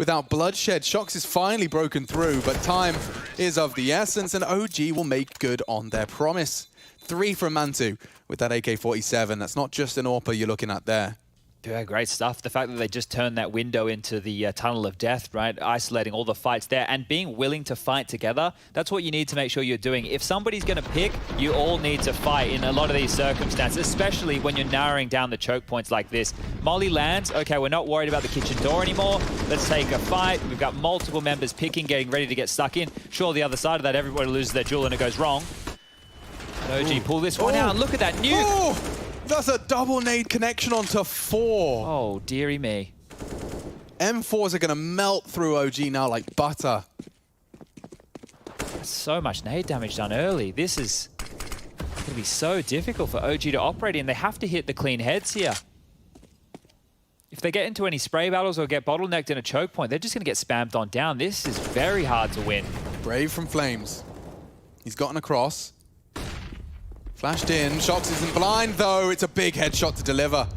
without bloodshed. Shox is finally broken through, but time is of the essence, and OG will make good on their promise. 3 from Mantu with that AK-47. That's not just an AWPer you're looking at there. Yeah, great stuff. The fact that they just turned that window into the tunnel of death, right? Isolating all the fights there and being willing to fight together. That's what you need to make sure you're doing. If somebody's going to pick, you all need to fight in a lot of these circumstances, especially when you're narrowing down the choke points like this. Molly lands. Okay, we're not worried about the kitchen door anymore. Let's take a fight. We've got multiple members picking, getting ready to get stuck in. Sure, the other side of that, everybody loses their jewel and it goes wrong. But OG pull this one out. Look at that nuke. That's a double nade connection onto 4. Oh, dearie me. M4s are going to melt through OG now like butter. So much nade damage done early. This is going to be so difficult for OG to operate in. They have to hit the clean heads here. If they get into any spray battles or get bottlenecked in a choke point, they're just going to get spammed on down. This is very hard to win. Brave from Flames. He's gotten across. Flashed in. Shox isn't blind, though. It's a big headshot to deliver.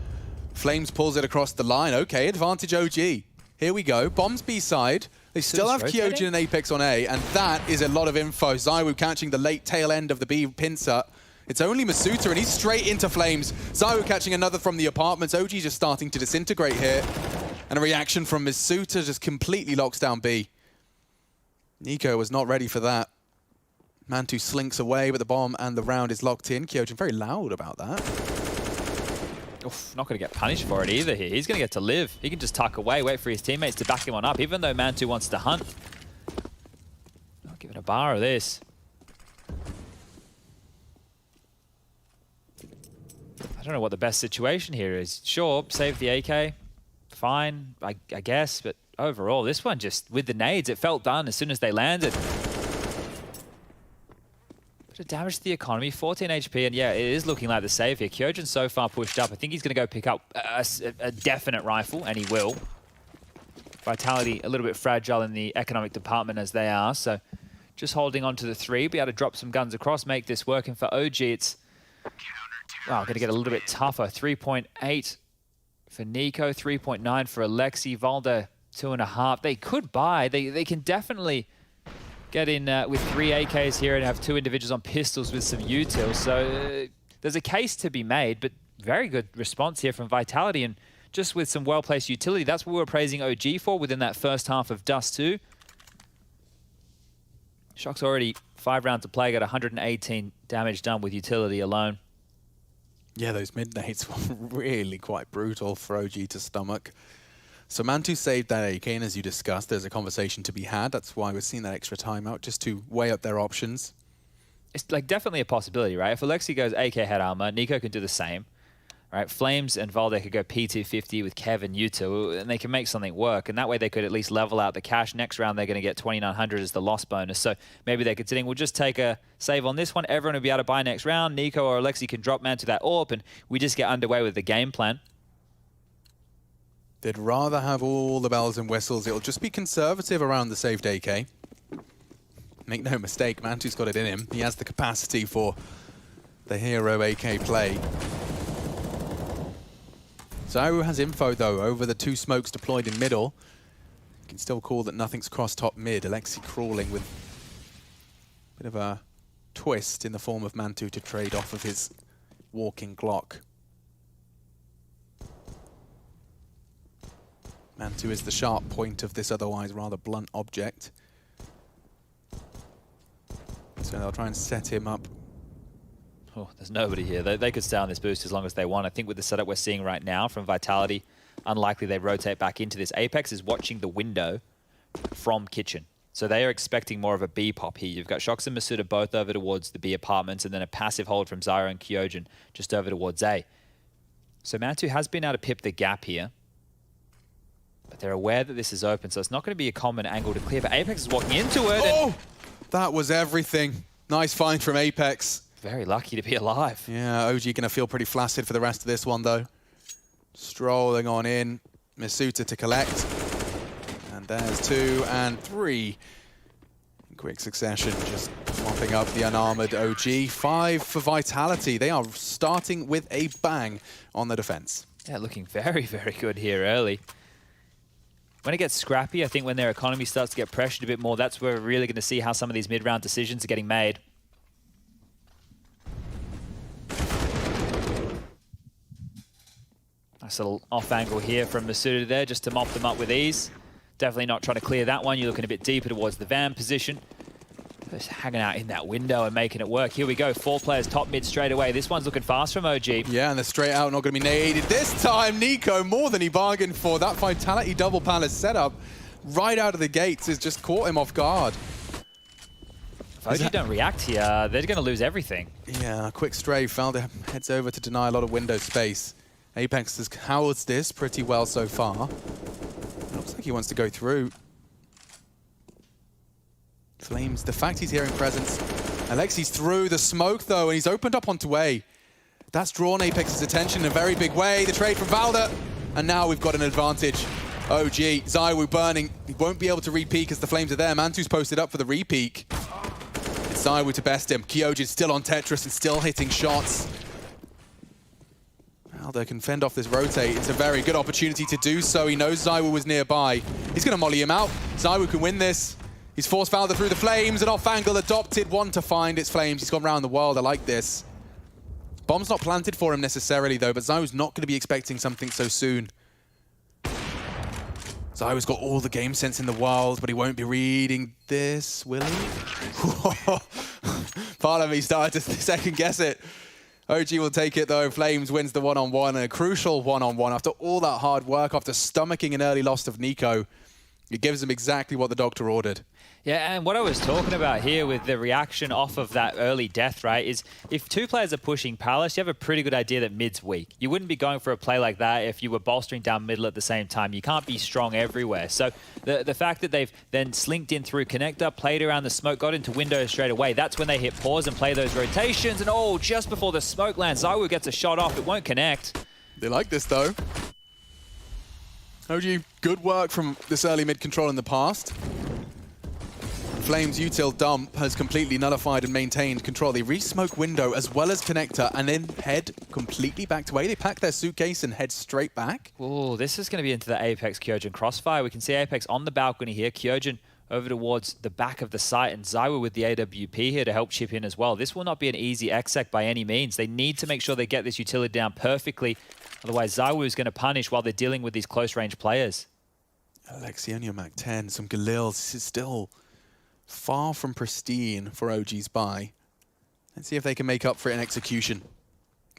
Flames pulls it across the line. Okay, advantage OG. Here we go. Bombs B side. They still have Kyojin and Apex on A, and that is a lot of info. Zywoo catching the late tail end of the B pincer. It's only Masuta, and he's straight into Flames. Zywoo catching another from the apartments. OG just starting to disintegrate here. And a reaction from Masuta just completely locks down B. Nico was not ready for that. Mantu slinks away, but the bomb and the round is locked in. Kyojin very loud about that. Oof, not going to get punished for it either here. He's going to get to live. He can just tuck away, wait for his teammates to back him on up, even though Mantu wants to hunt. I'll give it a bar of this. I don't know what the best situation here is. Sure, save the AK. Fine, I guess, but overall, this one just, with the nades, it felt done as soon as they landed. Bit of damage to the economy, 14 HP, and yeah, it is looking like the save here. Kyojin so far pushed up. I think he's going to go pick up a definite rifle, and he will. Vitality a little bit fragile in the economic department as they are, so just holding on to the 3, be able to drop some guns across, make this work, and for OG, it's going to get a little bit tougher. 3.8 for Nico, 3.9 for Alexi, Valda 2.5. They could buy, they can definitely get in with 3 AKs here and have 2 individuals on pistols with some util. So there's a case to be made, but very good response here from Vitality, and just with some well-placed utility. That's what we were praising OG for within that first half of Dust 2. Shox already 5 rounds to play, got 118 damage done with utility alone. Yeah, those mid-nades were really quite brutal for OG to stomach. So Mantu saved that AK, and as you discussed, there's a conversation to be had. That's why we're seeing that extra timeout, just to weigh up their options. It's like definitely a possibility, right? If Alexi goes AK head armor, Nico can do the same, right? Flames and Valde could go P250 with Kev and Yuto, and they can make something work. And that way they could at least level out the cash. Next round, they're going to get 2,900 as the loss bonus. So maybe they're considering, we'll just take a save on this one. Everyone will be able to buy next round. Nico or Alexi can drop man to that AWP, and we just get underway with the game plan. They'd rather have all the bells and whistles. It'll just be conservative around the saved AK. Make no mistake, Mantu's got it in him. He has the capacity for the hero AK play. Zywoo has info, though, over the 2 smokes deployed in middle. You can still call that nothing's crossed top mid. Alexi crawling with a bit of a twist in the form of Mantu to trade off of his walking Glock. Mantu is the sharp point of this otherwise rather blunt object. So they'll try and set him up. Oh, there's nobody here. They could stay on this boost as long as they want. I think with the setup we're seeing right now from Vitality, unlikely they rotate back into this. Apex is watching the window from kitchen. So they are expecting more of a B pop here. You've got Shox and Masuda both over towards the B apartments, and then a passive hold from Zyra and Kyojin just over towards A. So Mantu has been able to pip the gap here. But they're aware that this is open, so it's not going to be a common angle to clear. But Apex is walking into it. Oh! That was everything. Nice find from Apex. Very lucky to be alive. Yeah, OG going to feel pretty flaccid for the rest of this one, though. Strolling on in. Masuta to collect. And there's 2 and 3. In quick succession, just mopping up the unarmored OG. 5 for Vitality. They are starting with a bang on the defense. Yeah, looking very, very good here early. when it gets scrappy, I think when their economy starts to get pressured a bit more, that's where we're really going to see how some of these mid-round decisions are getting made. Nice little off angle here from Masuda there, just to mop them up with ease. Definitely not trying to clear that one. You're looking a bit deeper towards the van position. Just hanging out in that window and making it work. Here we go, 4 players top mid straight away. This one's looking fast from OG. Yeah, and they're straight out, not going to be naded. This time, Nico, more than he bargained for. That Vitality double palace setup right out of the gates has just caught him off guard. If OG don't react here, they're going to lose everything. Yeah, a quick stray. Falder heads over to deny a lot of window space. Apex has housed this pretty well so far. Looks like he wants to go through. Flames, the fact he's hearing presence. Alexi's through the smoke though, and he's opened up onto A. That's drawn Apex's attention in a very big way. The trade from Valder, and now we've got an advantage. OG, ZywOo burning. He won't be able to re-peek as the Flames are there. Mantu's posted up for the re-peek. It's ZywOo to best him. Kyojin's still on Tetris and still hitting shots. Valder can fend off this rotate. It's a very good opportunity to do so. He knows ZywOo was nearby. He's going to molly him out. ZywOo can win this. He's forced Valder through the Flames, and off angle adopted one to find its Flames. He's gone around the world. I like this. Bomb's not planted for him necessarily though, but ZywOo's not going to be expecting something so soon. ZywOo's got all the game sense in the world, but he won't be reading this, will he? Part of me started to second guess it. OG will take it though. Flames wins the one-on-one, and a crucial one-on-one after all that hard work, after stomaching an early loss of Nico. It gives him exactly what the doctor ordered. Yeah, and what I was talking about here with the reaction off of that early death, right, is if 2 players are pushing Palace, you have a pretty good idea that mid's weak. You wouldn't be going for a play like that if you were bolstering down middle at the same time. You can't be strong everywhere. So the fact that they've then slinked in through connector, played around the smoke, got into windows straight away, that's when they hit pause and play those rotations. And oh, just before the smoke lands, ZywOo gets a shot off. It won't connect. They like this though. OG, good work from this early mid control in the past. Flames util dump has completely nullified and maintained control. They re-smoke window as well as connector and then head completely back to A. They pack their suitcase and head straight back. Oh, this is going to be into the Apex Kyojin crossfire. We can see Apex on the balcony here. Kyojin over towards the back of the site, and ZywOo with the AWP here to help chip in as well. This will not be an easy exec by any means. They need to make sure they get this utility down perfectly. Otherwise, ZywOo is going to punish while they're dealing with these close-range players. Alexi on your Mac 10, some Galils. This is still far from pristine for OG's buy. Let's see if they can make up for it in execution.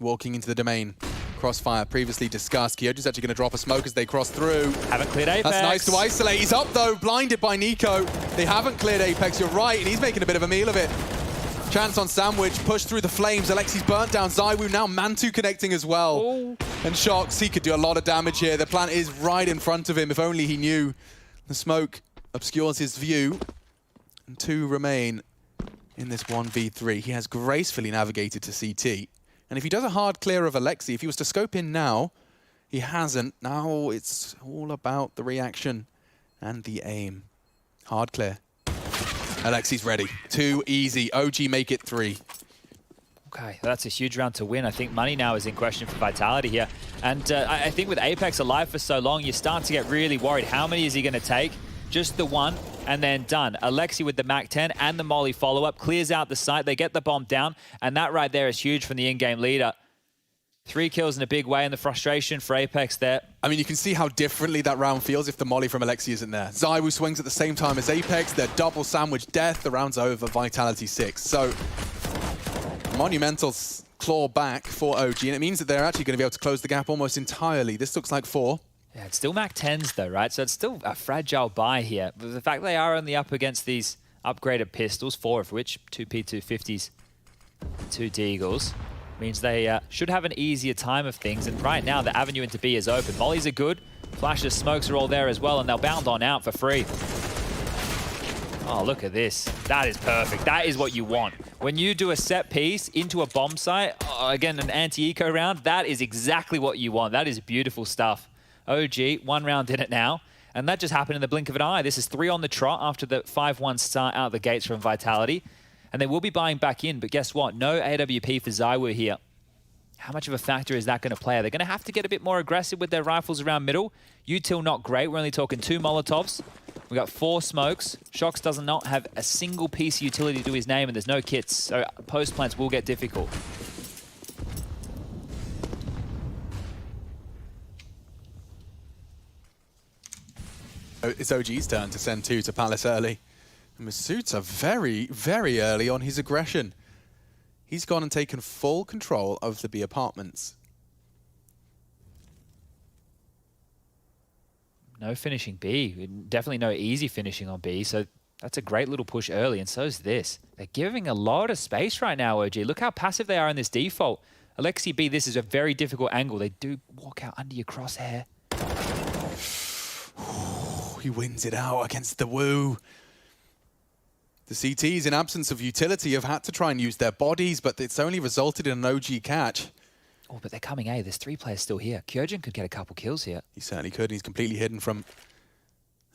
Walking into the domain. Crossfire, previously discussed. Kyojin's actually going to drop a smoke as they cross through. Haven't cleared Apex. That's nice to isolate. He's up though, blinded by Nico. They haven't cleared Apex, you're right, and he's making a bit of a meal of it. Chance on Sandwich, push through the Flames. Alexi's burnt down. ZywOo now Mantu connecting as well. Ooh. And Shox, he could do a lot of damage here. The plant is right in front of him, if only he knew. The smoke obscures his view. And 2 remain in this 1v3. He has gracefully navigated to CT. And if he does a hard clear of Alexi, if he was to scope in now, he hasn't. Now it's all about the reaction and the aim. Hard clear. Alexi's ready. 2 easy. OG make it 3. Okay, that's a huge round to win. I think money now is in question for Vitality here. And I think with Apex alive for so long, you start to get really worried. How many is he going to take? Just the one, and then done. Alexi with the Mac 10 and the Molly follow-up clears out the site. They get the bomb down, and that right there is huge from the in-game leader. 3 kills in a big way, and the frustration for Apex there. I mean, you can see how differently that round feels if the Molly from Alexi isn't there. ZywOo swings at the same time as Apex. They're double sandwich death. The round's over. Vitality 6. So, monumental claw back for OG, and it means that they're actually going to be able to close the gap almost entirely. This looks like 4. Yeah, it's still Mac 10s though, right? So it's still a fragile buy here. But the fact they are only up against these upgraded pistols, 4 of which, 2 P250s, 2 Deagles, means they should have an easier time of things. And right now, the avenue into B is open. Mollies are good, flashes, smokes are all there as well, and they'll bound on out for free. Oh, look at this. That is perfect. That is what you want. When you do a set piece into a bomb site, again, an anti-eco round, that is exactly what you want. That is beautiful stuff. OG, 1 round in it now, and that just happened in the blink of an eye. This is 3 on the trot after the 5-1 start out the gates from Vitality, and they will be buying back in, but guess what? No AWP for ZywOo here. How much of a factor is that going to play? They're going to have to get a bit more aggressive with their rifles around middle. Util not great. We're only talking 2 Molotovs. We've got 4 smokes. Shox does not have a single piece of utility to his name, and there's no kits, so post plants will get difficult. It's OG's turn to send 2 to Palace early. And Masuta very, very early on his aggression. He's gone and taken full control of the B apartments. No finishing B. Definitely no easy finishing on B, so that's a great little push early, and so's this. They're giving a lot of space right now, OG. Look how passive they are in this default. Alexi B, this is a very difficult angle. They do walk out under your crosshair. He wins it out against the Woo. The CTs, in absence of utility, have had to try and use their bodies, but it's only resulted in an OG catch. Oh, but they're coming A. There's 3 players still here. Kyojin could get a couple kills here. He certainly could. He's completely hidden from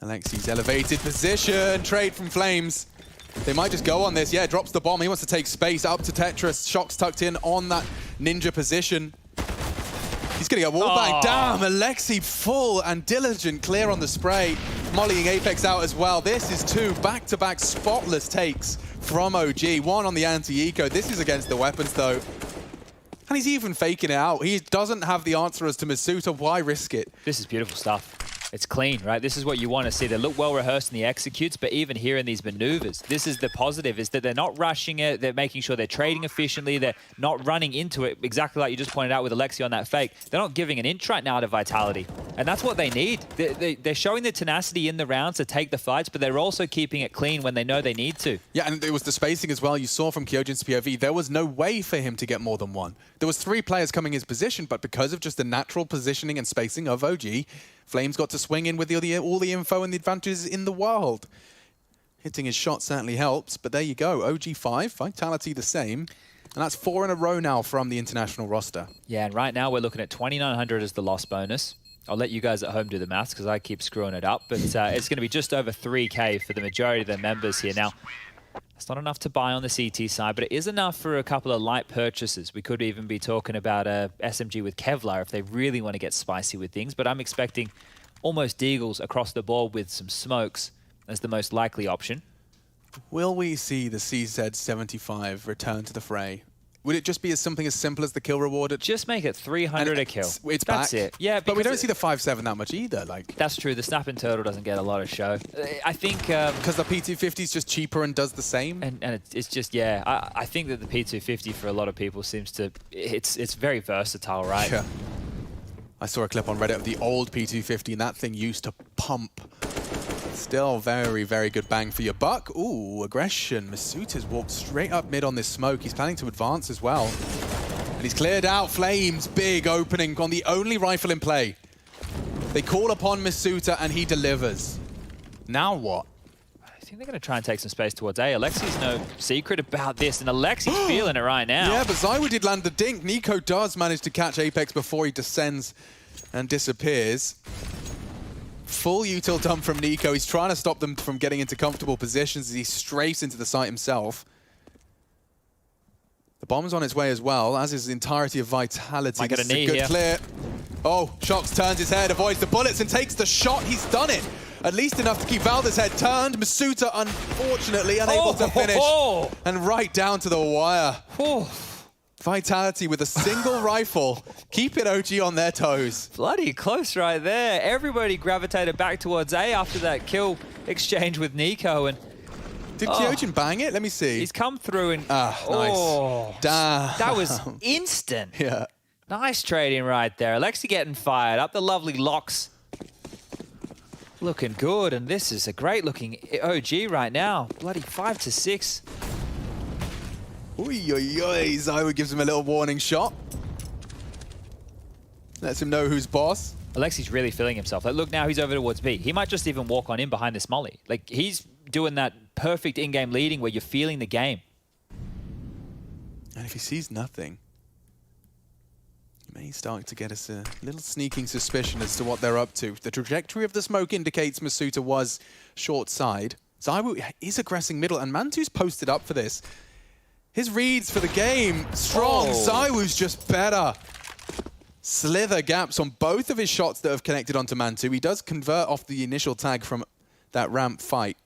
Alexi's elevated position. Trade from Flames. They might just go on this. Yeah, drops the bomb. He wants to take space up to Tetris. Shox tucked in on that ninja position. He's going to get wall bang. Damn, Alexi full and diligent clear on the spray. Mollying Apex out as well. This is 2 back-to-back spotless takes from OG. 1 on the anti-eco. This is against the weapons, though. And he's even faking it out. He doesn't have the answer as to Masuta. Why risk it? This is beautiful stuff. It's clean, right? This is what you want to see. They look well rehearsed in the executes, but even here in these maneuvers, this is the positive, is that they're not rushing it. They're making sure they're trading efficiently. They're not running into it, exactly like you just pointed out with Alexi on that fake. They're not giving an inch right now to Vitality. And that's what they need. They're showing the tenacity in the rounds to take the fights, but they're also keeping it clean when they know they need to. Yeah, and it was the spacing as well. You saw from Kyojin's POV, there was no way for him to get more than 1. There was 3 players coming his position, but because of just the natural positioning and spacing of OG, Flames got to swing in with all the info and the advantages in the world. Hitting his shot certainly helps, but there you go. OG 5, Vitality the same. And that's 4 in a row now from the international roster. Yeah, and right now we're looking at 2,900 as the loss bonus. I'll let you guys at home do the maths because I keep screwing it up. But it's going to be just over 3K for the majority of the members here. Now, it's not enough to buy on the CT side, but it is enough for a couple of light purchases. We could even be talking about a SMG with Kevlar if they really want to get spicy with things. But I'm expecting almost Deagles across the board with some smokes as the most likely option. Will we see the CZ75 return to the fray? Would it just be something as simple as the kill reward? Just make it 300 a kill. It's That's back. it. Yeah, but we don't see the 5.7 that much either. Like that's true. The snapping turtle doesn't get a lot of show. I think because the P250 is just cheaper and does the same. And it's just I think that the P250 for a lot of people seems to it's very versatile, right? Yeah. I saw a clip on Reddit of the old P250, and that thing used to pump. Still very, very good bang for your buck. Ooh, aggression. Masuta's walked straight up mid on this smoke. He's planning to advance as well. And he's cleared out. Flames, big opening on the only rifle in play. They call upon Masuta, and he delivers. Now what? I think they're going to try and take some space towards A. Alexi's no secret about this, and Alexi's feeling it right now. Yeah, but Zywa did land the dink. Nico does manage to catch Apex before he descends and disappears. Full util dump from Nico. He's trying to stop them from getting into comfortable positions as he strafes into the site himself. The bomb's on its way as well, as is the entirety of Vitality. Might get a knee good here. clear. Oh, Shox turns his head, avoids the bullets, and takes the shot. He's done it. At least enough to keep Valda's head turned. Masuta, unfortunately, unable to finish. And right down to the wire. Vitality with a single rifle. Keeping OG on their toes. Bloody close right there. Everybody gravitated back towards A after that kill exchange with Nico. And did Kyojin bang it? Let me see. he's come through and... nice. Damn. That was instant. Yeah. Nice trading right there. Alexi getting fired up. The lovely locks looking good. And this is a great looking OG right now. Bloody 5 to 6. Oi, oi, oi. Zywa gives him a little warning shot. Lets him know who's boss. Alexi's really feeling himself. Like, look, now he's over towards B. He might just even walk on in behind this molly. Like, he's doing that perfect in-game leading where you're feeling the game. And if he sees nothing, he may start to get us a little sneaking suspicion as to what they're up to. The trajectory of the smoke indicates Masuta was short side. Zywa is aggressing middle, and Mantu's posted up for this. His reads for the game, strong. Oh. Zywoo's just better. Slither gaps on both of his shots that have connected onto Mantu. He does convert off the initial tag from that ramp fight.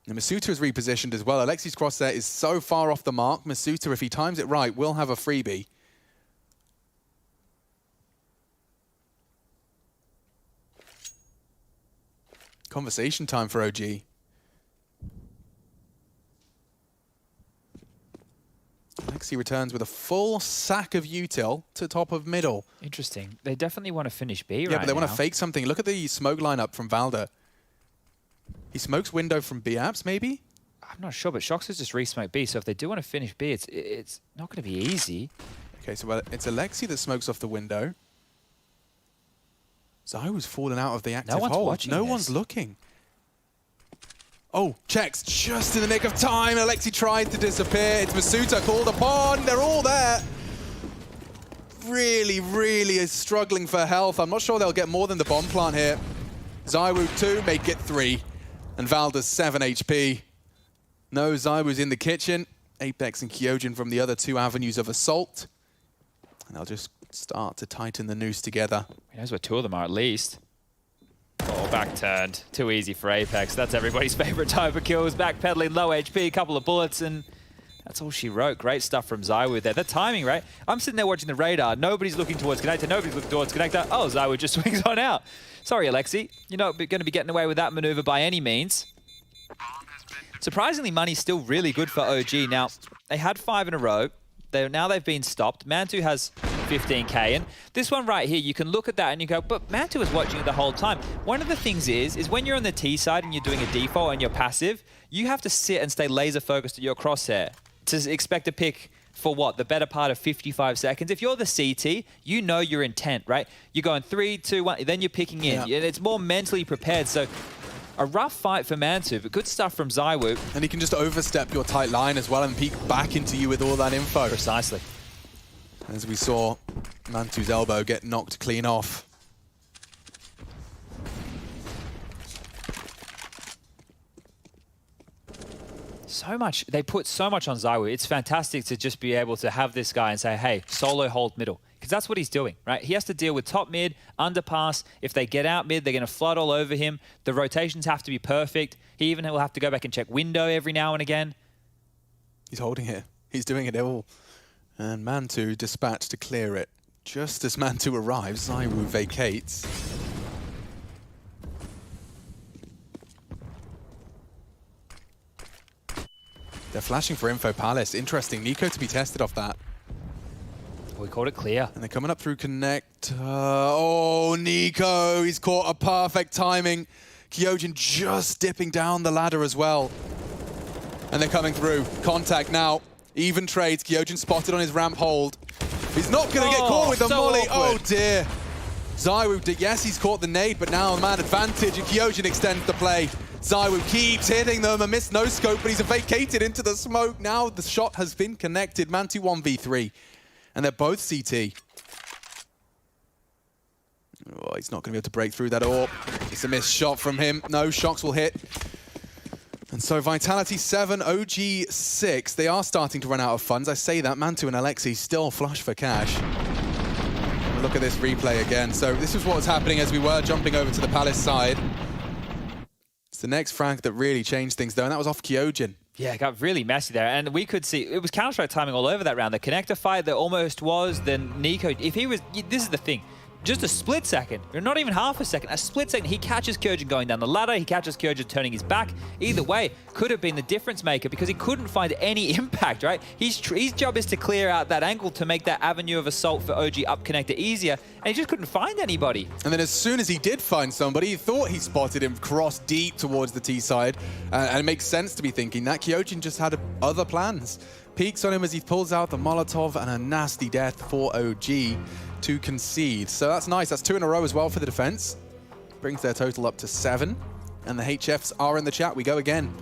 And Masuta is repositioned as well. Alexi's cross there is so far off the mark. Masuta, if he times it right, will have a freebie. Conversation time for OG. Alexi returns with a full sack of util to top of middle. Interesting. They definitely want to finish B right now. Yeah, but they want to fake something. Look at the smoke lineup from Valda. He smokes window from B apps, maybe? I'm not sure, but Shox has just re-smoked B, so if they do want to finish B, it's not going to be easy. Okay, so it's Alexi that smokes off the window. Zywoo's fallen out of the active one's hold. watching No this. one's looking. Oh, checks just in the nick of time. Alexi tried to disappear. It's Masuta called upon. They're all there. Really is struggling for health. I'm not sure they'll get more than the bomb plant here. Zywoo 2, make it 3. And Valda's 7 HP. No, Zywoo's in the kitchen. Apex and Kyojin from the other 2 avenues of assault. And they'll just start to tighten the noose together. He knows where 2 of them are at least. Oh, back turned. Too easy for Apex. That's everybody's favorite type of kills. Backpedaling, low HP, a couple of bullets, and that's all she wrote. Great stuff from Zywoo there. The timing, right? I'm sitting there watching the radar. Nobody's looking towards connector. Nobody's looking towards connector. Oh, Zywoo just swings on out. Sorry, Alexi. You're not going to be getting away with that maneuver by any means. Surprisingly, money's still really good for OG. Now, they had 5 in a row. Now they've been stopped. Mantu has 15k, and this one right here, you can look at that and you go, but Mantu was watching it the whole time. One of the things is when you're on the T side and you're doing a default and you're passive, you have to sit and stay laser focused at your crosshair to expect a pick for what? The better part of 55 seconds. If you're the CT, you know your intent, right? You're going 3, 2, 1, then you're picking in. Yeah. And it's more mentally prepared. So a rough fight for Mantu, but good stuff from Zywoo. And he can just overstep your tight line as well and peek back into you with all that info. Precisely. As we saw Mantu's elbow get knocked clean off. So much. They put so much on Zywoo. It's fantastic to just be able to have this guy and say, hey, solo hold middle. Because that's what he's doing, right? He has to deal with top mid, underpass. If they get out mid, they're going to flood all over him. The rotations have to be perfect. He even will have to go back and check window every now and again. He's holding it. He's doing it all. And Mantu dispatched to clear it. Just as Mantu arrives, Zywoo vacates. They're flashing for Info Palace. Interesting. Nico to be tested off that. We called it clear. And they're coming up through Connect. Oh, Nico. He's caught a perfect timing. Kyojin just dipping down the ladder as well. And they're coming through. Contact now. Even trades. Kyojin spotted on his ramp hold. He's not going to get caught with the molly. Awkward. Oh, dear. Zywoo did. Yes, he's caught the nade, but now a man advantage, and Kyojin extends the play. Zywoo keeps hitting them. A missed no-scope, but he's vacated into the smoke. Now the shot has been connected. Mantu 1v3. And they're both CT. Oh, he's not going to be able to break through that AWP. It's a missed shot from him. No, Shox will hit. And so Vitality 7, OG 6. They are starting to run out of funds. I say that. Mantu and Alexi still flush for cash. Look at this replay again. So this is what was happening as we were jumping over to the Palace side. It's the next frag that really changed things, though, and that was off Kyojin. Yeah, it got really messy there, and we could see it was Counter-Strike timing all over that round. The connector fight that almost was, then Nico, if he was, this is the thing, just a split second, or not even half a second, a split second, he catches Kyojin going down the ladder, he catches Kyojin turning his back. Either way, could have been the difference maker because he couldn't find any impact, right? His job is to clear out that angle to make that avenue of assault for OG up connector easier, and he just couldn't find anybody. And then as soon as he did find somebody, he thought he spotted him cross deep towards the T side, and it makes sense to be thinking that Kyojin just had other plans. Peeks on him as he pulls out the Molotov, and a nasty death for OG to concede. So that's nice. That's 2 in a row as well for the defense. Brings their total up to 7. And the HFs are in the chat. We go again.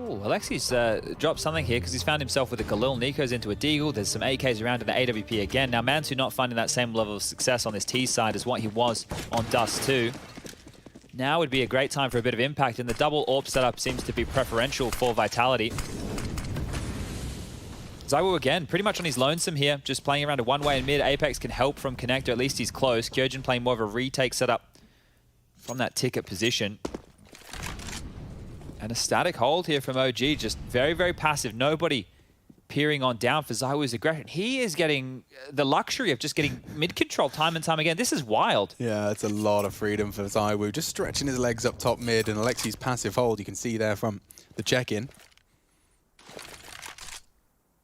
Ooh, Alexi's dropped something here because he's found himself with a Galil. Nico's into a Deagle. There's some AKs around in the AWP again. Now, Mantu not finding that same level of success on this T side as what he was on Dust 2. Now would be a great time for a bit of impact, and the double AWP setup seems to be preferential for Vitality. ZywOo again, pretty much on his lonesome here, just playing around a one-way in mid. Apex can help from connector, at least he's close. Kyojin playing more of a retake setup from that ticket position. And a static hold here from OG, just very, very passive. Nobody peering on down for ZywOo's aggression. He is getting the luxury of just getting mid-control time and time again. This is wild. Yeah, it's a lot of freedom for ZywOo, just stretching his legs up top mid, and Alexi's passive hold, you can see there from the check-in.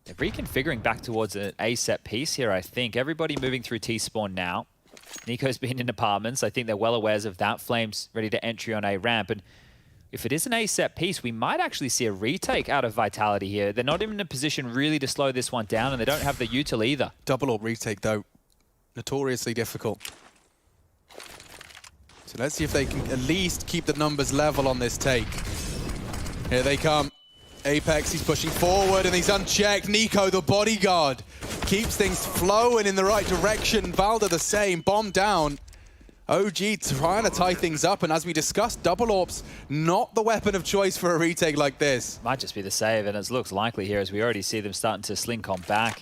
They're reconfiguring back towards an A set piece here, I think. Everybody moving through T-spawn now. Nico's been in apartments. I think they're well aware of that. Flames ready to entry on A ramp. And if it is an A set piece, we might actually see a retake out of Vitality here. They're not even in a position really to slow this one down, and they don't have the util either. Double orb retake, though, notoriously difficult. So let's see if they can at least keep the numbers level on this take. Here they come. Apex, he's pushing forward and he's unchecked. Nico, the bodyguard, keeps things flowing in the right direction. Valda the same, bomb down. OG trying to tie things up, and as we discussed, double orbs, not the weapon of choice for a retake like this. Might just be the save, and it looks likely here as we already see them starting to slink on back,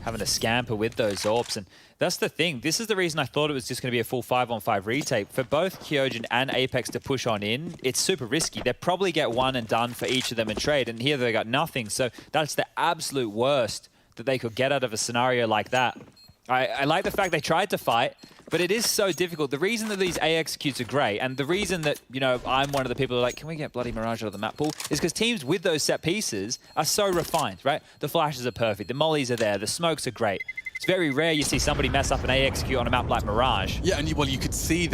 having a scamper with those orbs. And that's the thing. This is the reason I thought it was just going to be a full 5-on-5 retake. For both Kyojin and Apex to push on in, it's super risky. They'll probably get one and done for each of them in trade, and here they got nothing. So that's the absolute worst that they could get out of a scenario like that. I like the fact they tried to fight, but it is so difficult. The reason that these A executes are great, and the reason that, you know, I'm one of the people who are like, can we get bloody Mirage out of the map pool? Is because teams with those set pieces are so refined, right? The flashes are perfect, the mollies are there, the smokes are great. It's very rare you see somebody mess up an A execute on a map like Mirage. Yeah, and you could see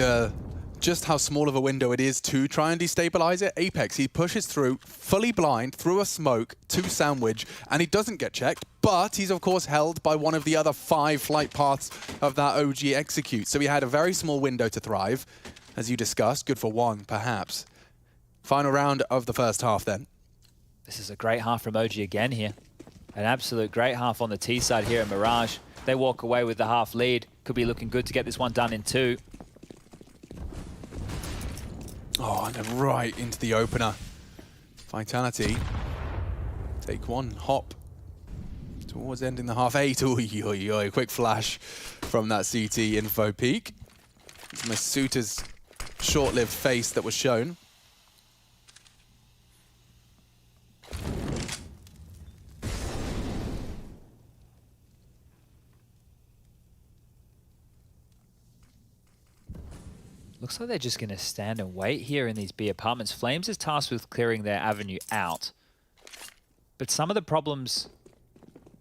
just how small of a window it is to try and destabilize it. Apex, he pushes through, fully blind, through a smoke, to sandwich, and he doesn't get checked, but he's of course held by one of the other 5 flight paths of that OG execute. So he had a very small window to thrive, as you discussed, good for 1, perhaps. Final round of the first half then. This is a great half from OG again here. An absolute great half on the T side here at Mirage. They walk away with the half lead. Could be looking good to get this one done in 2. Oh, and then right into the opener. Vitality. Take one hop towards ending the half 8. Ooh, quick flash from that CT info peak. It's Masuta's short-lived face that was shown. Looks like they're just going to stand and wait here in these B apartments. Flames is tasked with clearing their avenue out. But some of the problems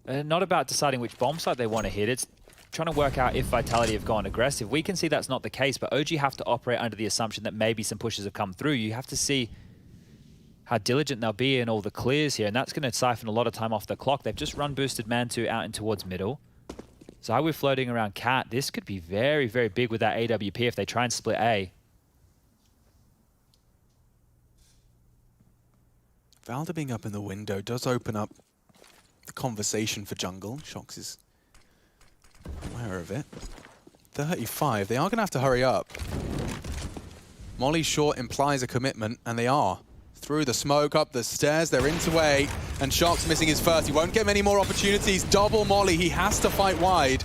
are not about deciding which bomb site they want to hit. It's trying to work out if Vitality have gone aggressive. We can see that's not the case, but OG have to operate under the assumption that maybe some pushes have come through. You have to see how diligent they'll be in all the clears here, and that's going to siphon a lot of time off the clock. They've just run boosted man 2 out in towards middle. ZywOo floating around Cat. This could be very, very big with that AWP if they try and split A. Valda being up in the window does open up the conversation for jungle. Shox is aware of it. 35. They are going to have to hurry up. Molly short implies a commitment, and they are. Through the smoke, up the stairs, they're into A, and Shox missing his first. He won't get many more opportunities. Double Molly, he has to fight wide.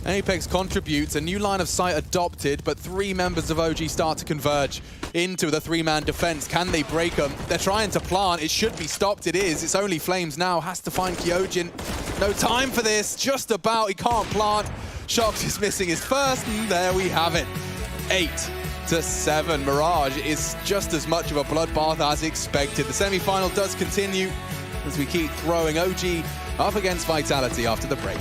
Apex contributes, a new line of sight adopted, but 3 members of OG start to converge into the 3-man defense. Can they break them? They're trying to plant. It should be stopped. It is. It's only Flames now. Has to find Kyojin. No time for this. Just about. He can't plant. Shox is missing his first, and there we have it. 8-7. Mirage is just as much of a bloodbath as expected. The semi-final does continue as we keep throwing OG up against Vitality after the break.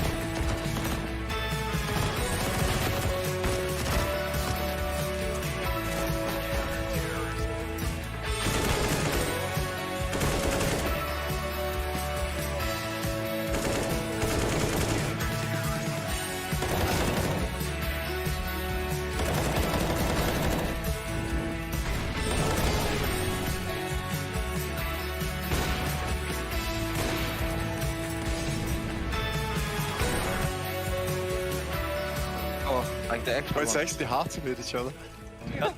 Like the extra It's actually hard to meet each other. Yeah.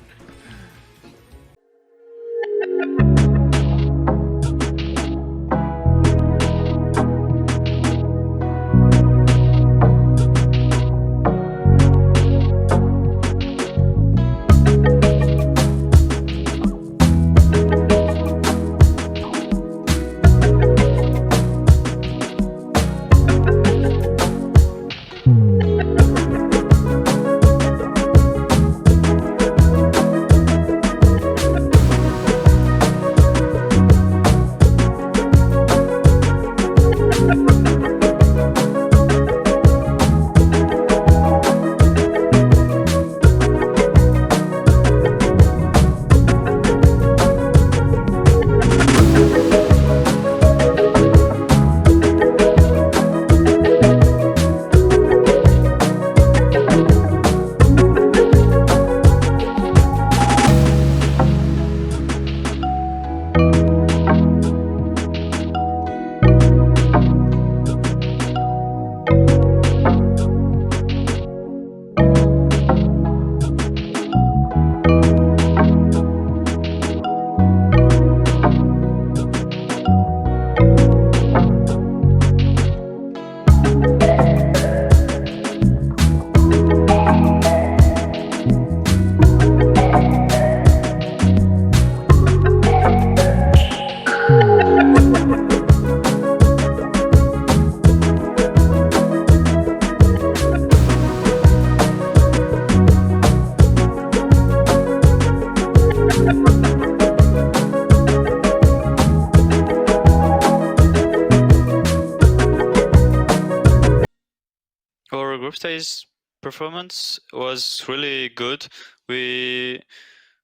stage performance was really good. We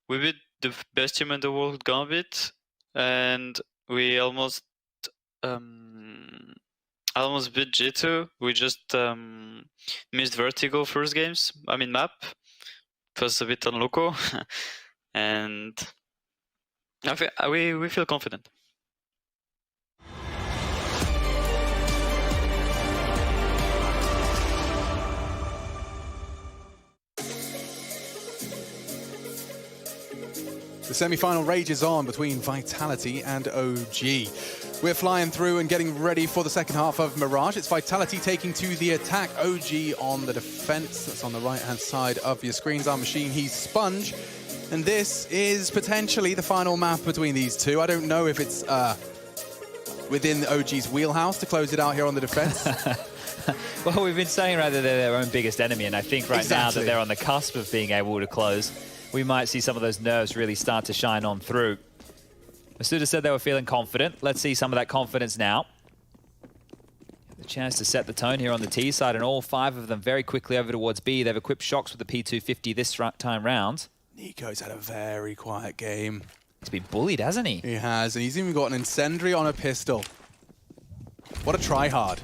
beat the best team in the world, Gambit, and we almost beat G2. We just missed Vertigo first games. I mean map. It was a bit on loco, and we feel confident. The semi-final rages on between Vitality and OG. We're flying through and getting ready for the second half of Mirage. It's Vitality taking to the attack. OG on the defense. That's on the right-hand side of your screens. Our machine, he's Sponge. And this is potentially the final map between these two. I don't know if it's within OG's wheelhouse to close it out here on the defense. Well, we've been saying rather they're their own biggest enemy, and I think right now that they're on the cusp of being able to close, we might see some of those nerves really start to shine on through. Masuda said they were feeling confident. Let's see some of that confidence now. The chance to set the tone here on the T side, and all 5 of them very quickly over towards B. They've equipped Shocks with the P250 this time round. Nico's had a very quiet game. He's been bullied, hasn't he? He has, and he's even got an incendiary on a pistol. What a try-hard.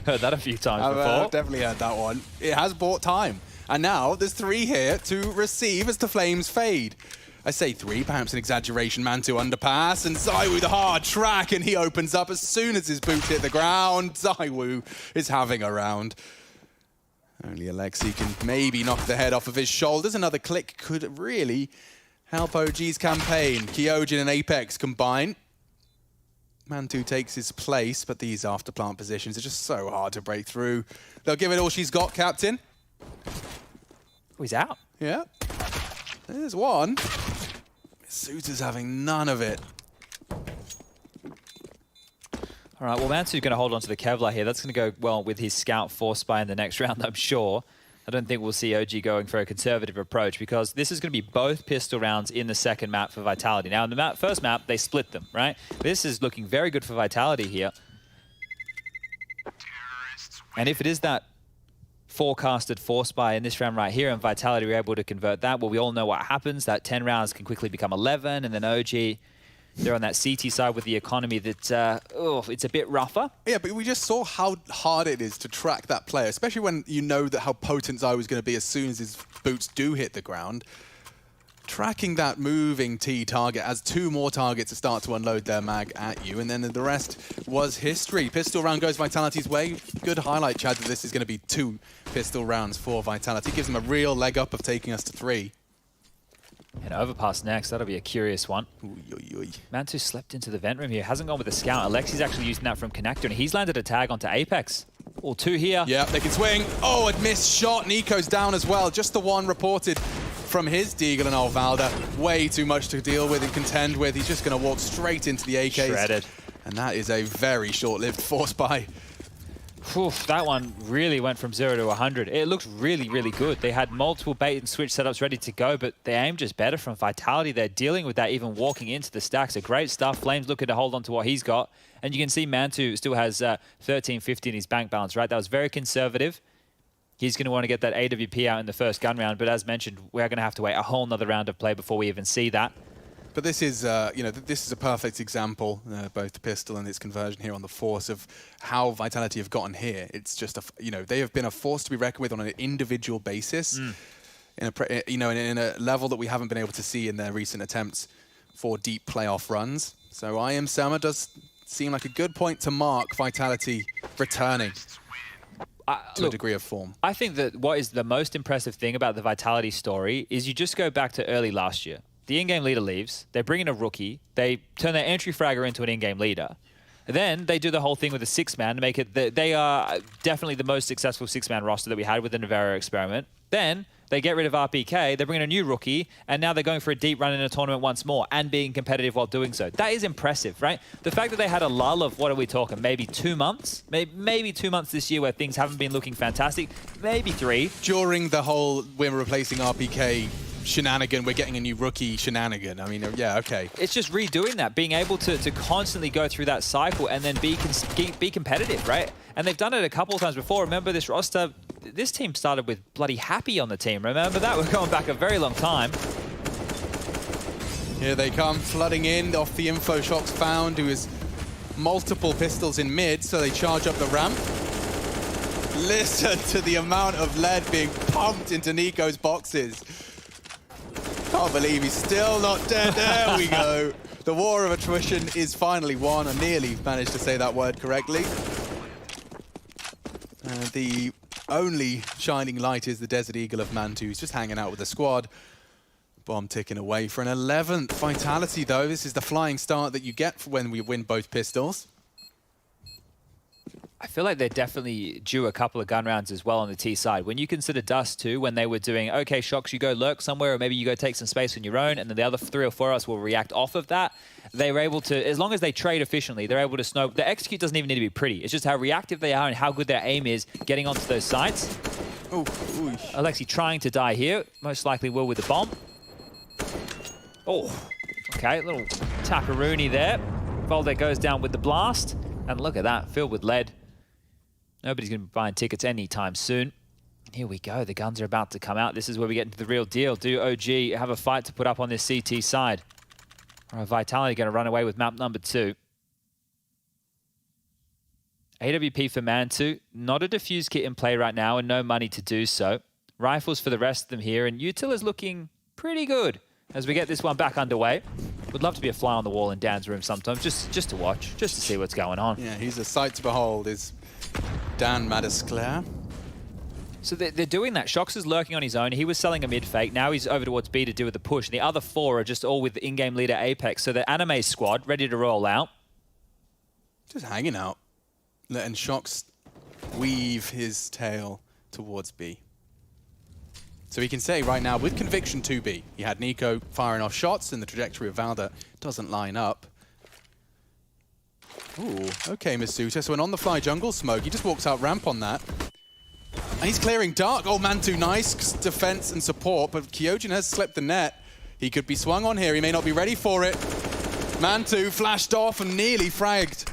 Heard that a few times before. I've definitely heard that one. It has bought time. And now there's 3 here to receive as the flames fade. I say 3, perhaps an exaggeration. Mantu underpass, and ZywOo the hard track, and he opens up as soon as his boots hit the ground. ZywOo is having a round. Only Alexi can maybe knock the head off of his shoulders. Another click could really help OG's campaign. Kyojin and Apex combine. Mantu takes his place, but these after-plant positions are just so hard to break through. They'll give it all she's got, Captain. Oh, he's out. Yeah. There's one. Suiter's having none of it. All right, well, Mantu's going to hold on to the Kevlar here. That's going to go well with his scout force spy in the next round, I'm sure. I don't think we'll see OG going for a conservative approach, because this is going to be both pistol rounds in the second map for Vitality. Now, in the first map, they split them, right? This is looking very good for Vitality here. And if it is that forecasted force buy in this round right here, and Vitality were able to convert that, well, we all know what happens. That 10 rounds can quickly become 11, and then OG, they're on that CT side with the economy that, it's a bit rougher. Yeah, but we just saw how hard it is to track that player, especially when you know that how potent ZywOo is going to be as soon as his boots do hit the ground. Tracking that moving T target as 2 more targets to start to unload their mag at you, and then the rest was history. Pistol round goes Vitality's way. Good highlight, Chad, that this is going to be 2 pistol rounds for Vitality. Gives them a real leg up of taking us to 3. And overpass next, that'll be a curious one. Mantu slept into the vent room here, hasn't gone with the scout. Alexi's actually using that from connector, and he's landed a tag onto Apex. All 2 here. Yeah, they can swing. Oh, a missed shot. Nico's down as well. Just the one reported from his Deagle, and Valda. Way too much to deal with and contend with. He's just going to walk straight into the AKs. Shredded. And that is a very short-lived force buy. Oof, that one really went from 0 to 100. It looked really, really good. They had multiple bait and switch setups ready to go, but the aim just better from Vitality. They're dealing with that even walking into the stacks. So great stuff. Flames looking to hold on to what he's got. And you can see Mantu still has 1350 in his bank balance, right? That was very conservative. He's going to want to get that AWP out in the first gun round, but as mentioned, we're going to have to wait a whole nother round of play before we even see that. But this is, this is a perfect example, both the pistol and its conversion here on the force, of how Vitality have gotten here. It's just, they have been a force to be reckoned with on an individual basis, in a level that we haven't been able to see in their recent attempts for deep playoff runs. So I Am Summer does seem like a good point to mark Vitality returning to a degree of form. I think that what is the most impressive thing about the Vitality story is you just go back to early last year. The in-game leader leaves, they bring in a rookie, they turn their entry fragger into an in-game leader. Then they do the whole thing with a 6-man to make it, they are definitely the most successful 6-man roster that we had with the Navarro experiment. Then they get rid of RPK, they bring in a new rookie, and now they're going for a deep run in a tournament once more and being competitive while doing so. That is impressive, right? The fact that they had a lull of, what are we talking, maybe 2 months? Maybe 2 months this year where things haven't been looking fantastic, maybe 3. During the whole we're replacing RPK shenanigan, we're getting a new rookie shenanigan. I mean, yeah, okay. It's just redoing that, being able to constantly go through that cycle and then be competitive, right? And they've done it a couple of times before. Remember this roster, this team started with bloody Happy on the team. Remember that? We're going back a very long time. Here they come, flooding in off the info Shox found, who is multiple pistols in mid, so they charge up the ramp. Listen to the amount of lead being pumped into Nico's boxes. Can't believe he's still not dead. There we go. The war of attrition is finally won. I nearly managed to say that word correctly. The only shining light is the Desert Eagle of Mantu, who's just hanging out with the squad. Bomb ticking away for an 11th Vitality, though. This is the flying start that you get when we win both pistols. I feel like they're definitely due a couple of gun rounds as well on the T side. When you consider Dust too, when they were doing, okay, Shox, you go lurk somewhere, or maybe you go take some space on your own, and then the other 3 or 4 of us will react off of that. They were able to, as long as they trade efficiently, they're able to snow. The execute doesn't even need to be pretty. It's just how reactive they are and how good their aim is getting onto those sites. Ooh, ooh. Alexi trying to die here. Most likely will with the bomb. Oh, okay, little taparoonie there. Volde goes down with the blast. And look at that, filled with lead. Nobody's going to be buying tickets anytime soon. And here we go, the guns are about to come out. This is where we get into the real deal. Do OG have a fight to put up on this CT side? Or are Vitality going to run away with map number 2? AWP for Mantu. Not a defuse kit in play right now and no money to do so. Rifles for the rest of them here. And Util is looking pretty good as we get this one back underway. Would love to be a fly on the wall in Dan's room sometimes, just to watch, just to see what's going on. Yeah, he's a sight to behold, is Dan Madesclair. So they're doing that. Shox is lurking on his own. He was selling a mid fake. Now he's over towards B to do with the push. And the other 4 are just all with the in-game leader Apex. So the anime squad ready to roll out. Just hanging out, letting Shox weave his tail towards B. So he can say right now, with conviction 2B, he had Nico firing off shots and the trajectory of Valda doesn't line up. Ooh, okay, Masuta. So an on-the-fly jungle smoke. He just walks out ramp on that. And he's clearing dark. Oh, Mantu, nice defense and support, but Kyojin has slipped the net. He could be swung on here. He may not be ready for it. Mantu flashed off and nearly fragged.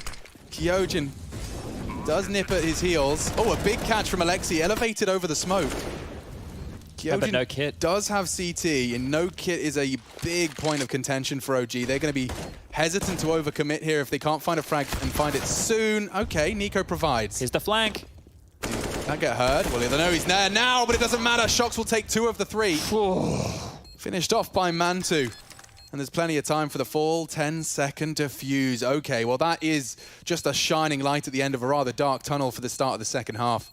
Kyojin does nip at his heels. Oh, a big catch from Alexi, elevated over the smoke. But no kit. Does have CT, and no kit is a big point of contention for OG. They're going to be hesitant to overcommit here if they can't find a frag and find it soon. Okay, Nico provides. Here's the flank. That get heard. Well, they know he's there now, but it doesn't matter. Shox will take 2 of the 3. Finished off by Mantu. And there's plenty of time for the full 10-second defuse. Okay, well, that is just a shining light at the end of a rather dark tunnel for the start of the second half.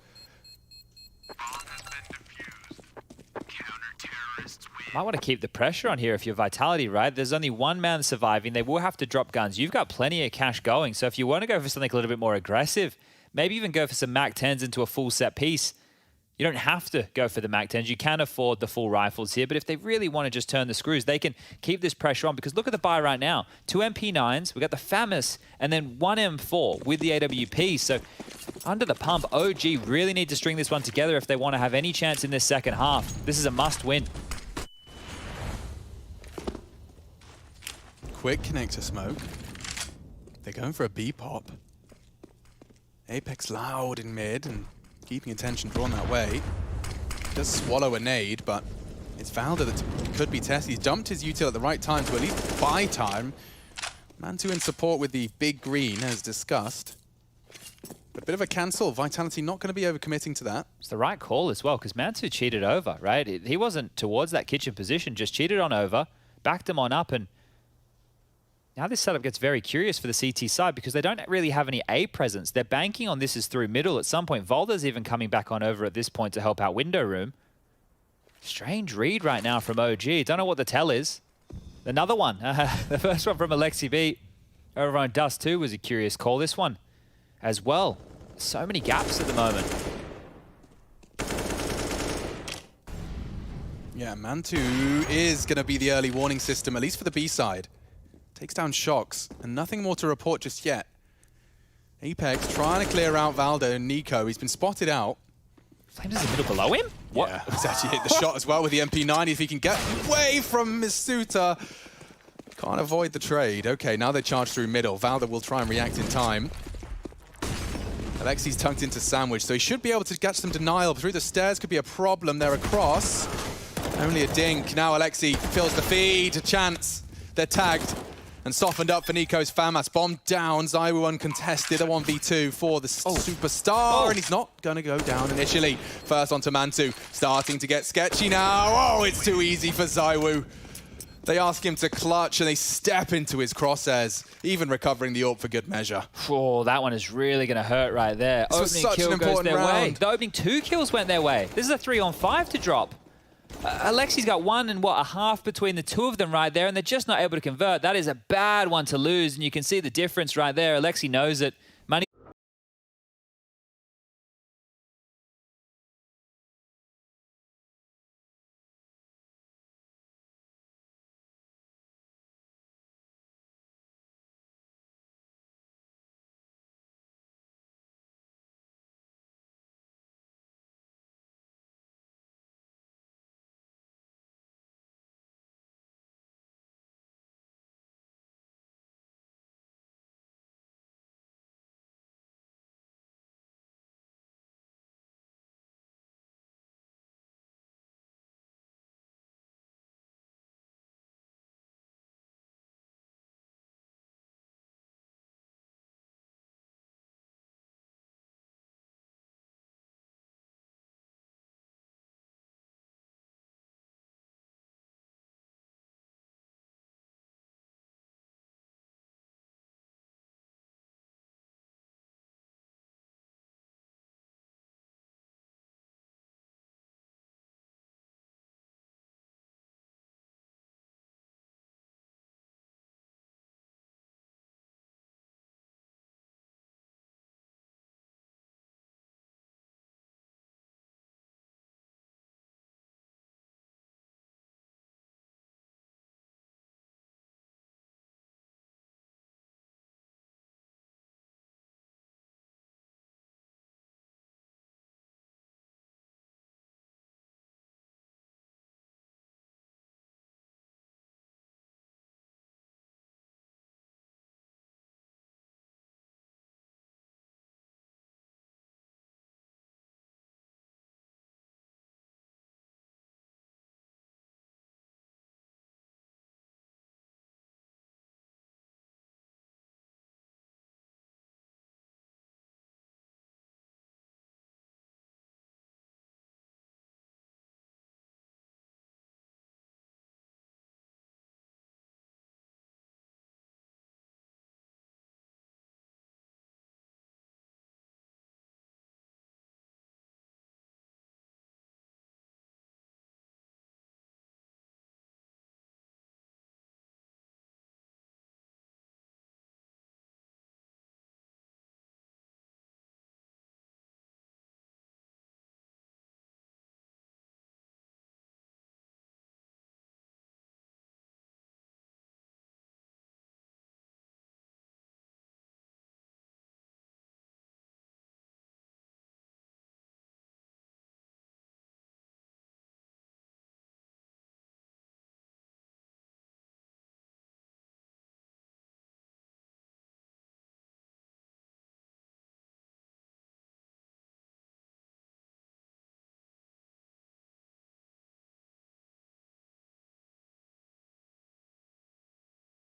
Might want to keep the pressure on here if you're Vitality, right? There's only 1 man surviving. They will have to drop guns. You've got plenty of cash going. So if you want to go for something a little bit more aggressive, maybe even go for some MAC-10s into a full set piece. You don't have to go for the MAC-10s. You can afford the full rifles here. But if they really want to just turn the screws, they can keep this pressure on. Because look at the buy right now. 2 MP9s, we got the FAMAS, and then 1 M4 with the AWP. So under the pump, OG really need to string this one together if they want to have any chance in this second half. This is a must-win. Quick connector smoke. They're going for a B pop. Apex loud in mid and keeping attention drawn that way. Does swallow a nade, but it's Valda that could be tested. He's dumped his util at the right time to at least buy time. Mantu in support with the big green, as discussed. But a bit of a cancel. Vitality not going to be overcommitting to that. It's the right call as well, because Mantu cheated over, right? He wasn't towards that kitchen position, just cheated on over, backed him on up, and now this setup gets very curious for the CT side because they don't really have any A presence. They're banking on this as through middle at some point. Volda's even coming back on over at this point to help out window room. Strange read right now from OG. Don't know what the tell is. Another one. The first one from Alexi B over on Dust 2 was a curious call. This one as well. So many gaps at the moment. Yeah, Mantu is going to be the early warning system, at least for the B side. Takes down Shox, and nothing more to report just yet. Apex trying to clear out Valdo and Nico. He's been spotted out. Flames is in the middle below him? What? Yeah, he's actually hit the shot as well with the MP90. If he can get away from Misuta. Can't avoid the trade. Okay, now they charge through middle. Valda will try and react in time. Alexi's tucked into sandwich, so he should be able to catch some denial. Through the stairs could be a problem. They're across. Only a dink. Now Alexi fills the feed. A chance. They're tagged and softened up for Nico's FAMAS. Bomb down. Zywoo uncontested. A 1v2 for the superstar. And he's not going to go down initially. First onto Mantu. Starting to get sketchy now. Oh, it's too easy for Zywoo. They ask him to clutch and they step into his crosshairs, even recovering the AWP for good measure. Oh, that one is really going to hurt right there. This was such an kill goes important their way. round. The opening 2 kills went their way. This is a 3-on-5 to drop. Alexi's got 1 and a half between the 2 of them right there, and they're just not able to convert. That is a bad one to lose, and you can see the difference right there. Alexi knows it. Money.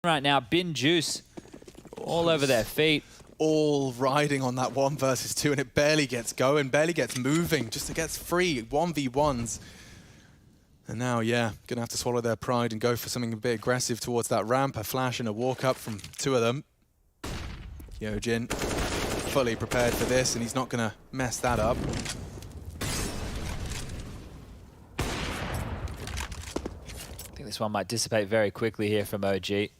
Right now, Bin Juice all over their feet. All riding on that 1 versus 2, and it barely gets going, barely gets moving, just it gets free, 1v1s. And now, yeah, gonna have to swallow their pride and go for something a bit aggressive towards that ramp. A flash and a walk up from 2 of them. Hyojin fully prepared for this, and he's not gonna mess that up. I think this one might dissipate very quickly here from OG.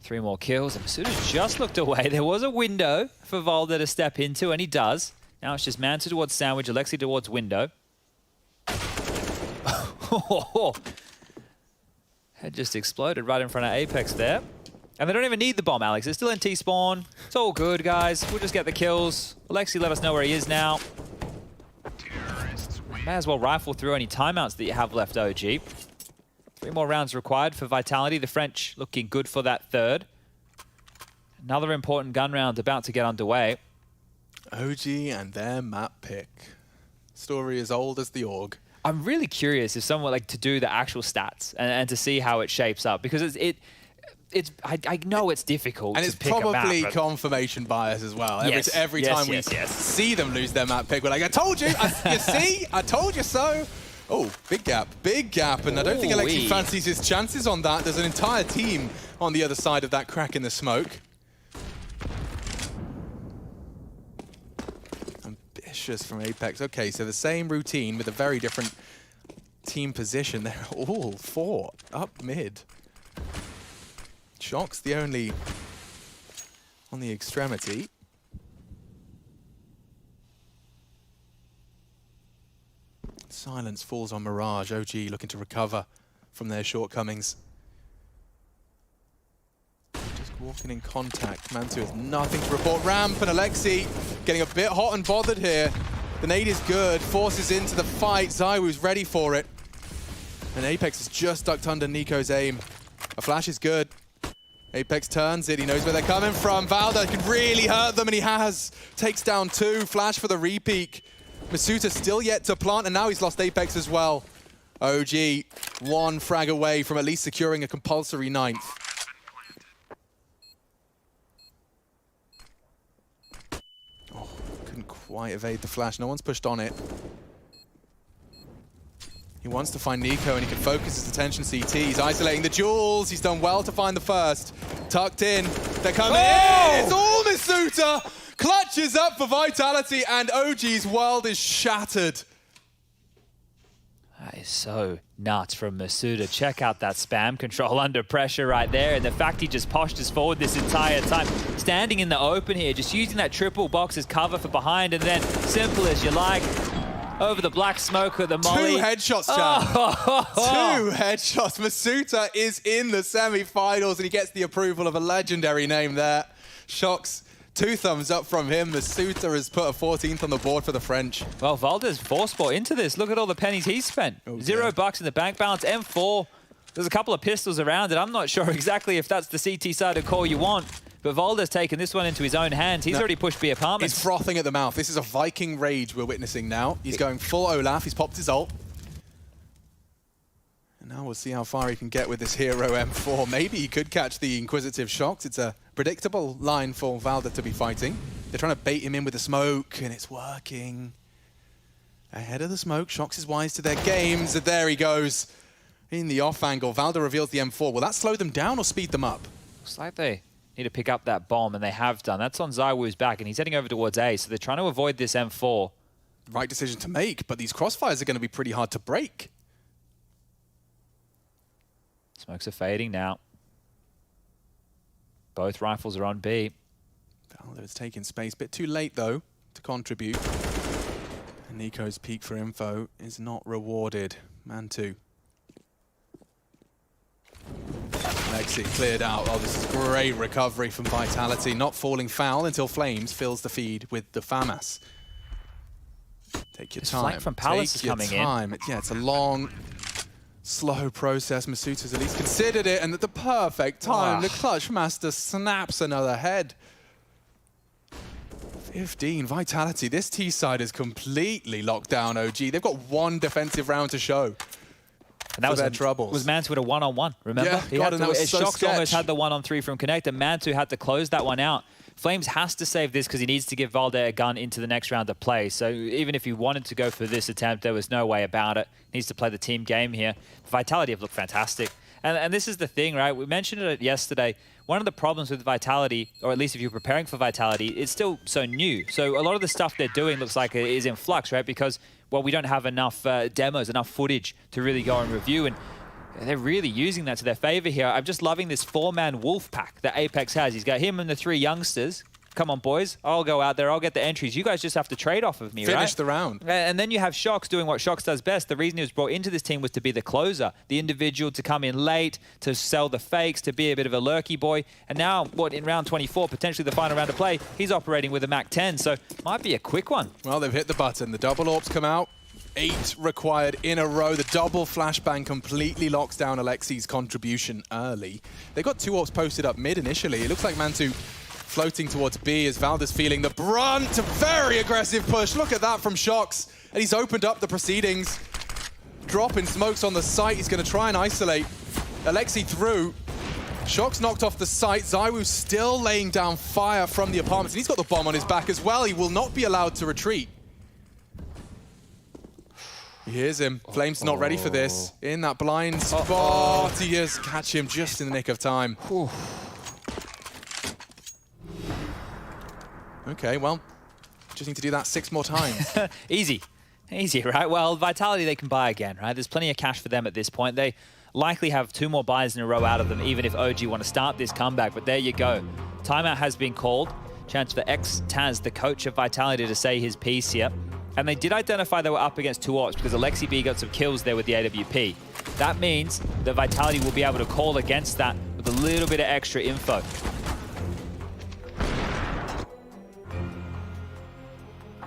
3 more kills, and Masuda's just looked away. There was a window for Valda to step into, and he does. Now it's just Mantu towards Sandwich, Alexi towards window. Head just exploded right in front of Apex there. And they don't even need the bomb, Alex. They're still in T-spawn. It's all good, guys. We'll just get the kills. Alexi let us know where he is now. May as well rifle through any timeouts that you have left, OG. 3 more rounds required for Vitality. The French looking good for that third. Another important gun round about to get underway. OG and their map pick. Story as old as the org. I'm really curious if someone like to do the actual stats and to see how it shapes up, because I know it's difficult and to it's pick a map, probably but confirmation bias as well. Yes, Every yes, time we yes. see them lose their map pick, we're like, I told you, you see, I told you so. Oh, big gap, and I don't think Alexi Ooh-wee. fancies his chances on that. There's an entire team on the other side of that crack in the smoke. Ambitious from Apex. Okay, so the same routine with a very different team position. They're all 4 up mid. Shock's the only on the extremity. Silence falls on Mirage. OG looking to recover from their shortcomings. Just walking in contact. Mantu has nothing to report. Ramp and Alexi getting a bit hot and bothered here. The nade is good. Forces into the fight. ZywOo's ready for it. And Apex has just ducked under Nico's aim. A flash is good. Apex turns it, he knows where they're coming from. Valda can really hurt them, and he has. Takes down 2, flash for the repeak. Masuta still yet to plant, and now he's lost Apex as well. OG, 1 frag away from at least securing a compulsory 9th. Oh, couldn't quite evade the flash. No one's pushed on it. He wants to find Nico, and he can focus his attention CT. He's isolating the jewels. He's done well to find the first. Tucked in. They're coming in. It's all Masuta. Clutches up for Vitality, and OG's world is shattered. That is so nuts from Masuta. Check out that spam control under pressure right there, and the fact he just postures forward this entire time. Standing in the open here, just using that triple box as cover for behind, and then simple as you like. Over the black smoke with the molly. 2 headshots, Chad. 2 headshots. Masuta is in the semi-finals, and he gets the approval of a legendary name there. Shocks, 2 thumbs up from him. Masuta has put a 14th on the board for the French. Well, Valda's force-bought into this. Look at all the pennies he spent. Okay. $0 in the bank balance. M4. There's a couple of pistols around it. I'm not sure exactly if that's the CT-sided call you want. But Valda's taken this one into his own hands. He's already pushed B apartments. He's frothing at the mouth. This is a Viking rage we're witnessing now. He's going full Olaf. He's popped his ult. And now we'll see how far he can get with this hero M4. Maybe he could catch the Inquisitive Shocks. It's a predictable line for Valda to be fighting. They're trying to bait him in with the smoke, and it's working. Ahead of the smoke, Shocks is wise to their games, and there he goes. In the off angle, Valda reveals the M4. Will that slow them down or speed them up? Looks like they need to pick up that bomb, and they have done. That's on ZywOo's back, and he's heading over towards A, so they're trying to avoid this M4. Right decision to make, but these crossfires are going to be pretty hard to break. Smokes are fading now. Both rifles are on B. Valda is taking space. Bit too late, though, to contribute. And Nico's peek for info is not rewarded. Mantu. Lexi cleared out. Oh, this is great recovery from Vitality. Not falling foul until Flames fills the feed with the FAMAS. Take your time. Flank from Palace is coming in. Yeah, it's a long, slow process. Masuta's at least considered it, and at the perfect time, the Clutch Master snaps another head. 15, Vitality. This T-side is completely locked down, OG. They've got 1 defensive round to show. And that was their troubles. Was Mantu at a 1-on-1, remember? Yeah, God, and that was so Shox sketch. almost had the 1-on-3 from Connect, and Mantu had to close that one out. Flames has to save this because he needs to give Valda a gun into the next round of play. So even if he wanted to go for this attempt, there was no way about it. He needs to play the team game here. Vitality have looked fantastic. And this is the thing, right? We mentioned it yesterday. One of the problems with Vitality, or at least if you're preparing for Vitality, it's still so new. So a lot of the stuff they're doing looks like it is in flux, right? Because, well, we don't have enough demos, enough footage to really go and review. And they're really using that to their favor here. I'm just loving this 4-man wolf pack that Apex has. He's got him and the 3 youngsters. Come on, boys. I'll go out there. I'll get the entries. You guys just have to trade off of me, right? Finish the round. And then you have Shox doing what Shox does best. The reason he was brought into this team was to be the closer, the individual to come in late, to sell the fakes, to be a bit of a lurky boy. And now, in round 24, potentially the final round of play, he's operating with a Mac 10. So might be a quick one. Well, they've hit the button. The double orbs come out. 8 required in a row. The double flashbang completely locks down Alexi's contribution early. They got 2 AWPs posted up mid initially. It looks like Mantu floating towards B as Valda's feeling the brunt. A very aggressive push. Look at that from Shox. And he's opened up the proceedings. Dropping smokes on the site. He's going to try and isolate Alexi through. Shox knocked off the site. Zywoo still laying down fire from the apartments. And he's got the bomb on his back as well. He will not be allowed to retreat. He hears him. Flame's not ready for this. In that blind spot. He just catch him just in the nick of time. Okay, well, just need to do that 6 more times. Easy. Easy, right? Well, Vitality they can buy again, right? There's plenty of cash for them at this point. They likely have 2 more buys in a row out of them, even if OG want to start this comeback. But there you go. Timeout has been called. Chance for Taz, the coach of Vitality, to say his piece here. And they did identify they were up against 2 AWPs because Alexi B got some kills there with the AWP. That means that Vitality will be able to call against that with a little bit of extra info.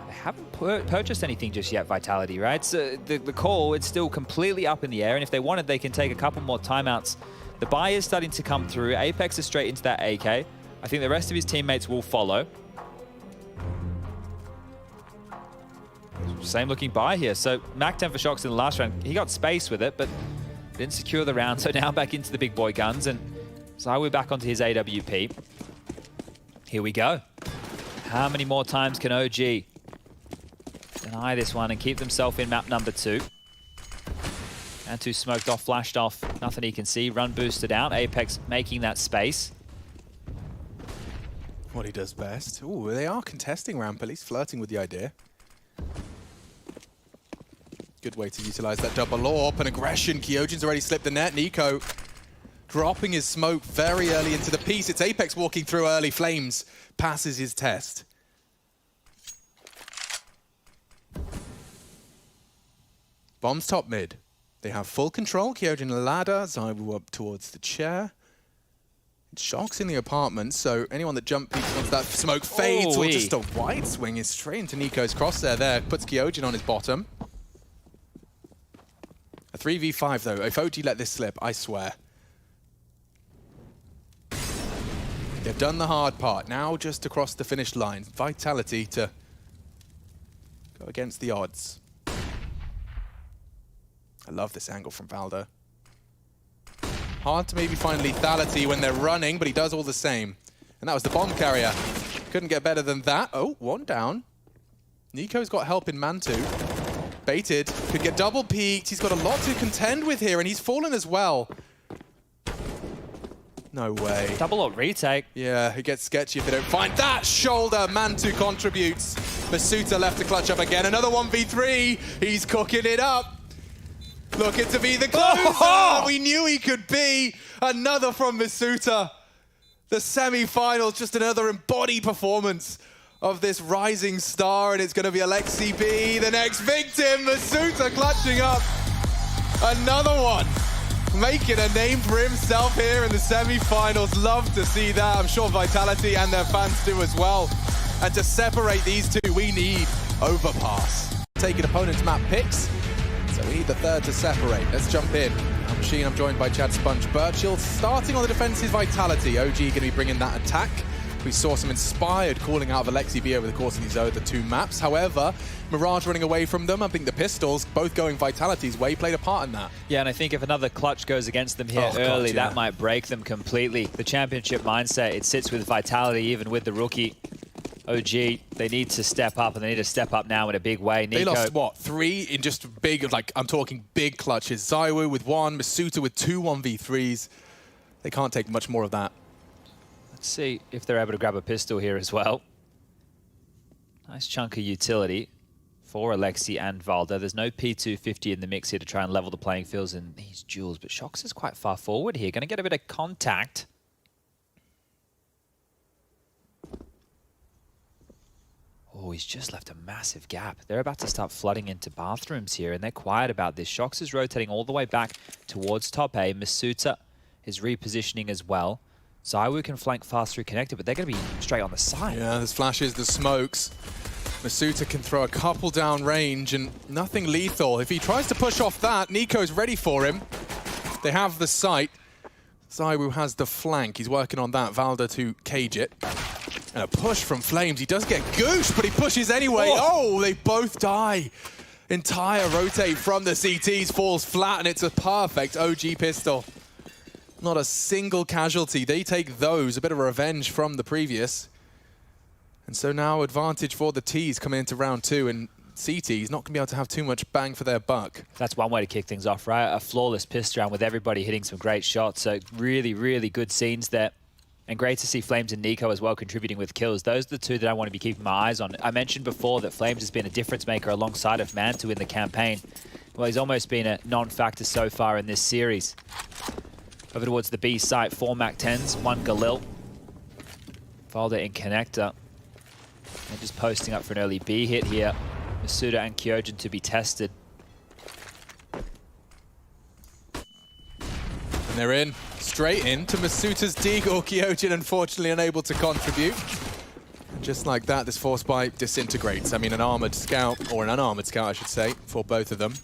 They haven't purchased anything just yet, Vitality, right? So the call, it's still completely up in the air, and if they wanted, they can take a couple more timeouts. The buy is starting to come through. Apex is straight into that AK. I think the rest of his teammates will follow. Same looking buy here. So Mac 10 for Shox in the last round. He got space with it, but didn't secure the round. So now back into the big boy guns. And Zywoo back onto his AWP. Here we go. How many more times can OG deny this one and keep themselves in map number 2? And 2 smoked off, flashed off. Nothing he can see. Run boosted out. Apex making that space. What he does best. Ooh, they are contesting ramp, at least flirting with the idea. Good way to utilize that double AWP and aggression. Kyojin's already slipped the net. Nico dropping his smoke very early into the piece. It's Apex walking through early. Flames passes his test. Bombs top mid. They have full control. Kyojin ladder. Zywoo up towards the chair. Shox in the apartment, so anyone that jump peeks onto that smoke fades, or just a wide swing is straight into Nico's crosshair there. Puts Kyojin on his bottom. A 3v5 though. If OG let this slip, I swear. They've done the hard part. Now just across the finish line. Vitality to go against the odds. I love this angle from Valda. Hard to maybe find lethality when they're running, but he does all the same. And that was the bomb carrier. Couldn't get better than that. Oh, 1 down. Nico's got help in Mantu. Baited. Could get double peeked. He's got a lot to contend with here, and he's fallen as well. No way. Double or retake. Yeah, it gets sketchy if they don't find that shoulder. Mantu contributes. Masuta left to clutch up again. Another 1v3. He's cooking it up. Looking to be the closer. We knew he could be. Another from Masuta. The semi-finals, just another embodied performance of this rising star, and it's going to be Alexi B, the next victim. Masuta clutching up another one. Making a name for himself here in the semi-finals. Love to see that. I'm sure Vitality and their fans do as well. And to separate these two, we need overpass. Taking opponent's map picks. So we need the third to separate. Let's jump in. I'm Machine, I'm joined by Chad Sponge Birchill. Starting on the defense is Vitality. OG going to be bringing that attack. We saw some inspired calling out of Alexi B over the course of these other 2 maps. However, Mirage running away from them. I think the Pistols, both going Vitality's way, played a part in that. Yeah, and I think if another clutch goes against them here early, that might break them completely. The championship mindset, it sits with Vitality, even with the rookie. OG, they need to step up, and they need to step up now in a big way. Nico, they lost, what, 3 in just big, like, I'm talking big clutches. Zywoo with 1, Masuta with 2 1v3s. They can't take much more of that. Let's see if they're able to grab a pistol here as well. Nice chunk of utility for Alexi and Valda. There's no P250 in the mix here to try and level the playing fields in these duels, but Shox is quite far forward here. Going to get a bit of contact. Oh, he's just left a massive gap. They're about to start flooding into bathrooms here, and they're quiet about this. Shox is rotating all the way back towards top A. Masuta is repositioning as well. Zywoo can flank fast through connector, but they're going to be straight on the side. Yeah, there's flashes, there's smokes. Masuta can throw a couple down range and nothing lethal. If he tries to push off that, Nico's ready for him. They have the sight. ZywOo has the flank. He's working on that. Valda to cage it. And a push from Flames. He does get goosed, but he pushes anyway. Oh, they both die. Entire rotate from the CTs falls flat, and it's a perfect OG pistol. Not a single casualty. They take those. A bit of revenge from the previous. And so now advantage for the Ts coming into round 2, and CT's not going to be able to have too much bang for their buck. That's one way to kick things off, right? A flawless pistol round with everybody hitting some great shots. So really, really good scenes there. And great to see Flames and Nico as well contributing with kills. Those are the two that I want to be keeping my eyes on. I mentioned before that Flames has been a difference maker alongside of Mantu in the campaign. Well, he's almost been a non-factor so far in this series. Over towards the B site, 4 MAC-10s, 1 Galil. Valda in connector. They're just posting up for an early B hit here. Masuta and Kyojin to be tested. And they're in, straight into Masuta's Deagle. Kyojin unfortunately unable to contribute. And just like that, this force bite disintegrates. I mean, an armored scout, or an unarmored scout, I should say, for both of them.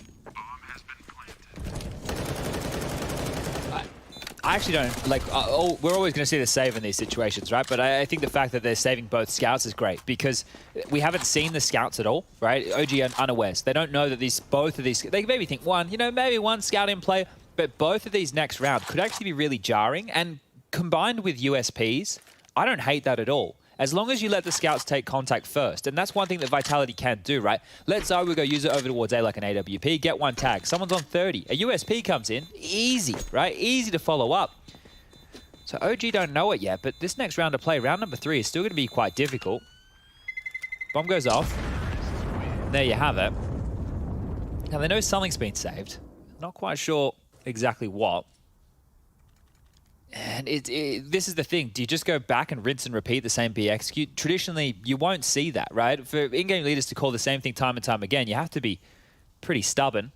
I actually don't, like, we're always going to see the save in these situations, right? But I think the fact that they're saving both scouts is great because we haven't seen the scouts at all, right? OG are unawares. They don't know that both of these, they maybe think one, maybe one scout in play, but both of these next round could actually be really jarring. And combined with USPs, I don't hate that at all. As long as you let the scouts take contact first. And that's one thing that Vitality can do, right? Let ZywOo go use it over towards A like an AWP, get one tag. Someone's on 30. A USP comes in. Easy, right? Easy to follow up. So OG don't know it yet, but this next round of play, round number 3, is still going to be quite difficult. Bomb goes off. And there you have it. Now, they know something's been saved. Not quite sure exactly what. And this is the thing. Do you just go back and rinse and repeat the same B execute? Traditionally, you won't see that, right? For in-game leaders to call the same thing time and time again, you have to be pretty stubborn.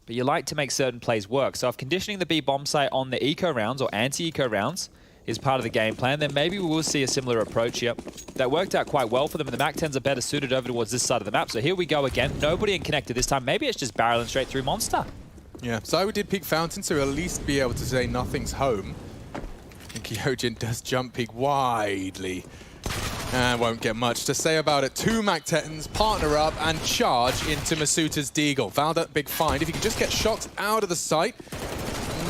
But you like to make certain plays work. So if conditioning the B bomb site on the eco rounds or anti-eco rounds is part of the game plan, then maybe we will see a similar approach here. That worked out quite well for them, and the MAC-10s are better suited over towards this side of the map. So here we go again. Nobody in connected this time. Maybe it's just barreling straight through Monster. Yeah, ZywOo did peek Fountain, so he'll at least be able to say nothing's home. And Kyojin does jump peek widely. And won't get much to say about it. 2 MAC-10s, partner up, and charge into Masuta's Deagle. Valda, big find. If you can just get shots out of the sight,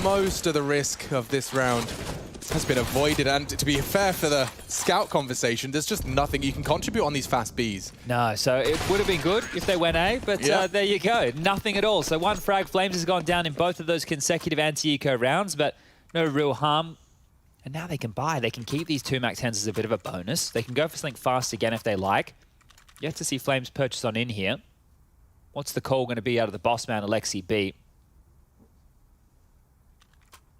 most of the risk of this round has been avoided. And to be fair for the scout conversation, there's just nothing you can contribute on these fast Bs. No, so it would have been good if they went A, but there you go. Nothing at all. So 1 frag. Flames has gone down in both of those consecutive anti-eco rounds, but no real harm. And now they can buy. They can keep these 2 MAC-10s as a bit of a bonus. They can go for something fast again if they like. Yet to see Flames purchase on in here. What's the call going to be out of the boss man, Alexi B?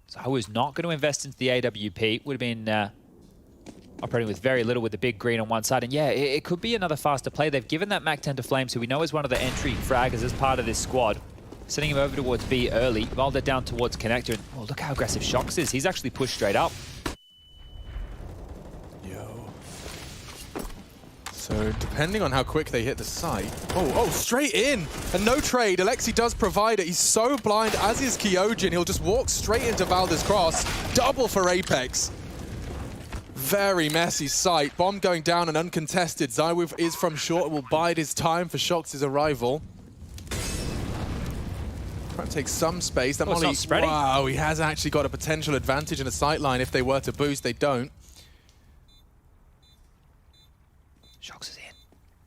So I was not going to invest into the AWP. Would have been operating with very little with the big green on one side. And yeah, it could be another faster play. They've given that MAC-10 to Flames, who we know is one of the entry fraggers as part of this squad. Sending him over towards B early. Valda down towards connector. And oh, look how aggressive Shox is. He's actually pushed straight up. Yo. So depending on how quick they hit the site. Oh, straight in. And no trade. Alexi does provide it. He's so blind, as is Kyojin. He'll just walk straight into Valda's cross. Double for Apex. Very messy sight. Bomb going down and uncontested. ZywOo is from short. Will bide his time for Shox's arrival. Trying to take some space. That Molly, wow, he has actually got a potential advantage in a sight line if they were to boost. They don't. Shox is in.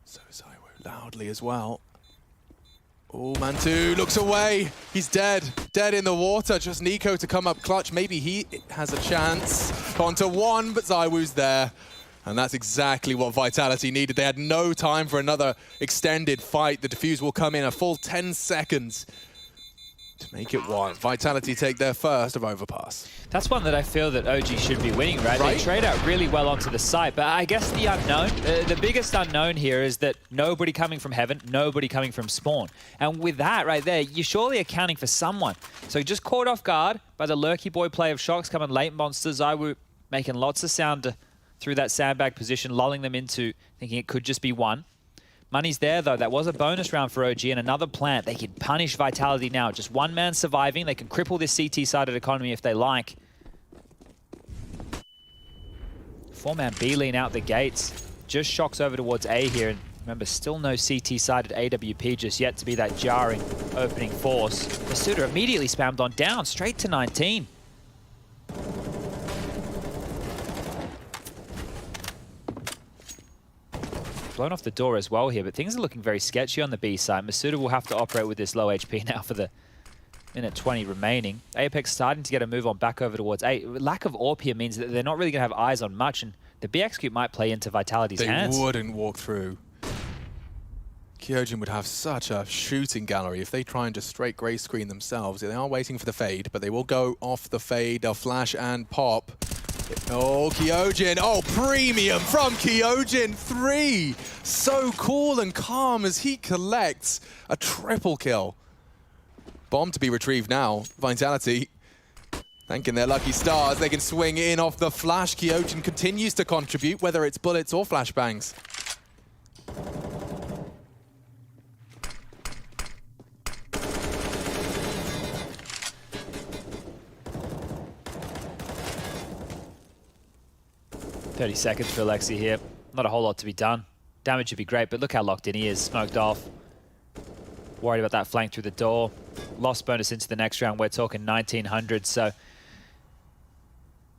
So ZywOo loudly as well. Oh, Mantu looks away. He's dead. Dead in the water. Just Nico to come up clutch. Maybe he has a chance. Onto 1, but ZywOo's there. And that's exactly what Vitality needed. They had no time for another extended fight. The defuse will come in a full 10 seconds. To make it 1. Vitality take their first of overpass. That's one that I feel that OG should be winning, right? They trade out really well onto the site, but I guess the unknown, the biggest unknown here is that nobody coming from heaven, nobody coming from spawn. And with that right there, you're surely accounting for someone. So just caught off guard by the lurky boy play of Shox coming late monsters. ZywOo making lots of sound through that sandbag position, lulling them into thinking it could just be 1. Money's there, though. That was a bonus round for OG and another plant. They can punish Vitality now. Just one man surviving. They can cripple this CT-sided economy if they like. 4-man B lean out the gates. Just shocks over towards A here. And remember, still no CT-sided AWP just yet to be that jarring opening force. Masuda immediately spammed on down, straight to 19. Blown off the door as well here, but things are looking very sketchy on the B side. Masuda will have to operate with this low HP now for the minute 20 remaining. Apex starting to get a move on back over towards A. Lack of AWP here means that they're not really going to have eyes on much, and the BX might play into Vitality's hands. They wouldn't walk through. Kyojin would have such a shooting gallery if they try and just straight grey screen themselves. They are waiting for the fade, but they will go off the fade. They'll flash and pop. Oh, Kyojin. Oh, premium from Kyojin. 3. So cool and calm as he collects a triple kill. Bomb to be retrieved now. Vitality thanking their lucky stars. They can swing in off the flash. Kyojin continues to contribute, whether it's bullets or flashbangs. $30 seconds for Alexi here. Not a whole lot to be done. Damage would be great, but look how locked in he is. Smoked off. Worried about that flank through the door. Lost bonus into the next round. We're talking 1900, so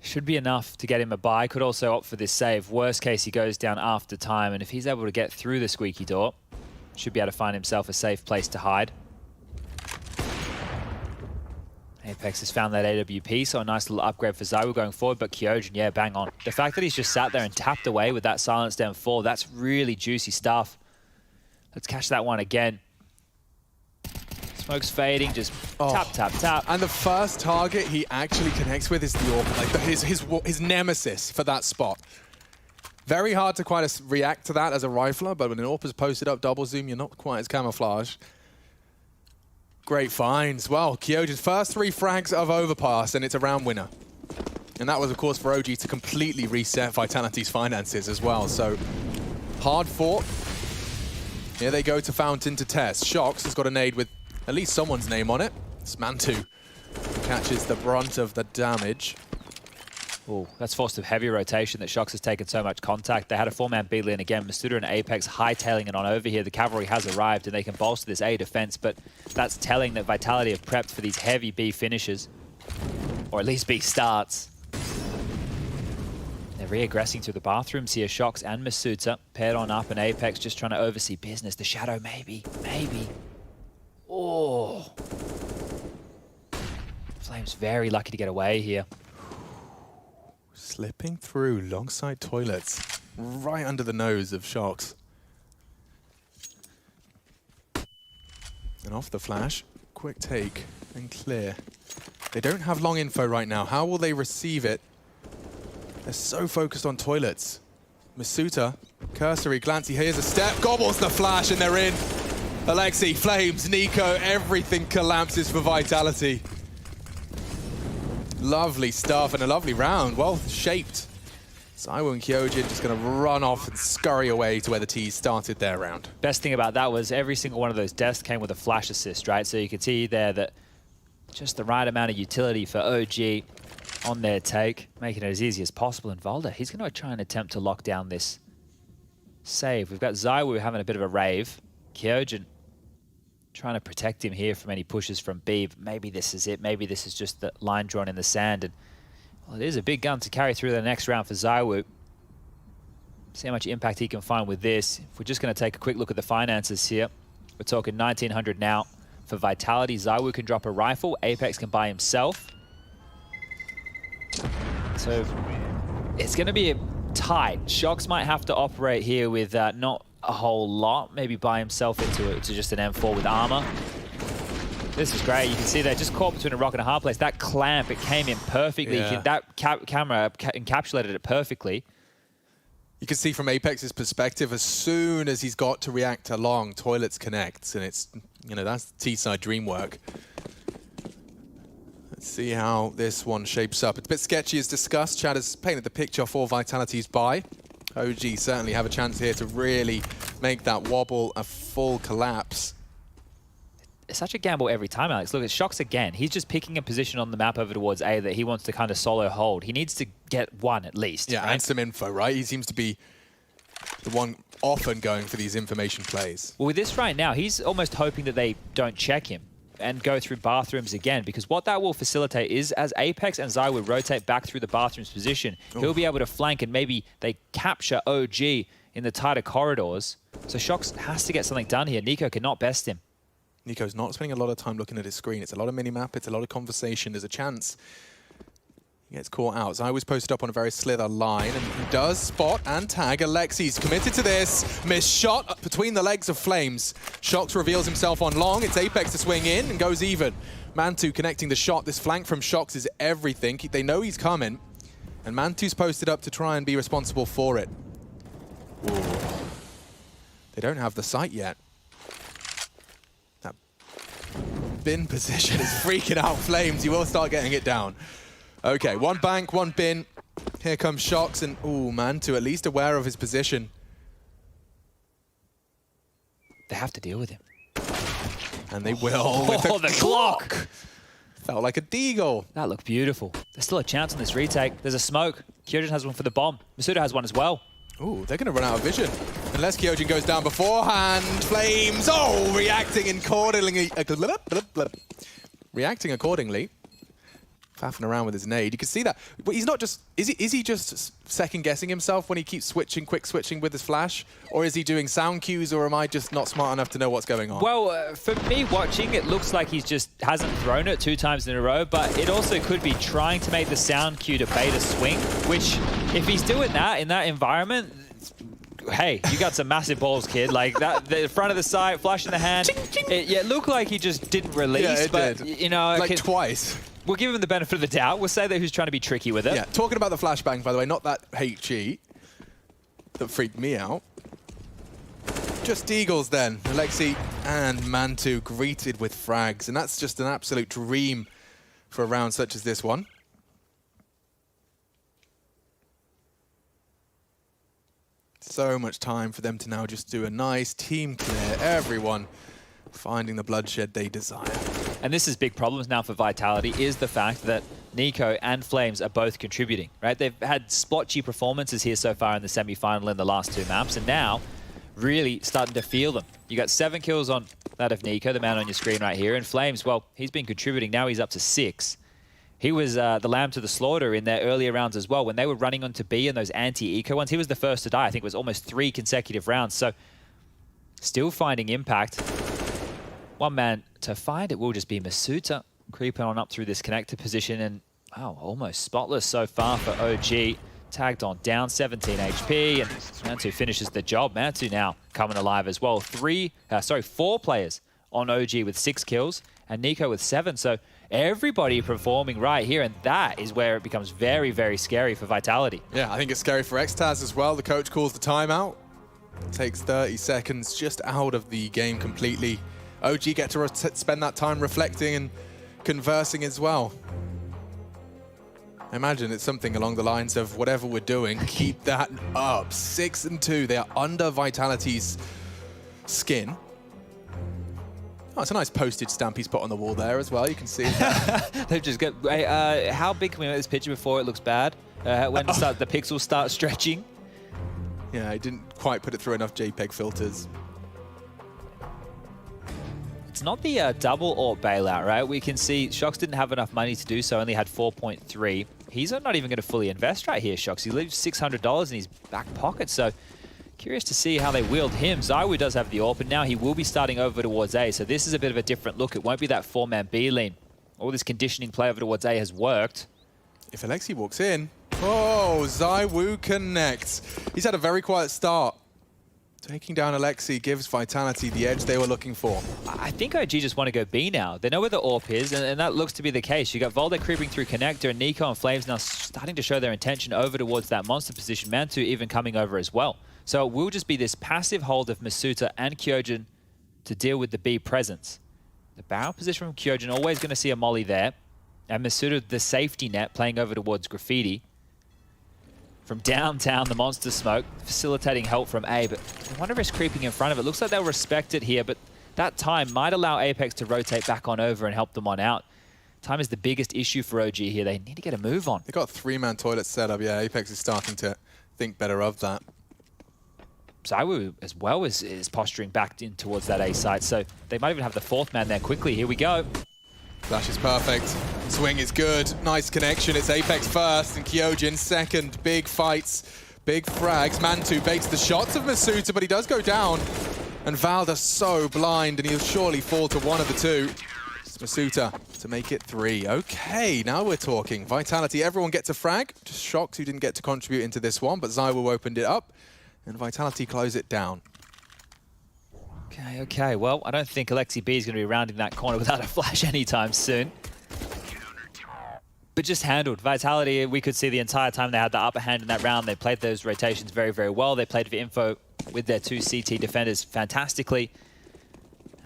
should be enough to get him a buy. Could also opt for this save. Worst case, he goes down after time, and if he's able to get through the squeaky door, should be able to find himself a safe place to hide. Apex has found that AWP, so a nice little upgrade for ZywOo going forward, but Kyojin, yeah, bang on. The fact that he's just sat there and tapped away with that silence down 4, that's really juicy stuff. Let's catch that one again. Smoke's fading, just tap, tap, tap. And the first target he actually connects with is the AWP, like his nemesis for that spot. Very hard to quite react to that as a rifler, but when an AWP is posted up double zoom, you're not quite as camouflaged. Great finds. Well, Kyojin's first 3 frags of Overpass, and it's a round winner. And that was, of course, for OG to completely reset Vitality's finances as well. So, hard fought. Here they go to Fountain to test. Shox has got a nade with at least someone's name on it. It's Mantu catches the brunt of the damage. Oh, that's forced a heavy rotation that Shox has taken so much contact. They had a 4-man B lane again. Masuda and Apex hightailing it on over here. The cavalry has arrived and they can bolster this A defense, but that's telling that Vitality have prepped for these heavy B finishes, or at least B starts. They're re-aggressing through the bathrooms here. Shox and Masuda paired on up, and Apex just trying to oversee business. The shadow, maybe. Oh. Flames very lucky to get away here. Slipping through alongside toilets, right under the nose of Shox. And off the flash, quick take and clear. They don't have long info right now. How will they receive it? They're so focused on toilets. Masuda, cursory glance, he hears a step, gobbles the flash, and they're in. Alexi, Flames, Nico, everything collapses for Vitality. Lovely stuff and a lovely round, well shaped. ZywOo and Kyojin just going to run off and scurry away to where the T's started their round. Best thing about that was every single one of those deaths came with a flash assist, right? So you could see there that just the right amount of utility for OG on their take, making it as easy as possible. And Volda, he's going to try and attempt to lock down this save. We've got ZywOo having a bit of a rave. Kyojin trying to protect him here from any pushes from B, but maybe this is it. Maybe this is just the line drawn in the sand. And well, it is a big gun to carry through the next round for ZywOo. See how much impact he can find with this. If we're just going to take a quick look at the finances here, we're talking 1900 now for Vitality. ZywOo can drop a rifle. Apex can buy himself. So it's going to be tight. Shox might have to operate here with not a whole lot, maybe buy himself into just an M4 with armor. This is great. You can see they're just caught between a rock and a hard place. That clamp, it came in perfectly. Yeah. That camera encapsulated it perfectly. You can see from Apex's perspective, as soon as he's got to react to long, toilets connects, and it's, you know, that's T-side dream work. Let's see how this one shapes up. It's a bit sketchy as discussed. Chad has painted the picture for Vitality's buy. OG certainly have a chance here to really make that wobble a full collapse. It's such a gamble every time, Alex. Look at Shox again. He's just picking a position on the map over towards A that he wants to kind of solo hold. He needs to get one at least. Yeah, right? and some info, right? He seems to be the one often going for these information plays. Well, with this right now, he's almost hoping that they don't check him and go through bathrooms again, because what that will facilitate is as Apex and Zai would rotate back through the bathrooms position, he'll be able to flank and maybe they capture OG in the tighter corridors. So Shox has to get something done here. Nico cannot best him. Nico's not spending a lot of time looking at his screen. It's a lot of minimap, it's a lot of conversation. There's a chance he gets caught out. Zai was posted up on a very slither line, and he does spot and tag Alexi's committed to this. Missed shot up between the legs of Flames. Shox reveals himself on long. It's Apex to swing in and goes even. Mantu connecting the shot. This flank from Shox is everything. They know he's coming, and Mantu's posted up to try and be responsible for it. Ooh. They don't have the sight yet. That bin position is freaking out Flames. You will start getting it down. Okay, one bank, one bin. Here comes Shox, and ooh, Mantu at least aware of his position. They have to deal with him. And they will. Oh, the clock! Felt like a deagle. That looked beautiful. There's still a chance on this retake. There's a smoke. Kyojin has one for the bomb. Masuda has one as well. Ooh, they're going to run out of vision. Unless Kyojin goes down beforehand. Flames, oh, reacting accordingly. Reacting accordingly. Faffing around with his nade. You can see that. But he's not just... Is he just second-guessing himself when he keeps switching, quick switching with his flash? Or is he doing sound cues, or am I just not smart enough to know what's going on? Well, for me watching, it looks like he's just hasn't thrown it 2 times in a row, but it also could be trying to make the sound cue to bait a swing, which, if he's doing that in that environment, hey, you got some massive balls, kid. Like that, the front of the sight, flash in the hand. It looked like he just didn't release, yeah, it but, did. you know... Like twice. We'll give him the benefit of the doubt. We'll say that he's trying to be tricky with it. Yeah, talking about the flashbang, by the way, not that HE that freaked me out. Just Eagles then. Alexi and Mantu greeted with frags, and that's just an absolute dream for a round such as this one. So much time for them to now just do a nice team clear. Everyone finding the bloodshed they desire. And this is big problems now for Vitality, is the fact that Nico and Flames are both contributing, right? They've had splotchy performances here so far in the semi-final in the last 2 maps, and now really starting to feel them. You got 7 kills on that of Nico, the man on your screen right here, and Flames, well, he's been contributing. Now he's up to 6. He was the lamb to the slaughter in their earlier rounds as well. When they were running onto B in those anti-eco ones, he was the first to die. I think it was almost 3 consecutive rounds. So still finding impact. One man to find, it will just be Masuda creeping on up through this connector position, and wow, almost spotless so far for OG. Tagged on down 17 HP, and Mantu finishes the job. Mantu now coming alive as well. 4 players on OG with 6 kills, and Nico with 7. So everybody performing right here, and that is where it becomes very, very scary for Vitality. Yeah, I think it's scary for Xtaz as well. The coach calls the timeout. Takes 30 seconds just out of the game completely. OG get to spend that time reflecting and conversing as well. I imagine it's something along the lines of whatever we're doing, keep that up. 6 and 2, they are under Vitality's skin. Oh, it's a nice postage stamp he's put on the wall there as well. You can see that. They've just got. How big can we make this picture before it looks bad? When the pixels start stretching? Yeah, I didn't quite put it through enough JPEG filters. It's not the double AWP bailout, right? We can see Shox didn't have enough money to do so, only had 4.3. He's not even going to fully invest right here, Shox. He leaves $600 in his back pocket, so curious to see how they wield him. Zaiwu does have the AWP, and now he will be starting over towards A, so this is a bit of a different look. It won't be that 4-man B lane. All this conditioning play over towards A has worked. If Alexi walks in, oh, Zaiwu connects. He's had a very quiet start. Taking down Alexi gives Vitality the edge they were looking for. I think OG just want to go B now. They know where the AWP is, and that looks to be the case. You got Volde creeping through connector, and Nico and Flames now starting to show their intention over towards that monster position. Mantu even coming over as well. So it will just be this passive hold of Masuda and Kyojin to deal with the B presence. The barrel position from Kyojin, always going to see a molly there. And Masuda, the safety net, playing over towards Graffiti. from downtown, the monster smoke, facilitating help from A, but Wonder is creeping in front of it. Looks like they'll respect it here, but that time might allow Apex to rotate back on over and help them on out. Time is the biggest issue for OG here. They need to get a move on. They got a 3-man toilet set up. Yeah, Apex is starting to think better of that. ZywOo as well is posturing back in towards that A site, so they might even have the 4th man there quickly. Here we go. Flash is perfect. Swing is good. Nice connection. It's Apex first and Kyojin second. Big fights, big frags. Mantu baits the shots of Masuta, but he does go down. And Valda so blind, and he'll surely fall to one of the two. It's Masuta to make it 3. Okay, now we're talking. Vitality, everyone gets a frag. Just Shox who didn't get to contribute into this one, but ZywOo opened it up. And Vitality close it down. Okay. Well, I don't think Alexi B is going to be rounding that corner without a flash anytime soon. But just handled. Vitality, we could see the entire time they had the upper hand in that round. They played those rotations very, very well. They played for info with their 2 CT defenders fantastically.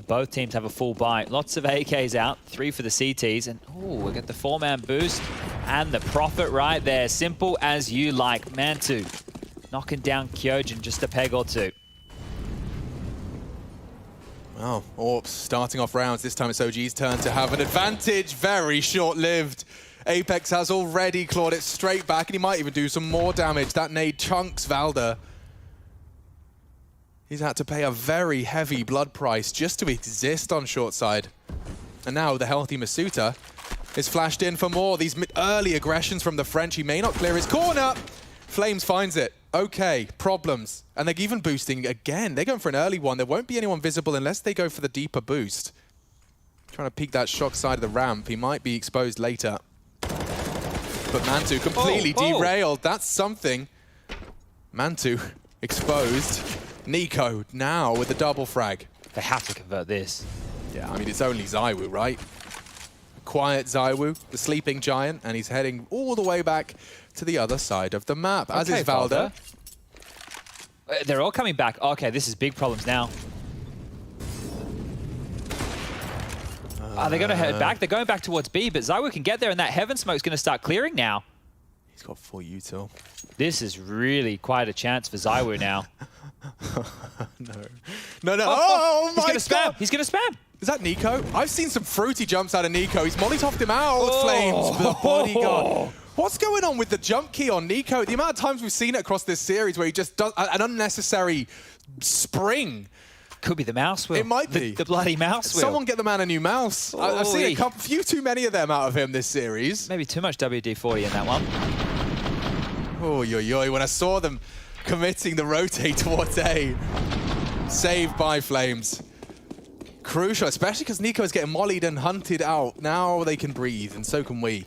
Both teams have a full buy. Lots of AKs out. 3 for the CTs. And, oh, we get the 4-man boost. And the profit right there. Simple as you like. Mantu knocking down Kyojin just a peg or 2. Oh, Orps starting off rounds. This time it's OG's turn to have an advantage. Very short-lived. Apex has already clawed it straight back, and he might even do some more damage. That nade chunks Valda. He's had to pay a very heavy blood price just to exist on short side. And now the healthy Masuta is flashed in for more. These early aggressions from the French. He may not clear his corner. Flames finds it. Okay, problems. And they're even boosting again. They're going for an early one. There won't be anyone visible unless they go for the deeper boost. Trying to peek that Shox side of the ramp. He might be exposed later. But Mantu completely derailed. That's something. Mantu exposed. Nico now with the double frag. They have to convert this. Yeah, I mean, it's only ZywOo, right? Quiet ZywOo, the sleeping giant, and he's heading all the way back to the other side of the map, as is Valda. They're all coming back. Okay, this is big problems now. Are they going to head back? They're going back towards B, but ZywOo can get there, and that Heaven Smoke's going to start clearing now. He's got full util. This is really quite a chance for ZywOo now. No. Oh my God! He's going to spam. Is that Nico? I've seen some fruity jumps out of Nico. He's molly-topped him out. Flames for the bodyguard. What's going on with the jump key on Nico? The amount of times we've seen it across this series where he just does an unnecessary spring. Could be the mouse wheel. It might be. The bloody mouse wheel. Someone get the man a new mouse. I've seen a few too many of them out of him this series. Maybe too much WD-40 in that one. Oh, yo. When I saw them committing the rotate towards A. Saved by Flames. Crucial, especially because Nico is getting mollied and hunted out. Now they can breathe, and so can we.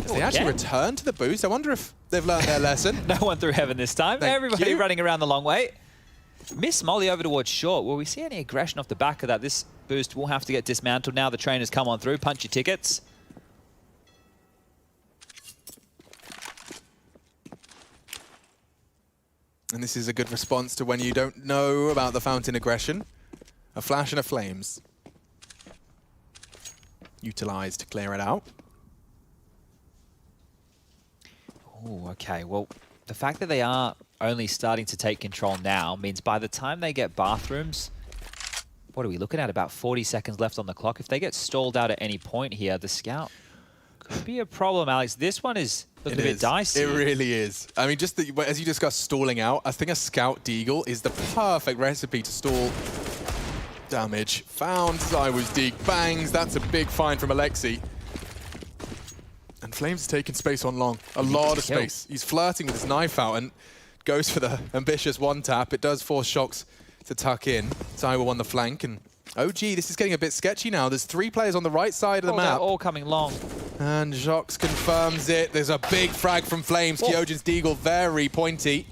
As they actually return to the boost. I wonder if they've learned their lesson. No one through Heaven this time. Everybody running around the long way. Miss molly over towards short. Will we see any aggression off the back of that? This boost will have to get dismantled now. The trainers come on through. Punch your tickets. And this is a good response to when you don't know about the fountain aggression. A flash and a flames. Utilized to clear it out. Oh, okay. Well, the fact that they are only starting to take control now means by the time they get bathrooms, what are we looking at? About 40 seconds left on the clock. If they get stalled out at any point here, the scout could be a problem, Alex. This one is looking a bit dicey. It really is. I mean, just as you discussed stalling out, I think a scout deagle is the perfect recipe to stall damage. Found ZywOo's Deeg. Bangs. That's a big find from Alexi. And Flames is taking space on long. A lot of space. He's flirting with his knife out and goes for the ambitious one tap. It does force Shox to tuck in. ZywOo on the flank. And OG, this is getting a bit sketchy now. There's 3 players on the right side of the map. They're all coming long. And Shox confirms it. There's a big frag from Flames. Kyojin's Deagle very pointy.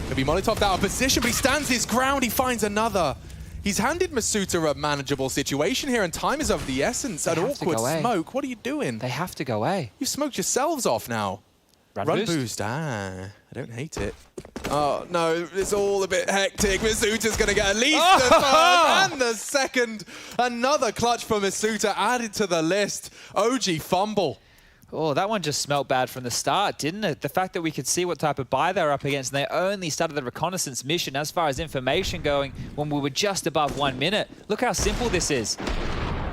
Could be molly-topped out of position, but he stands his ground. He finds another. He's handed Masuta a manageable situation here, and time is of the essence. An awkward smoke. What are you doing? They have to go A. You smoked yourselves off now. Run boost. I don't hate it. Oh, no, it's all a bit hectic. Masuta's going to get at least the third and the second. Another clutch for Masuta added to the list. OG fumble. Oh, that one just smelt bad from the start, didn't it? The fact that we could see what type of buy they're up against, and they only started the reconnaissance mission as far as information going when we were just above 1 minute. Look how simple this is.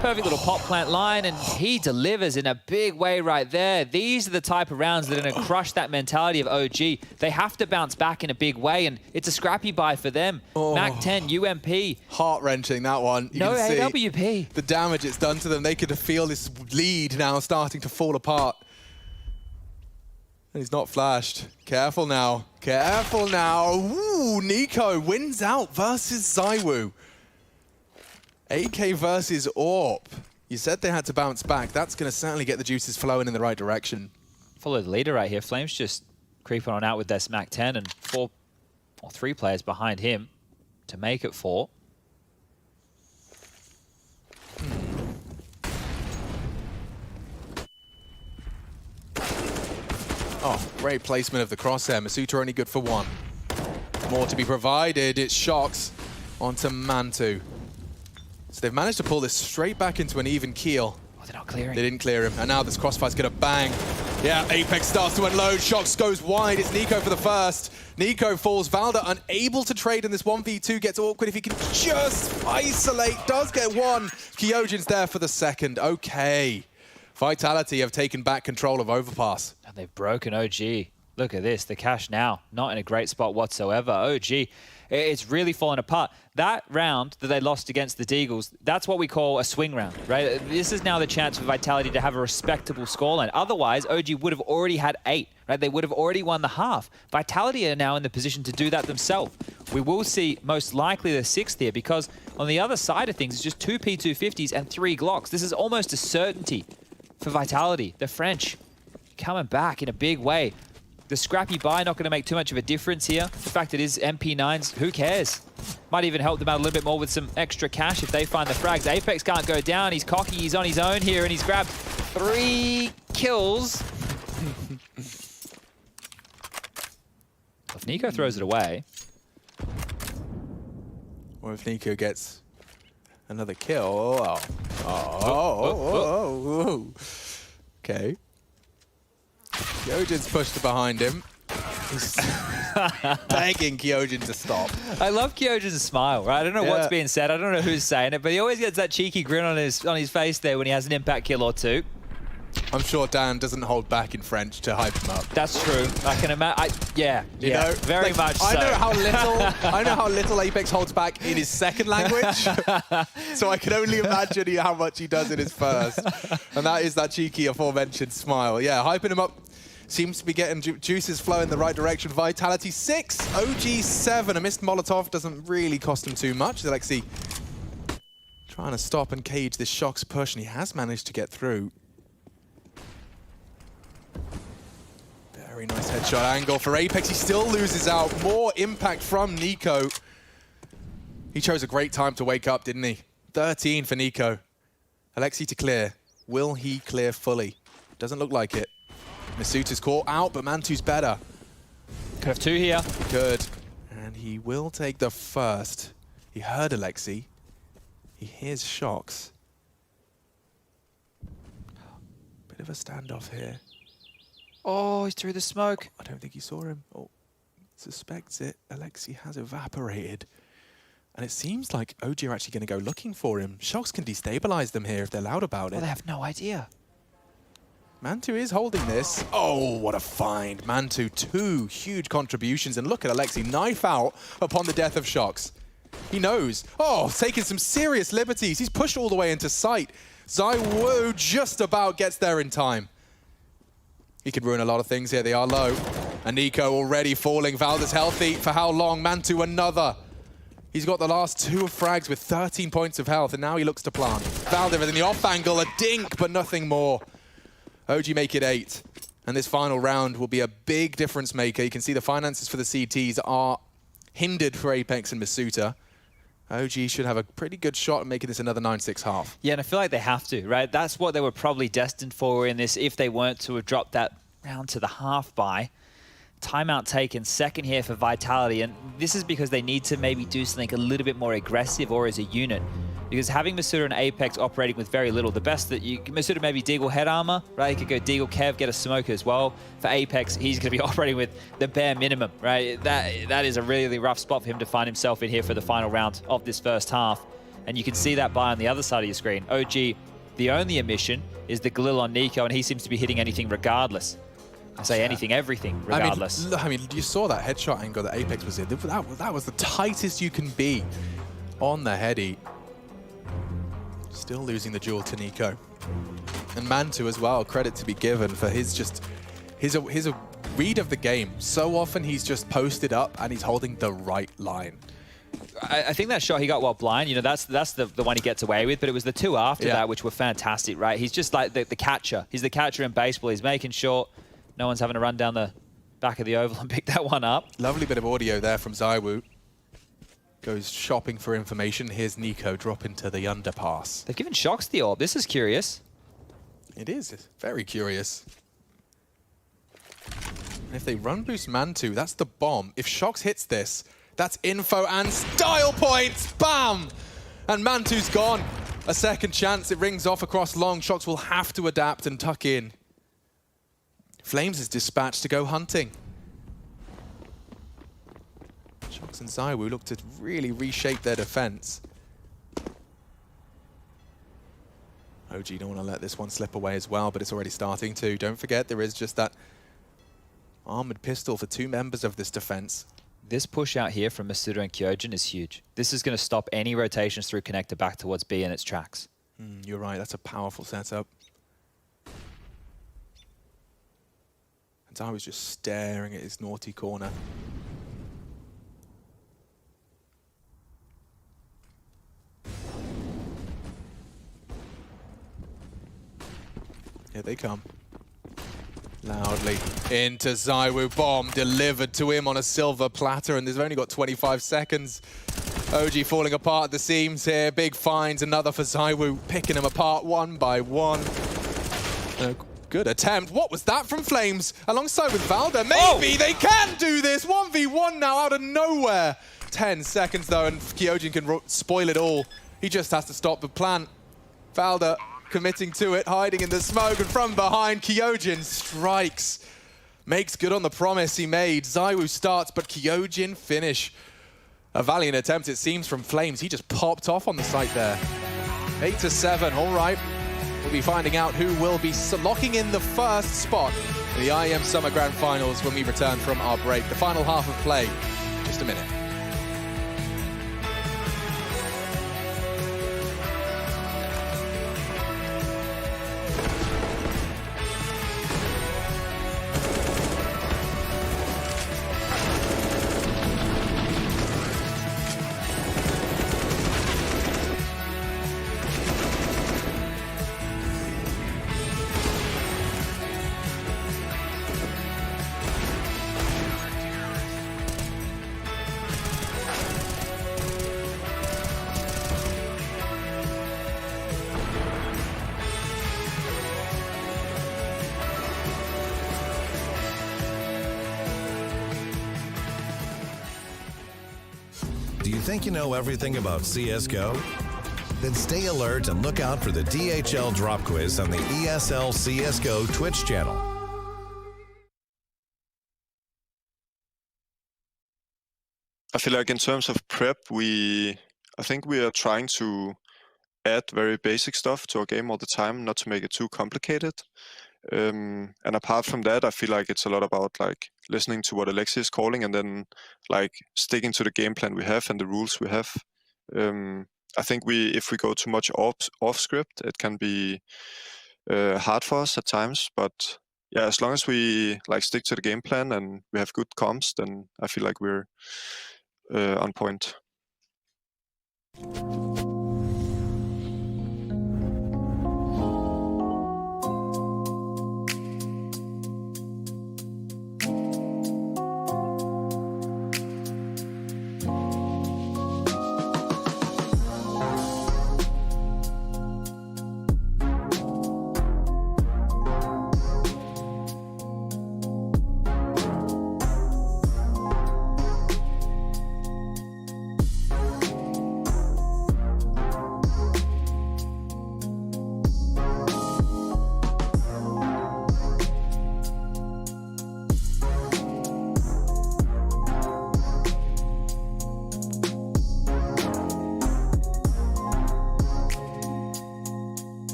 Perfect little pot plant line, and he delivers in a big way right there. These are the type of rounds that are going to crush that mentality of OG. They have to bounce back in a big way, and it's a scrappy buy for them. Mac 10, UMP. Heart-wrenching, that one. You No can see AWP. the damage it's done to them. They could feel this lead now starting to fall apart. And he's not flashed. Careful now. Careful now. Ooh, Nico wins out versus Zywoo. AK versus AWP. You said they had to bounce back. That's going to certainly get the juices flowing in the right direction. Follow the leader right here. Flames just creeping on out with their Mac 10 and 3 players behind him to make it 4. Oh, great placement of the crosshair. Masuta only good for 1. More to be provided. It's Shox onto Mantu. So they've managed to pull this straight back into an even keel. Oh, they're not clearing. They didn't clear him, and now this crossfire's gonna bang. Yeah, Apex starts to unload. Shox goes wide. It's Nico for the first. Nico falls. Valda unable to trade in this 1v2. Gets awkward if he can just isolate. Does get 1. Kyojin's there for the second. Okay. Vitality have taken back control of Overpass. And they've broken OG. Look at this. The cash now, not in a great spot whatsoever. OG, it's really fallen apart. That round that they lost against the Deagles, that's what we call a swing round, right? This is now the chance for Vitality to have a respectable scoreline. Otherwise, OG would have already had 8, right? They would have already won the half. Vitality are now in the position to do that themselves. We will see most likely the 6th here because on the other side of things, it's just 2 P250s and 3 Glocks. This is almost a certainty for Vitality. The French coming back in a big way. The scrappy buy not going to make too much of a difference here. The fact it is MP9s, who cares? Might even help them out a little bit more with some extra cash if they find the frags. Apex can't go down. He's cocky. He's on his own here, and he's grabbed 3 kills. If Nico throws it away. Or if Nico gets another kill. Oh. Okay. Kyojin's pushed behind him. He's begging Kyojin to stop. I love Kyojin's smile, right? I don't know what's being said. I don't know who's saying it, but he always gets that cheeky grin on his face there when he has an impact kill or 2. I'm sure Dan doesn't hold back in French to hype him up. That's true. I can imagine. Yeah, you know, very like, much so. I know how little Apex holds back in his second language, so I can only imagine how much he does in his first. And that is that cheeky aforementioned smile. Yeah, hyping him up. Seems to be getting juices flowing in the right direction. Vitality 6, OG 7. A missed Molotov doesn't really cost him too much. Alexi trying to stop and cage this Shox push, and he has managed to get through. Very nice headshot angle for Apex. He still loses out. More impact from Nico. He chose a great time to wake up, didn't he? 13 for Nico. Alexi to clear. Will he clear fully? Doesn't look like it. Masuta's caught out, but Mantu's better. Could have 2 here. Good. And he will take the first. He heard Alexi. He hears Shox. Bit of a standoff here. Oh, he's through the smoke. I don't think he saw him. Oh, suspects it. Alexi has evaporated. And it seems like OG are actually going to go looking for him. Shox can destabilize them here if they're loud about it. Well, they have no idea. Mantu is holding this. Oh, what a find. Mantu, 2 huge contributions. And look at Alexi, knife out upon the death of Shox. He knows. Oh, taking some serious liberties. He's pushed all the way into sight. Zywoo just about gets there in time. He could ruin a lot of things here. They are low. And Nico already falling. Valda's healthy. For how long? Mantu another. He's got the last 2 frags with 13 points of health. And now he looks to plant. Valda in the off angle. A dink, but nothing more. OG make it 8. And this final round will be a big difference maker. You can see the finances for the CTs are hindered for Apex and Masuta. OG should have a pretty good shot at making this another 9-6 half. Yeah, and I feel like they have to, right? That's what they were probably destined for in this if they weren't to have dropped that round to the half by. Timeout taken, second here for Vitality, and this is because they need to maybe do something a little bit more aggressive or as a unit. because having Masuda and Apex operating with very little, the best that you... Masuda maybe Deagle head armor, right? He could go Deagle Kev, get a smoke as well. For Apex, he's going to be operating with the bare minimum, right? That is a really rough spot for him to find himself in here for the final round of this first half. And you can see that buy on the other side of your screen. OG, the only omission is the Galil on Nico, and he seems to be hitting anything regardless. I say anything, everything, regardless. I mean, you saw that headshot angle that Apex was in. That was the tightest you can be on the heady. Still losing the duel to Nico. And Mantu as well, credit to be given for his read of the game. So often he's just posted up and he's holding the right line. I think that shot he got while blind, you know, that's the one he gets away with, but it was the two after that which were fantastic, right? He's just like the catcher. He's the catcher in baseball. He's making sure no one's having to run down the back of the oval and pick that one up. Lovely bit of audio there from ZywOo. Goes shopping for information. Here's Nico drop into the underpass. They've given Shox the orb. This is curious. It is. It's very curious. And if they run boost Mantu, that's the bomb. If Shox hits this, that's info and style points. Bam! And Mantu's gone. A second chance. It rings off across long. Shox will have to adapt and tuck in. Flames is dispatched to go hunting. Shox and ZywOo look to really reshape their defense. OG don't want to let this one slip away as well, but it's already starting to. Don't forget, there is just that armored pistol for two members of this defense. This push out here from Masuda and Kyojin is huge. This is going to stop any rotations through connector back towards B in its tracks. You're right, that's a powerful setup. And I was just staring at his naughty corner. Here they come. Loudly into ZywOo. Bomb delivered to him on a silver platter, and they've only got 25 seconds. OG falling apart at the seams here. Big finds, another for ZywOo, picking them apart one by one. Good attempt. What was that from Flames? Alongside with Valda. Maybe they can do this. 1v1 now out of nowhere. 10 seconds though, and Kyojin can spoil it all. He just has to stop the plant. Valda committing to it, hiding in the smoke, and from behind, Kyojin strikes. Makes good on the promise he made. ZywOo starts, but Kyojin finish. A valiant attempt, it seems, from Flames. He just popped off on the site there. 8-7, all right. We'll be finding out who will be locking in the first spot in the IEM Summer Grand Finals when we return from our break. The final half of play, just a minute. Do you think you know everything about CSGO? Then stay alert and look out for the DHL drop quiz on the ESL CSGO Twitch channel. I feel like in terms of prep, I think we are trying to add very basic stuff to our game all the time, not to make it too complicated. And apart from that, I feel like it's a lot about like listening to what Alexi is calling and then like sticking to the game plan we have and the rules we have. I think if we go too much off script, it can be hard for us at times. But yeah, as long as we like stick to the game plan and we have good comms, then I feel like we're on point.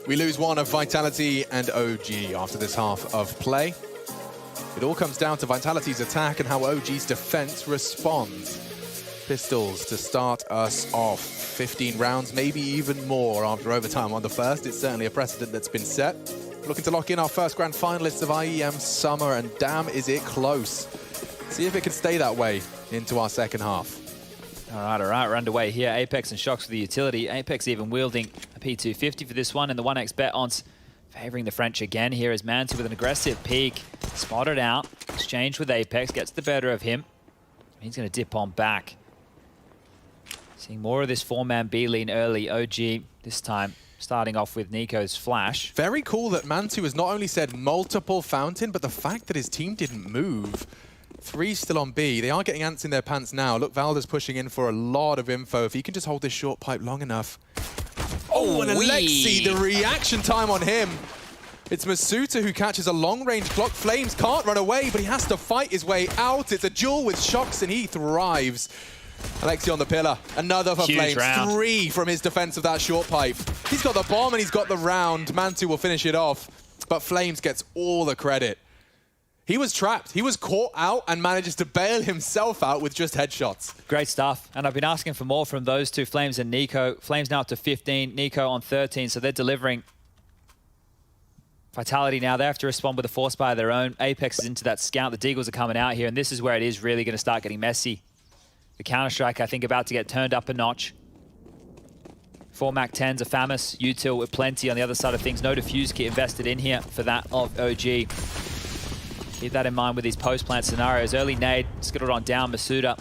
We lose one of Vitality and OG after this half of play. It all comes down to Vitality's attack and how OG's defense responds. Pistols to start us off. 15 rounds, maybe even more after overtime on the first. It's certainly a precedent that's been set. Looking to lock in our first grand finalists of IEM Summer, and damn is it close. See if it can stay that way into our second half. All right, we're underway here. Apex and Shox for the utility. Apex even wielding a P250 for this one, and the 1x bet ons favoring the French again here as Mantu with an aggressive peek. Spotted out, exchange with Apex, gets the better of him. He's going to dip on back. Seeing more of this 4-man B lean early. OG this time starting off with Nico's flash. Very cool that Mantu has not only said multiple fountain, but the fact that his team didn't move. 3 still on B. They are getting ants in their pants now. Look, Valda's pushing in for a lot of info. If he can just hold this short pipe long enough. Oh, and Alexi, the reaction time on him. It's Masuta who catches a long-range Glock. Flames can't run away, but he has to fight his way out. It's a duel with Shox, and he thrives. Alexi on the pillar. Another for Huge Flames. round. 3 from his defense of that short pipe. He's got the bomb, and he's got the round. Mantu will finish it off, but Flames gets all the credit. He was trapped. He was caught out and manages to bail himself out with just headshots. Great stuff. And I've been asking for more from those two, Flames and Nico. Flames now up to 15, Nico on 13, so they're delivering. Vitality now, they have to respond with a force by their own. Apex is into that scout. The Deagles are coming out here, and this is where it is really going to start getting messy. The Counter-Strike, I think, about to get turned up a notch. 4 MAC-10s are famous. Util with plenty on the other side of things. No defuse kit invested in here for that of OG. Keep that in mind with these post-plant scenarios. Early nade, skittled on down. Masuda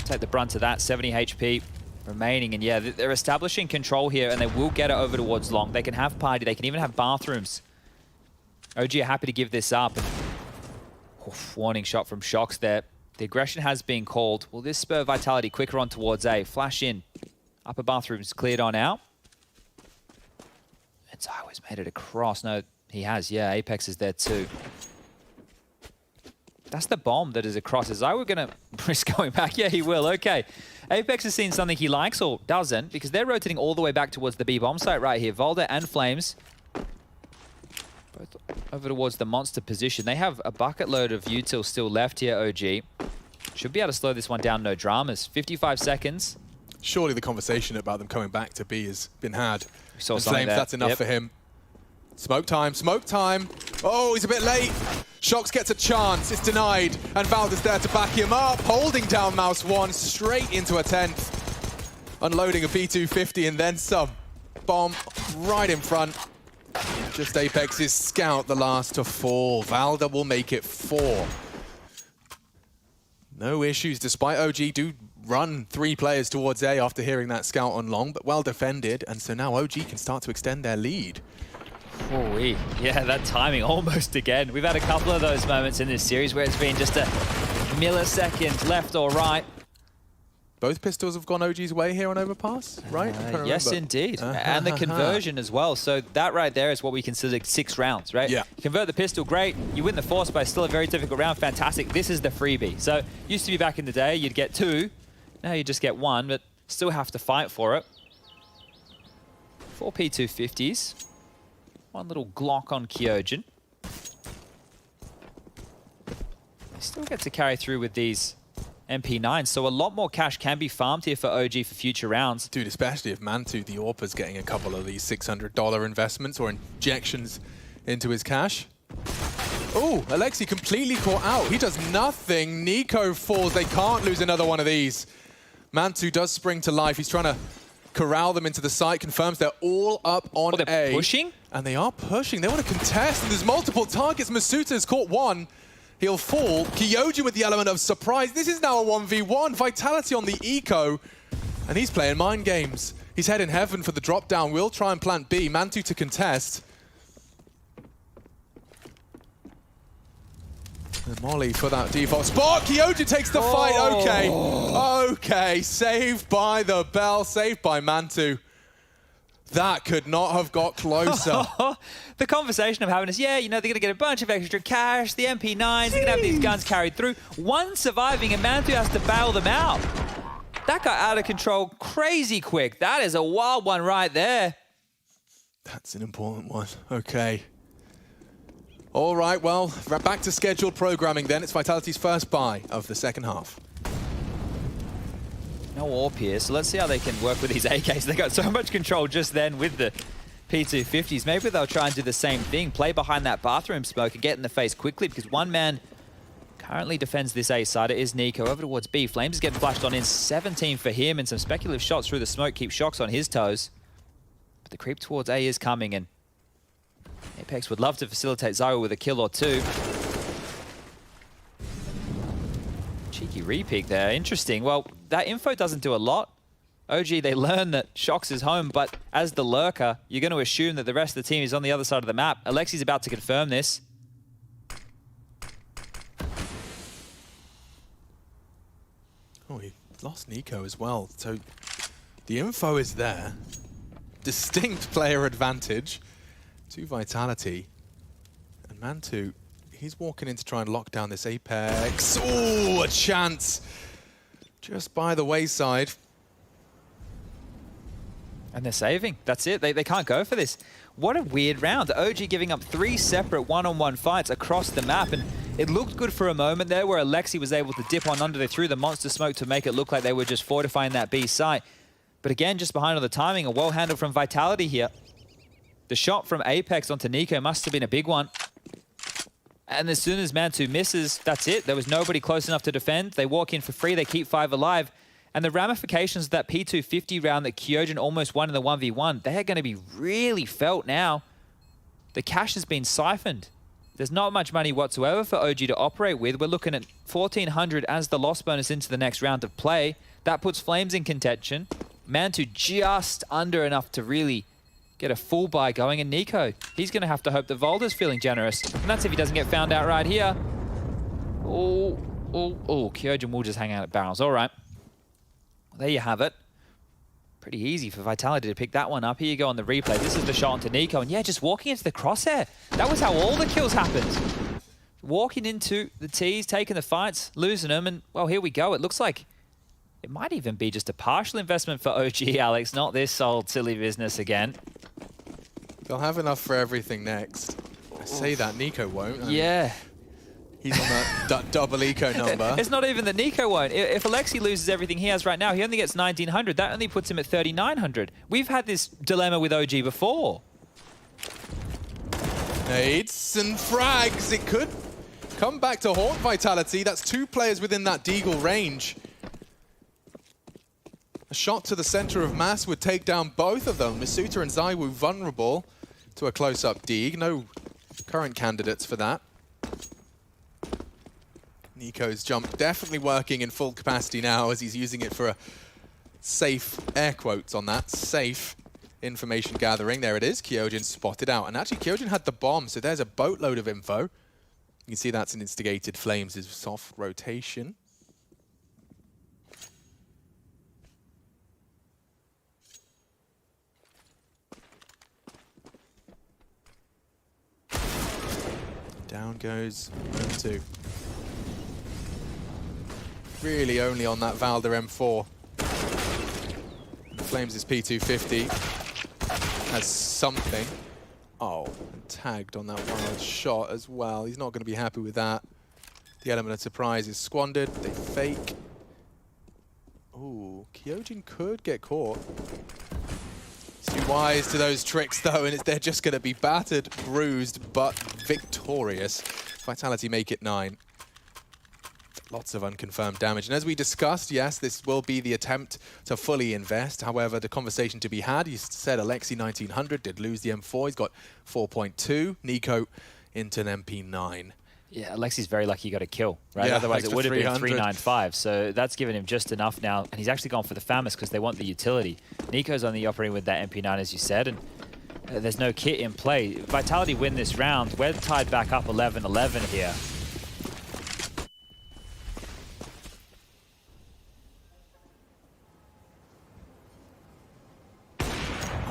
take the brunt of that. 70 HP remaining. And yeah, they're establishing control here, and they will get it over towards long. They can have party. They can even have bathrooms. OG are happy to give this up. Oof, warning shot from Shox there. The aggression has been called. Will this spur Vitality quicker on towards A? Flash in. Upper bathroom's cleared on out. It's always made it across. No, he has. Yeah, Apex is there too. That's the bomb that is across. Is I were going to risk going back? Yeah, he will. Okay. Apex has seen something he likes or doesn't, because they're rotating all the way back towards the B bomb site right here. Valda and Flames both over towards the monster position. They have a bucket load of util still left here, OG. Should be able to slow this one down, no dramas. 55 seconds. Surely the conversation about them coming back to B has been had. We saw and something Flames, there. that's enough for him. Smoke time, smoke time. Oh, he's a bit late. Shox gets a chance, it's denied. And Valda's there to back him up, holding down Mouse 1 straight into a 10th. Unloading a P250 and then some. Bomb right in front. Just Apex's scout, the last to fall. Valda will make it 4. No issues, despite OG do run 3 players towards A after hearing that scout on long, but well defended. And so now OG can start to extend their lead. Ooh-wee. Yeah, that timing almost again. We've had a couple of those moments in this series where it's been just a millisecond left or right. Both pistols have gone OG's way here on overpass, right? Yes, indeed. And the conversion as well. So that right there is what we consider 6 rounds, right? Yeah. You convert the pistol, great. You win the force, but still a very difficult round. Fantastic. This is the freebie. So used to be back in the day, you'd get 2. Now you just get 1, but still have to fight for it. 4 P250s. 1 little Glock on Kyojin. They still get to carry through with these MP9, so a lot more cash can be farmed here for OG for future rounds. Dude, especially if Mantu, the AWP's getting a couple of these $600 investments or injections into his cash. Oh, Alexi completely caught out. He does nothing. Nico falls. They can't lose another one of these. Mantu does spring to life. He's trying to corral them into the site, confirms they're all up on Oh, they're A. pushing? And they are pushing. They want to contest, and there's multiple targets. Masuta has caught 1. He'll fall. Kyoji with the element of surprise. This is now a 1v1. Vitality on the eco. And he's playing mind games. He's heading heaven for the drop down. We'll try and plant B. Mantu to contest. And Molly for that default spot. Kyoji takes the fight. Okay. Okay. Saved by the bell. Saved by Mantu. That could not have got closer. The conversation I'm having is, yeah, you know, they're going to get a bunch of extra cash, the MP9s, they're going to have these guns carried through. 1 surviving, and Mantu has to bail them out. That got out of control crazy quick. That is a wild one right there. That's an important one. Okay. All right, well, back to scheduled programming then. It's Vitality's first buy of the second half. No AWP here, so let's see how they can work with these AKs. They got so much control just then with the P250s. Maybe they'll try and do the same thing, play behind that bathroom smoke and get in the face quickly, because one man currently defends this A side. It is Nico over towards B. Flames is getting flashed on in. 17 for him, and some speculative shots through the smoke keep Shox on his toes. But the creep towards A is coming, and Apex would love to facilitate Zyro with a kill or two. Cheeky repeat there. Interesting. Well, that info doesn't do a lot. OG, they learn that Shox is home, but as the lurker, you're going to assume that the rest of the team is on the other side of the map. Alexi's about to confirm this. Oh, he lost Nico as well. So the info is there. Distinct player advantage to Vitality. And Mantu, he's walking in to try and lock down this Apex. Oh, a chance just by the wayside. And they're saving. That's it. They can't go for this. What a weird round. OG giving up 3 separate one-on-one fights across the map. And it looked good for a moment there where Alexi was able to dip on under. They threw the monster smoke to make it look like they were just fortifying that B site. But again, just behind on the timing, a well handled from Vitality here. The shot from Apex onto Nico must have been a big one. And as soon as Mantu misses, that's it. There was nobody close enough to defend. They walk in for free. They keep 5 alive. And the ramifications of that P250 round that Kyojin almost won in the 1v1, they are going to be really felt now. The cash has been siphoned. There's not much money whatsoever for OG to operate with. We're looking at 1,400 as the loss bonus into the next round of play. That puts Flames in contention. Mantu just under enough to really get a full buy going. And Nico, he's going to have to hope that Volder's feeling generous. And that's if he doesn't get found out right here. Oh, Kyojin will just hang out at barrels. All right. There you have it. Pretty easy for Vitality to pick that one up. Here you go on the replay. This is the shot onto Nico. And yeah, just walking into the crosshair. That was how all the kills happened. Walking into the T's, taking the fights, losing them. And, well, here we go. It looks like it might even be just a partial investment for OG, Alex. Not this old silly business again. They'll have enough for everything next. I say that, Nico won't. Yeah. He's on that double eco number. It's not even that Nico won't. If Alexi loses everything he has right now, he only gets 1,900. That only puts him at 3,900. We've had this dilemma with OG before. Nades and frags. It could come back to haunt Vitality. That's 2 players within that Deagle range. A shot to the center of mass would take down both of them. Misuta and Zaiwu vulnerable to a close-up Deag. No current candidates for that. Nico's jump definitely working in full capacity now as he's using it for a safe, air quotes on that, safe information gathering. There it is, Kyojin spotted out. And actually Kyojin had the bomb, so there's a boatload of info. You can see that's an instigated Flames' soft rotation. Down goes M2. Really only on that Valder M4. Flames' P250 has something. Oh, and tagged on that wild shot as well. He's not going to be happy with that. The element of surprise is squandered. They fake. Ooh, Kyojin could get caught. He's too wise to those tricks though, and they're just going to be battered, bruised, but victorious. Vitality make it 9. Lots of unconfirmed damage. And as we discussed, yes, this will be the attempt to fully invest. However, the conversation to be had, you said Alexi 1900 did lose the M4. He's got 4.2. Nico into an MP9. Yeah, Alexi's very lucky he got a kill, right? Yeah, Otherwise, it would have been 300. 395. So that's given him just enough now. And he's actually gone for the Famous because they want the utility. Nico's only operating with that MP9, as you said. And there's no kit in play. Vitality win this round. We're tied back up 11-11 here.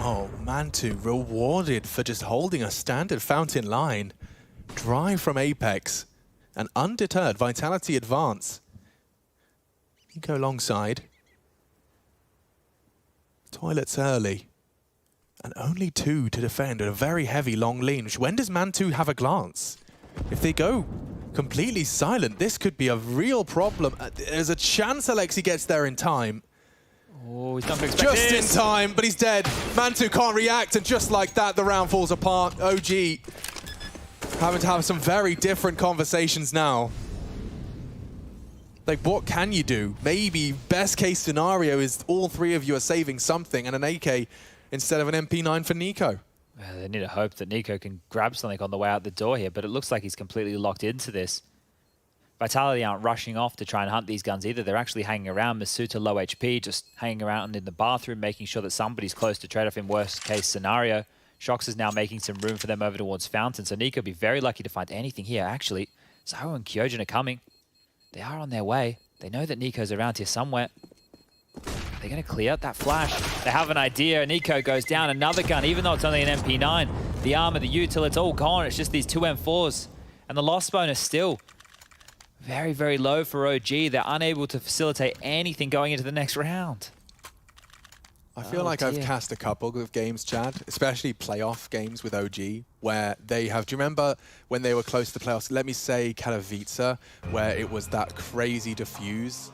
Oh, Mantu rewarded for just holding a standard fountain line. Drive from Apex. And undeterred, Vitality advance. Nico alongside. Toilets early. And only 2 to defend at a very heavy long lean. When does Man2 have a glance? If they go completely silent, this could be a real problem. There's a chance Alexi gets there in time. Oh, he's not going to expect Just this. in time, but he's dead. Man2 can't react, and just like that, the round falls apart. OG having to have some very different conversations now. Like, what can you do? Maybe best case scenario is all 3 of you are saving something and an AK instead of an MP9 for Nico. They need to hope that Nico can grab something on the way out the door here, but it looks like he's completely locked into this. Vitality aren't rushing off to try and hunt these guns either. They're actually hanging around. Masuta low HP, just hanging around in the bathroom, making sure that somebody's close to trade off in worst case scenario. Shox is now making some room for them over towards Fountain, so Nico would be very lucky to find anything here. Actually, Zaho and Kyojin are coming. They are on their way. They know that Nico's around here somewhere. They're going to clear out that flash. They have an idea. Nico goes down. Another gun, even though it's only an MP9. The armor, the util, it's all gone. It's just these 2 M4s. And the loss bonus still very, very low for OG. They're unable to facilitate anything going into the next round. I feel like I've cast a couple of games, Chad, especially playoff games with OG, where they have, do you remember when they were close to the playoffs? Let me say Katowice, where it was that crazy diffuse.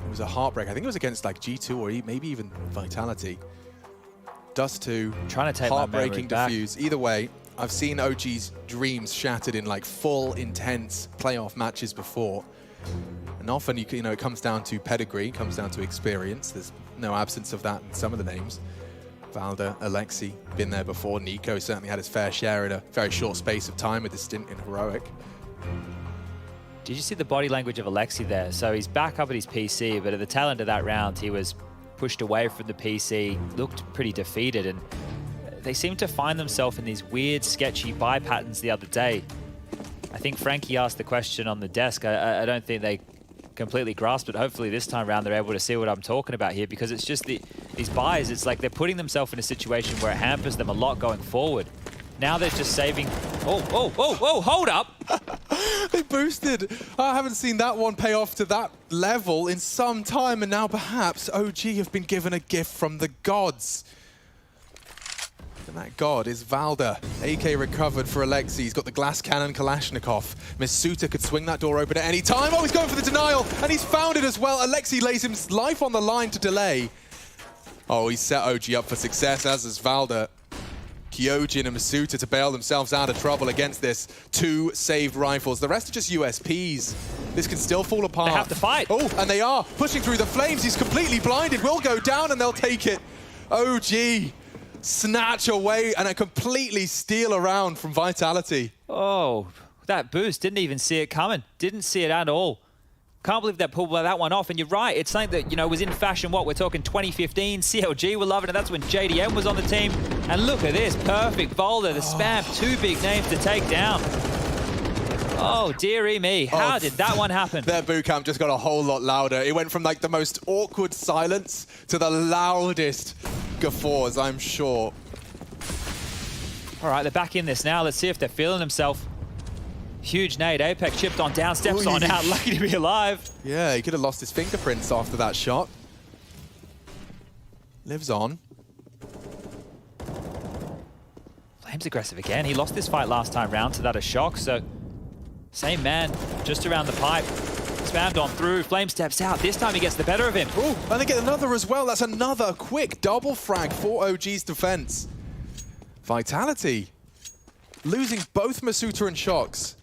It was a heartbreak. I think it was against like G2 or maybe even Vitality. Dust 2, trying to take heartbreaking my diffuse. Either way, I've seen OG's dreams shattered in like full, intense playoff matches before. And often, you know, it comes down to pedigree, it comes down to experience. There's no absence of that in some of the names. Valda, Alexi, been there before. Nico certainly had his fair share in a very short space of time with his stint in Heroic. Did you see the body language of Alexi there? So he's back up at his PC, but at the tail end of that round, he was pushed away from the PC, looked pretty defeated, and they seem to find themselves in these weird, sketchy buy patterns the other day. I think Frankie asked the question on the desk. I don't think they completely grasped it. Hopefully this time around they're able to see what I'm talking about here, because it's just these buys, it's like they're putting themselves in a situation where it hampers them a lot going forward. Now they're just saving... Oh, hold up! They boosted. I haven't seen that one pay off to that level in some time, and now perhaps OG have been given a gift from the gods. And that god is Valda. AK recovered for Alexi. He's got the glass cannon Kalashnikov. Masuta could swing that door open at any time. Oh, he's going for the denial, and he's found it as well. Alexi lays his life on the line to delay. Oh, he's set OG up for success, as is Valda. Kyojin and Masuta to bail themselves out of trouble against this. 2 saved rifles. The rest are just USPs. This can still fall apart. They have to fight. Oh, and they are pushing through the flames. He's completely blinded. Will go down, and they'll take it. OG snatch away and a completely steal around from Vitality. Oh, that boost, didn't even see it coming. Didn't see it at all. Can't believe they pulled that one off. And you're right, it's something that, you know, was in fashion. What, we're talking 2015, CLG were loving it. That's when JDM was on the team. And look at this, perfect Volder, the spam, 2 big names to take down. Oh, dearie me, how did that one happen? Their boot camp just got a whole lot louder. It went from like the most awkward silence to the loudest guffaws, I'm sure. All right, they're back in this now. Let's see if they're feeling themselves. Huge nade. Apex chipped on down, steps on out. Lucky to be alive. Yeah, he could have lost his fingerprints after that shot. Lives on. Flame's aggressive again. He lost this fight last time round to that of Shock, so same man, just around the pipe. Spammed on through. Flame steps out. This time he gets the better of him. Ooh, and they get another as well. That's another quick double frag for OG's defense. Vitality losing both Masuta and Shox.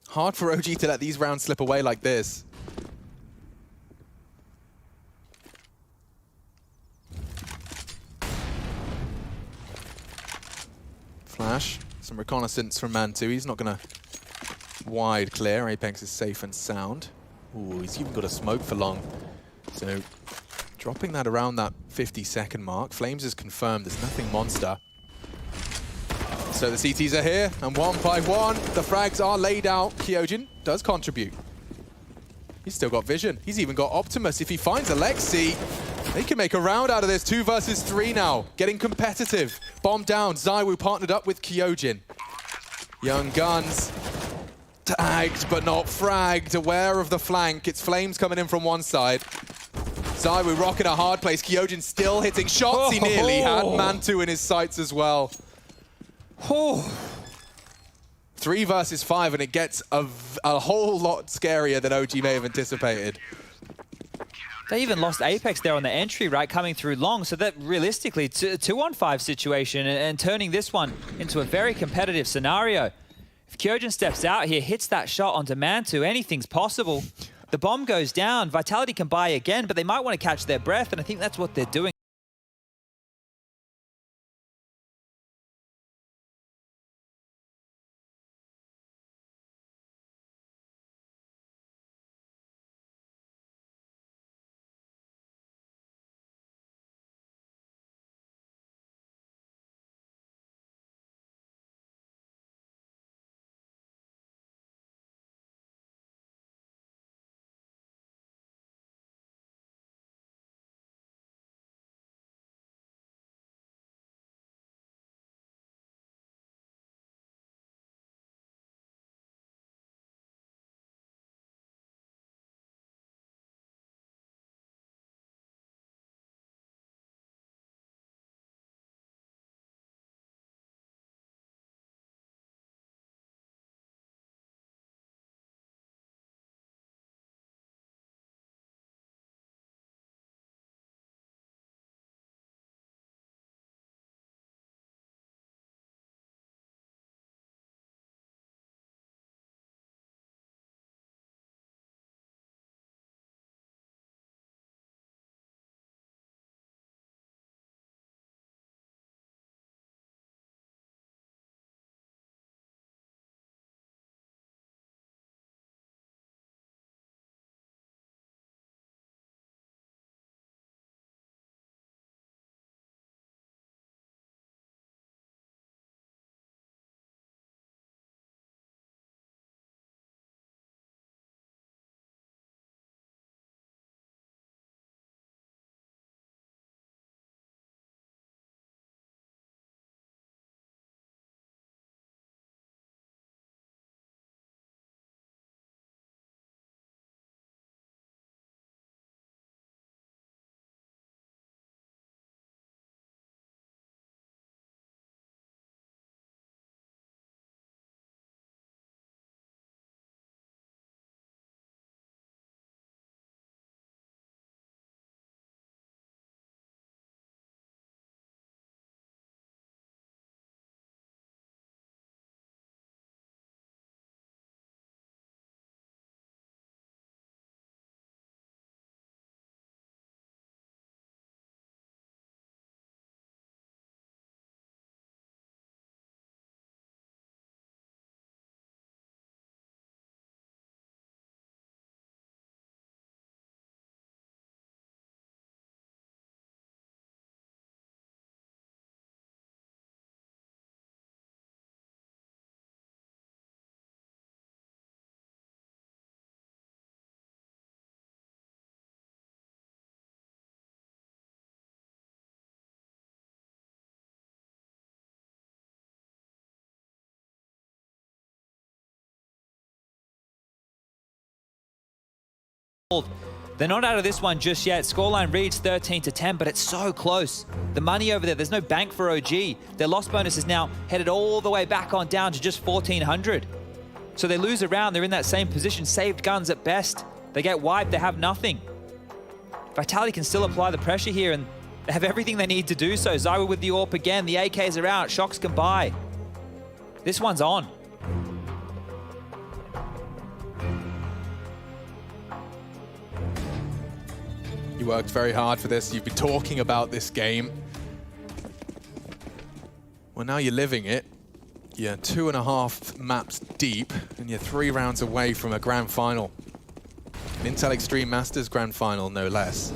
Hard for OG to let these rounds slip away like this. Flash, some reconnaissance from Man2. He's not going to wide clear. Apex is safe and sound. Ooh, he's even got a smoke for long. So dropping that around that 50-second mark. Flames is confirmed. There's nothing monster. So the CTs are here, and 1 by 1, the frags are laid out. Kyojin does contribute. He's still got vision. He's even got Optimus. If he finds Alexi, they can make a round out of this. 2 versus 3 now. Getting competitive. Bomb down. Zywoo partnered up with Kyojin. Young Guns. Tagged, but not fragged. Aware of the flank. It's Flames coming in from one side. Zywoo rocking a hard place. Kyojin still hitting shots. He nearly had Mantu in his sights as well. 3 versus 5, and it gets a whole lot scarier than OG may have anticipated. They even lost Apex there on the entry, right, coming through long. So that realistically, 2-on-5 situation and turning this one into a very competitive scenario. If Kyojin steps out here, hits that shot onto Mantu, anything's possible. The bomb goes down. Vitality can buy again, but they might want to catch their breath, and I think that's what they're doing. They're not out of this one just yet. Scoreline reads 13-10, but it's so close. The money over there, there's no bank for OG. Their loss bonus is now headed all the way back on down to just 1,400. So they lose a round, they're in that same position, saved guns at best. They get wiped, they have nothing. Vitality can still apply the pressure here, and they have everything they need to do so. Zywoo with the AWP again, the AKs are out, Shocks can buy. This one's on. You worked very hard for this. You've been talking about this game. Well, now you're living it. You're 2.5 maps deep, and you're 3 rounds away from a grand final. An Intel Extreme Masters grand final, no less.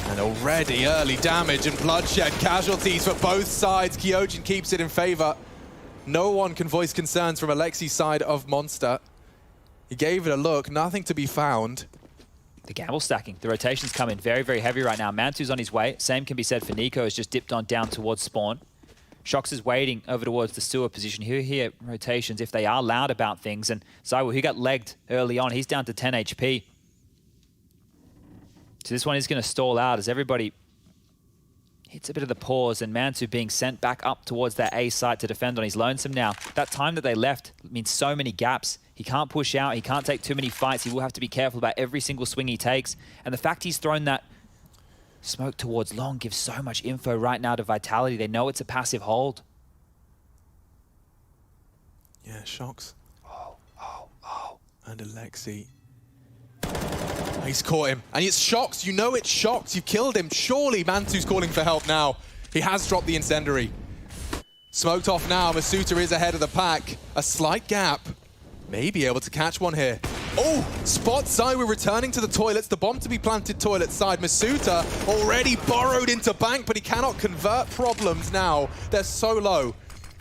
And already early damage and bloodshed, casualties for both sides. Kyojin keeps it in favor. No one can voice concerns from Alexi's side of Monster. He gave it a look, nothing to be found. The gamble stacking. The rotations come in very, very heavy right now. Mantu's on his way. Same can be said for Nico, who's just dipped on down towards spawn. Shox is waiting over towards the sewer position. He'll hear rotations if they are loud about things. And Zywoo, he got legged early on. He's down to 10 HP. So this one is going to stall out as everybody hits a bit of the pause, and Mantu being sent back up towards that A site to defend on his lonesome now. That time that they left means so many gaps. He can't push out. He can't take too many fights. He will have to be careful about every single swing he takes. And the fact he's thrown that smoke towards long gives so much info right now to Vitality. They know it's a passive hold. Yeah, Shocks. And Alexi. He's caught him. And it's Shocks. You know it's Shocks. You've killed him. Surely Mantu's calling for help now. He has dropped the incendiary. Smoked off now. Masuta is ahead of the pack. A slight gap. May be able to catch one here. Oh, spot Zywoo returning to the toilets. The bomb to be planted toilet side. Masuta already burrowed into bank, but he cannot convert. Problems now. They're so low.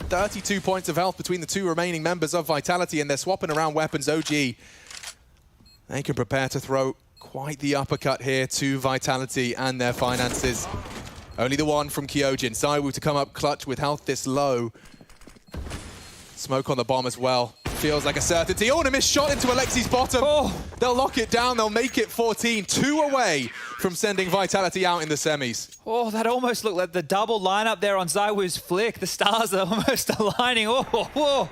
32 points of health between the two remaining members of Vitality, and they're swapping around weapons. OG, they can prepare to throw quite the uppercut here to Vitality and their finances. Only the one from Kyojin. Zywoo to come up clutch with health this low. Smoke on the bomb as well. Feels like a certainty. Oh, and a missed shot into Alexi's bottom. Oh. They'll lock it down. They'll make it 14. 2 away from sending Vitality out in the semis. Oh, that almost looked like the double lineup there on Zywoo's flick. The stars are almost aligning. Oh, whoa.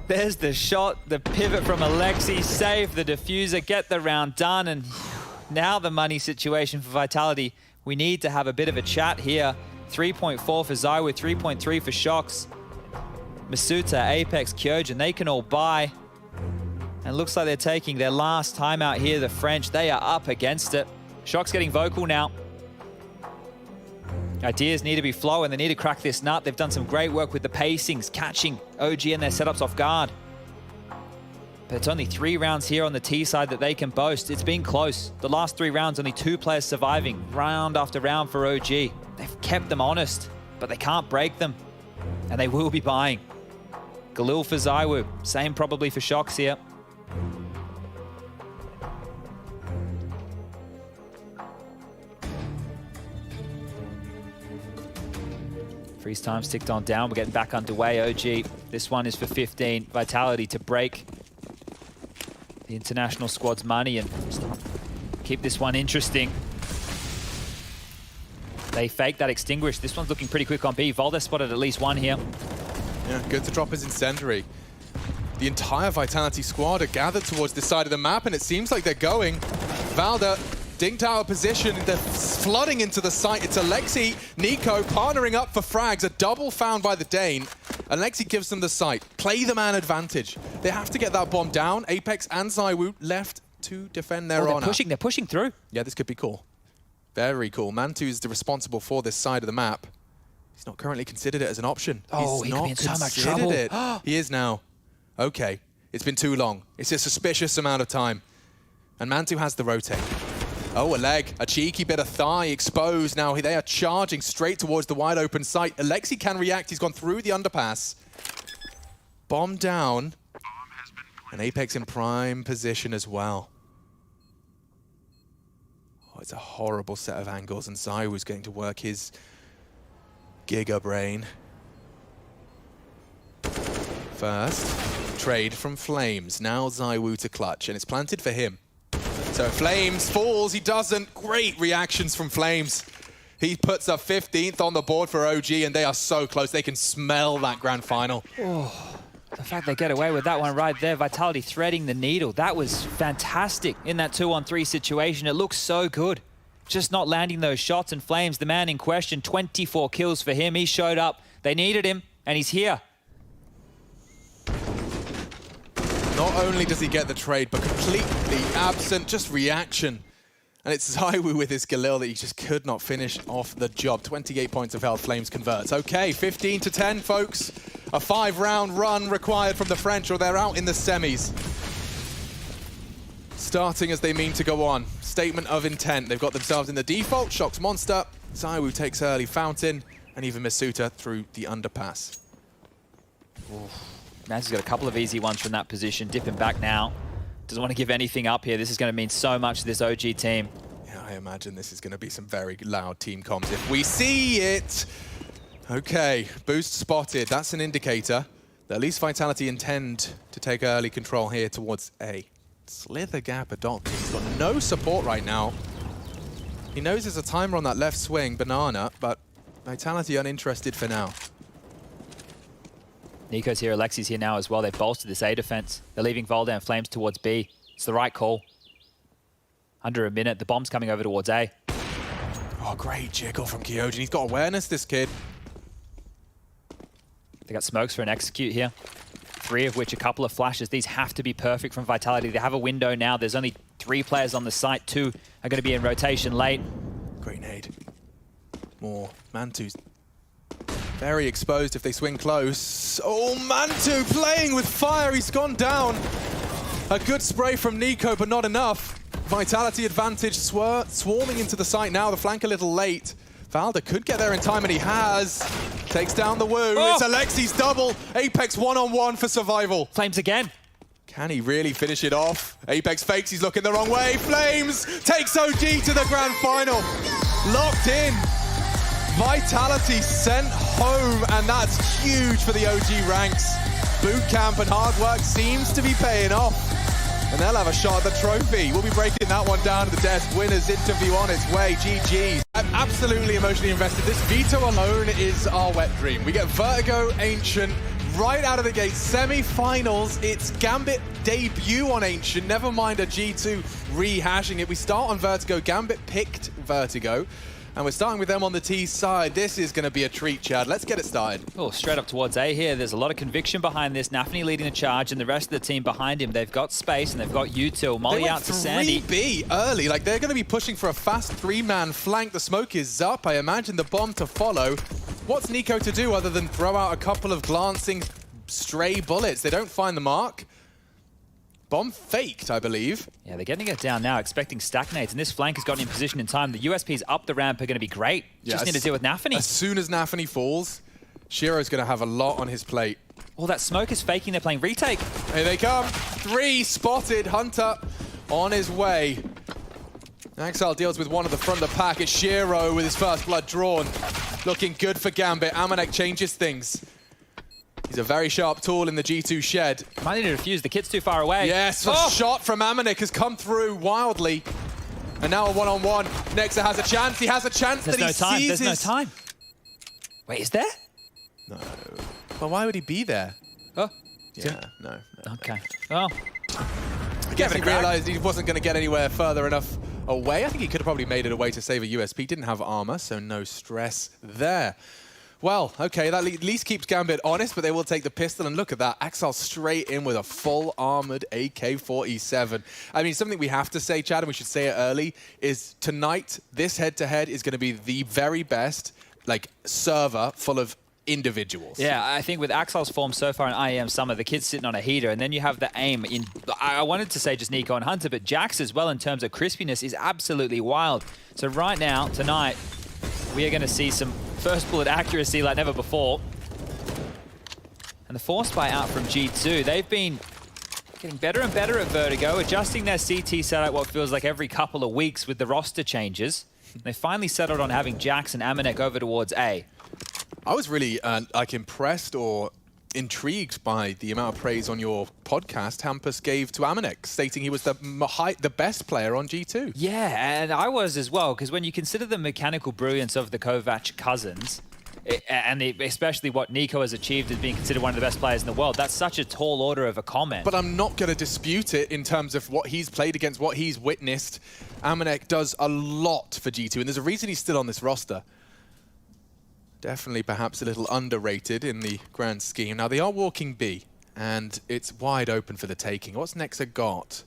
There's the shot, the pivot from Alexi, save the diffuser, get the round done, and now the money situation for Vitality. We need to have a bit of a chat here. 3.4 for Zywoo, 3.3 for Shocks. Masuta, Apex, Kyojin, they can all buy. And looks like they're taking their last timeout here, the French. They are up against it. Shocks getting vocal now. Ideas need to be flowing. They need to crack this nut. They've done some great work with the pacings, catching OG and their setups off guard. But it's only 3 rounds here on the T side that they can boast. It's been close. The last 3 rounds, only 2 players surviving, round after round for OG. They've kept them honest, but they can't break them. And they will be buying. Galil for Zywoo. Same probably for Shocks here. Freeze time's ticked on down. We're getting back underway, OG. This one is for 15. Vitality to break the international squad's money and keep this one interesting. They fake that extinguish. This one's looking pretty quick on B. Valdez spotted at least one here. Yeah, good to drop his incendiary. The entire Vitality squad are gathered towards this side of the map, and it seems like they're going. Valda dinked out of position. They're flooding into the site. It's Alexi, Nico partnering up for frags. A double found by the Dane. Alexi gives them the site. Play the man advantage. They have to get that bomb down. Apex and Zywoo left to defend their honor. They're pushing through. Yeah, this could be cool. Very cool. Mantu is responsible for this side of the map. He's not currently considered it as an option. Oh, he could be in so much trouble. He is now. Okay, it's been too long. It's a suspicious amount of time. And Mantu has the rotate. Oh, a leg, a cheeky bit of thigh exposed. Now they are charging straight towards the wide open site. Alexi can react. He's gone through the underpass. Bomb down. And Apex in prime position as well. Oh, it's a horrible set of angles, and Zywoo's going to work his Giga Brain. First, trade from Flames. Now Zywoo to clutch, and it's planted for him. So Flames falls, he doesn't. Great reactions from Flames. He puts a 15th on the board for OG, and they are so close. They can smell that grand final. Oh, the fact they get away with that one right there. Vitality threading the needle. That was fantastic in that 2-on-3 situation. It looks so good. Just not landing those shots, and Flames, the man in question, 24 kills for him. He showed up. They needed him, and he's here. Not only does he get the trade, but completely absent, just reaction. And it's Zywoo with his Galil that he just could not finish off the job. 28 points of health, Flames converts. Okay, 15-10, folks. A 5-round run required from the French, or they're out in the semis. Starting as they mean to go on. Statement of intent. They've got themselves in the default. Shocks Monster. Zywoo takes early Fountain. And even Masuta through the underpass. Mantu's got a couple of easy ones from that position. Dipping back now. Doesn't want to give anything up here. This is going to mean so much to this OG team. Yeah, I imagine this is going to be some very loud team comms if we see it. Okay, boost spotted. That's an indicator that at least Vitality intend to take early control here towards A. Slither gap adopted. He's got no support right now. He knows there's a timer on that left swing, Banana, but Vitality uninterested for now. Nico's here, Alexi's here now as well. They've bolstered this A defense. They're leaving Volda and Flames towards B. It's the right call. Under a minute, the bomb's coming over towards A. Oh, great jiggle from Kyojin. He's got awareness, this kid. They got smokes for an execute here. 3 of which a couple of flashes. These have to be perfect from Vitality. They have a window now. There's only 3 players on the site. 2 are going to be in rotation late. Great nade. More. Mantu's very exposed if they swing close. Oh, Mantu playing with fire. He's gone down. A good spray from Nico, but not enough. Vitality advantage swarming into the site now. The flank a little late. Valda could get there in time, and he has. Takes down the Woo. Oh! It's Alexi's double. Apex one-on-one for survival. Flames again. Can he really finish it off? Apex fakes, he's looking the wrong way. Flames takes OG to the grand final. Locked in. Vitality sent home, and that's huge for the OG ranks. Boot camp and hard work seems to be paying off. And they'll have a shot at the trophy. We'll be breaking that one down to the desk. Winners interview on its way. GG's. I'm absolutely emotionally invested. This veto alone is our wet dream. We get Vertigo, Ancient, right out of the gate. Semi-finals. It's Gambit debut on Ancient. Never mind a G2 rehashing it. We start on Vertigo. Gambit picked Vertigo. And we're starting with them on the T side. This is going to be a treat, Chad. Let's get it started. Oh, straight up towards A here. There's a lot of conviction behind this. Nafany leading the charge, and the rest of the team behind him. They've got space, and they've got Util. Molly out to Sandy. 3B early. Like, they're going to be pushing for a fast 3-man flank. The smoke is up. I imagine the bomb to follow. What's Nico to do other than throw out a couple of glancing stray bullets? They don't find the mark. Bomb faked, I believe. Yeah, they're getting it down now, expecting stack nades, and this flank has gotten in position in time. The USPs up the ramp are going to be great. Just need to deal with Nafany. As soon as Nafany falls, Shiro's going to have a lot on his plate. All that smoke is faking. They're playing retake. Here they come. 3 spotted. Hunter on his way. Axel deals with one at the front of the pack. It's Shiro with his first blood drawn. Looking good for Gambit. Amanek changes things. He's a very sharp tool in the G2 shed. Might need to defuse. The kid's too far away. Yes, a shot from Amanek has come through wildly. And now a one-on-one. Nexa has a chance. He has a chance that he seizes. There's no time. Wait, is there? No. Well, why would he be there? Oh. Yeah, no. Okay. Well. I guess he realized he wasn't going to get anywhere further enough away. I think he could have probably made it away to save a USP. Didn't have armor, so no stress there. Well, okay, that at least keeps Gambit honest, but they will take the pistol, and look at that. Axel straight in with a full armored AK-47. I mean, something we have to say, Chad, and we should say it early, is tonight, this head-to-head is going to be the very best, like, server full of individuals. Yeah, I think with Axel's form so far in IEM Summer, the kid's sitting on a heater, and then you have the aim in... I wanted to say just Nico and Hunter, but Jax as well in terms of crispiness is absolutely wild. So right now, tonight, we are going to see some first bullet accuracy like never before. And the force buy out from G2. They've been getting better and better at Vertigo, adjusting their CT setup what feels like every couple of weeks with the roster changes. They finally settled on having Jax and Amanek over towards A. I was really like impressed or intrigued by the amount of praise on your podcast Hampus gave to Amanek, stating he was the best player on G2. Yeah, and I was as well, because when you consider the mechanical brilliance of the Kovac cousins, especially what Nico has achieved as being considered one of the best players in the world, that's such a tall order of a comment. But I'm not going to dispute it in terms of what he's played against, what he's witnessed. Amanek does a lot for G2, and there's a reason he's still on this roster. Definitely perhaps a little underrated in the grand scheme. Now, they are walking B, and it's wide open for the taking. What's Nexa got?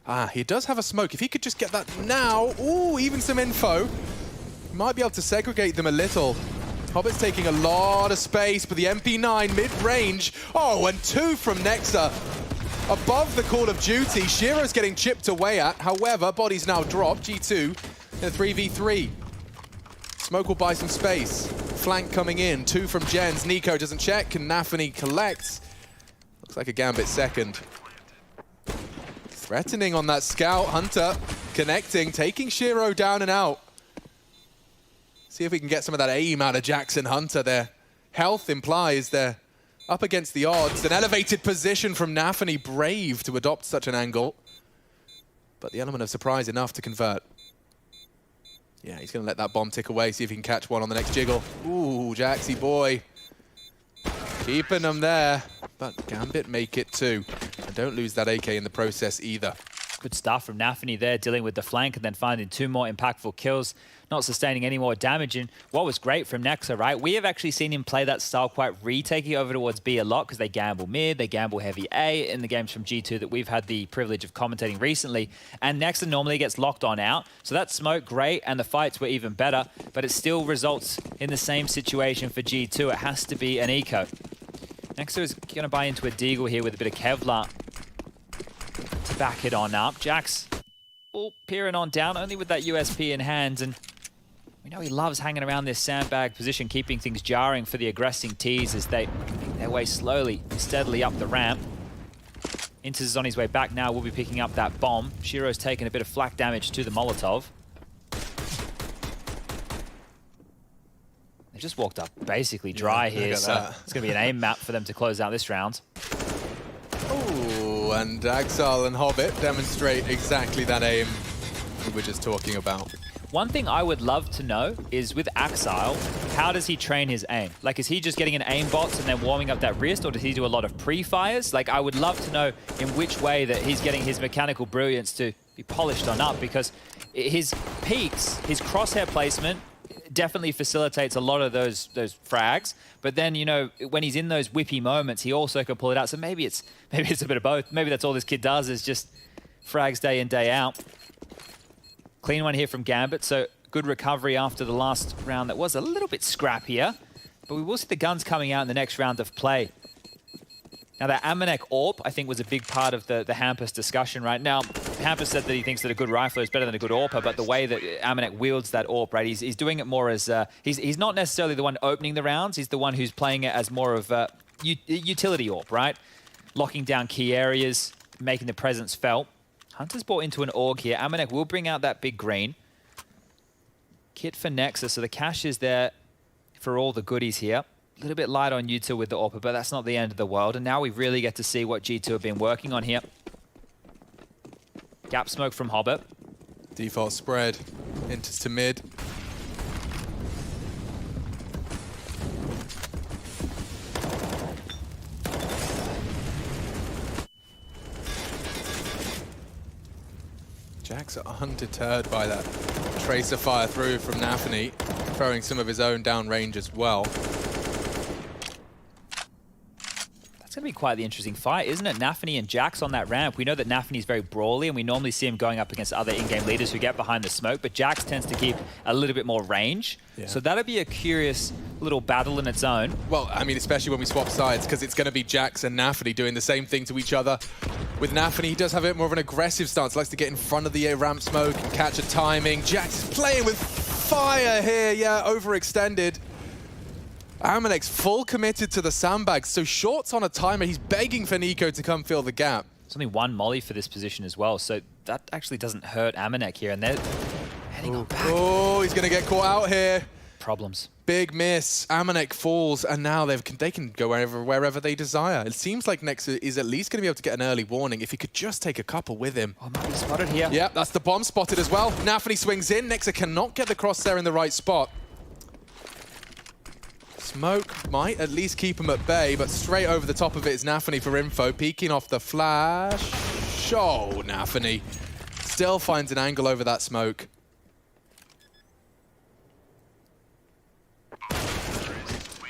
Ah, he does have a smoke. If he could just get that now, ooh, even some info. Might be able to segregate them a little. Hobbit's taking a lot of space, but the MP9 mid-range. Oh, and 2 from Nexa. Above the Call of Duty, Shiro's getting chipped away at. However, body's now dropped. G2 in a 3v3. Smoke will buy some space. Flank coming in, 2 from Jens. Nico doesn't check, and Nafany collects. Looks like a Gambit second. Threatening on that scout. Hunter connecting, taking Shiro down and out. See if we can get some of that aim out of Jackson Hunter. Their health implies they're up against the odds. An elevated position from Nafany, brave to adopt such an angle. but the element of surprise enough to convert. Yeah, he's going to let that bomb tick away, see if he can catch one on the next jiggle. Ooh, Jaxie boy. Keeping them there, but Gambit make it too. And don't lose that AK in the process either. Good stuff from Nafany there, dealing with the flank and then finding 2 more impactful kills, not sustaining any more damage. And what was great from Nexa, right? We have actually seen him play that style quite retaking over towards B a lot because they gamble mid, they gamble heavy A in the games from G2 that we've had the privilege of commentating recently. And Nexa normally gets locked on out. So that smoke, great, and the fights were even better, but it still results in the same situation for G2. It has to be an eco. Nexa is going to buy into a Deagle here with a bit of Kevlar to back it on up. Jax all peering on down, only with that USP in hand, and we know he loves hanging around this sandbag position, keeping things jarring for the aggressing T's as they make their way slowly and steadily up the ramp. Inters is on his way back now, will be picking up that bomb. Shiro's taking a bit of flak damage to the Molotov. They just walked up basically dry here, so it's going to be an aim map for them to close out this round. Ooh, and Axel and Hobbit demonstrate exactly that aim we were just talking about. One thing I would love to know is with Axile, how does he train his aim? Like, is he just getting an aim box and then warming up that wrist, or does he do a lot of pre-fires? Like, I would love to know in which way that he's getting his mechanical brilliance to be polished on up, because his peaks, his crosshair placement definitely facilitates a lot of those frags. But then, you know, when he's in those whippy moments, he also can pull it out. So maybe it's a bit of both. Maybe that's all this kid does is just frags day in, day out. Clean one here from Gambit, so good recovery after the last round that was a little bit scrappier. But we will see the guns coming out in the next round of play. Now that Amanek AWP, I think, was a big part of the Hampus discussion right now. Hampus said that he thinks that a good rifler is better than a good AWPer, but the way that Amanek wields that AWP, right, he's doing it more as... he's not necessarily the one opening the rounds, he's the one who's playing it as more of a utility AWP, right? Locking down key areas, making the presence felt. Hunter's bought into an AUG here. Amanek will bring out that big green. Kit for Nexus, so the cash is there for all the goodies here. A little bit light on U2 with the AWPer, but that's not the end of the world. And now we really get to see what G2 have been working on here. Gap smoke from Hobbit. Default spread, enters to mid. Jax undeterred by that tracer fire through from Nafany, throwing some of his own downrange as well. That's going to be quite the interesting fight, isn't it? Nafany and Jax on that ramp. We know that Nafany's very brawly, and we normally see him going up against other in-game leaders who get behind the smoke, but Jax tends to keep a little bit more range. Yeah. So that'll be a curious little battle in its own. Well, I mean, especially when we swap sides, because it's going to be Jax and Nafany doing the same thing to each other. With Nafany, he does have a bit more of an aggressive stance, likes to get in front of the ramp smoke and catch a timing. Jax is playing with fire here, yeah, overextended. Amanek's full committed to the sandbags, so shorts on a timer. He's begging for Nico to come fill the gap. There's only one molly for this position as well, so that actually doesn't hurt Amanek here, and they're heading on back. Oh, he's going to get caught out here. Problems. Big miss. Amanek falls, and now they can go wherever they desire. It seems like Nexa is at least going to be able to get an early warning if he could just take a couple with him. Oh, might be spotted here. Yeah, that's the bomb spotted as well. Nafany swings in. Nexa cannot get the crosshair in the right spot. Smoke might at least keep him at bay, but straight over the top of it is Nafany for info, peeking off the flash. Oh, Nafany still finds an angle over that smoke.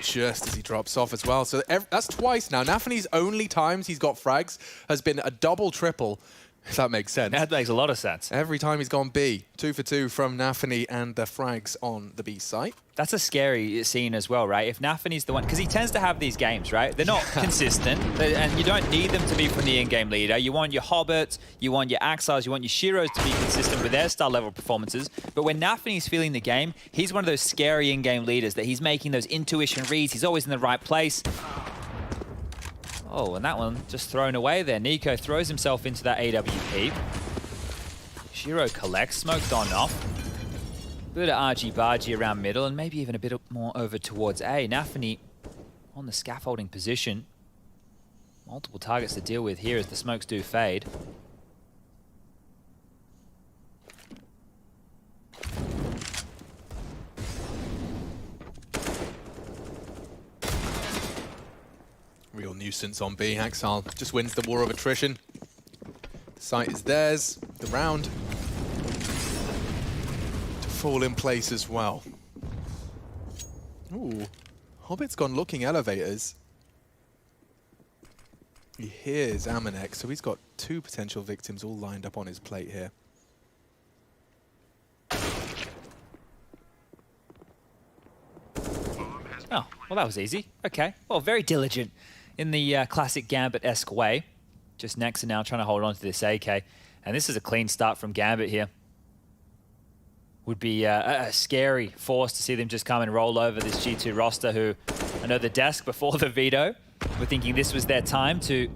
Just as he drops off as well. So that's twice now. Nafany's only times he's got frags has been a double, triple, if that makes sense. That makes a lot of sense. Every time he's gone B. 2 for 2 from Nafany and the frags on the B site. That's a scary scene as well, right? If Nafany's the one, because he tends to have these games, right? They're not consistent, and you don't need them to be from the in-game leader. You want your Hobbits, you want your Axiles, you want your Shiros to be consistent with their star level performances. But when Nafany's feeling the game, he's one of those scary in-game leaders that he's making those intuition reads. He's always in the right place. Oh, and that one just thrown away there. Nico throws himself into that AWP. Shiro collects, smoked on off. Bit of argy-bargy around middle, and maybe even a bit more over towards A. Nafany on the scaffolding position. Multiple targets to deal with here as the smokes do fade. nuisance on B. Axal just wins the war of attrition. The site is theirs. The round to fall in place as well. Ooh, Hobbit's gone looking elevators. He hears Amanek, so he's got 2 potential victims all lined up on his plate here. Oh, well, that was easy. Okay. Well, very diligent in the classic Gambit-esque way. Just Nexa now trying to hold on to this AK. And this is a clean start from Gambit here. Would be a scary force to see them just come and roll over this G2 roster, who I know the desk before the veto were thinking this was their time to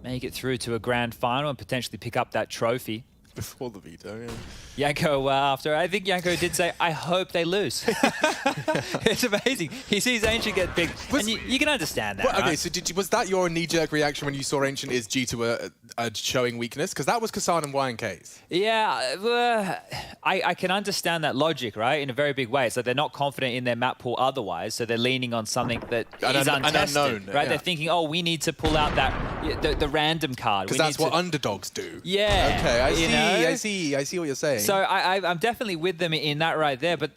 make it through to a grand final and potentially pick up that trophy. Before the veto, yeah. Yanko, after, I think Yanko did say, I hope they lose. It's amazing. He sees Ancient get big, and you can understand that, Well, okay, right? so was that your knee-jerk reaction when you saw Ancient is due to a showing weakness? Because that was Kassan and YNK's. Yeah, I can understand that logic, right? In a very big way. So they're not confident in their map pool otherwise, so they're leaning on something that is untested, unknown, right? yeah. They're thinking, oh, we need to pull out that the random card. Because that's what underdogs do. Yeah. Okay, I know? see what you're saying. So I'm definitely with them in that right there, but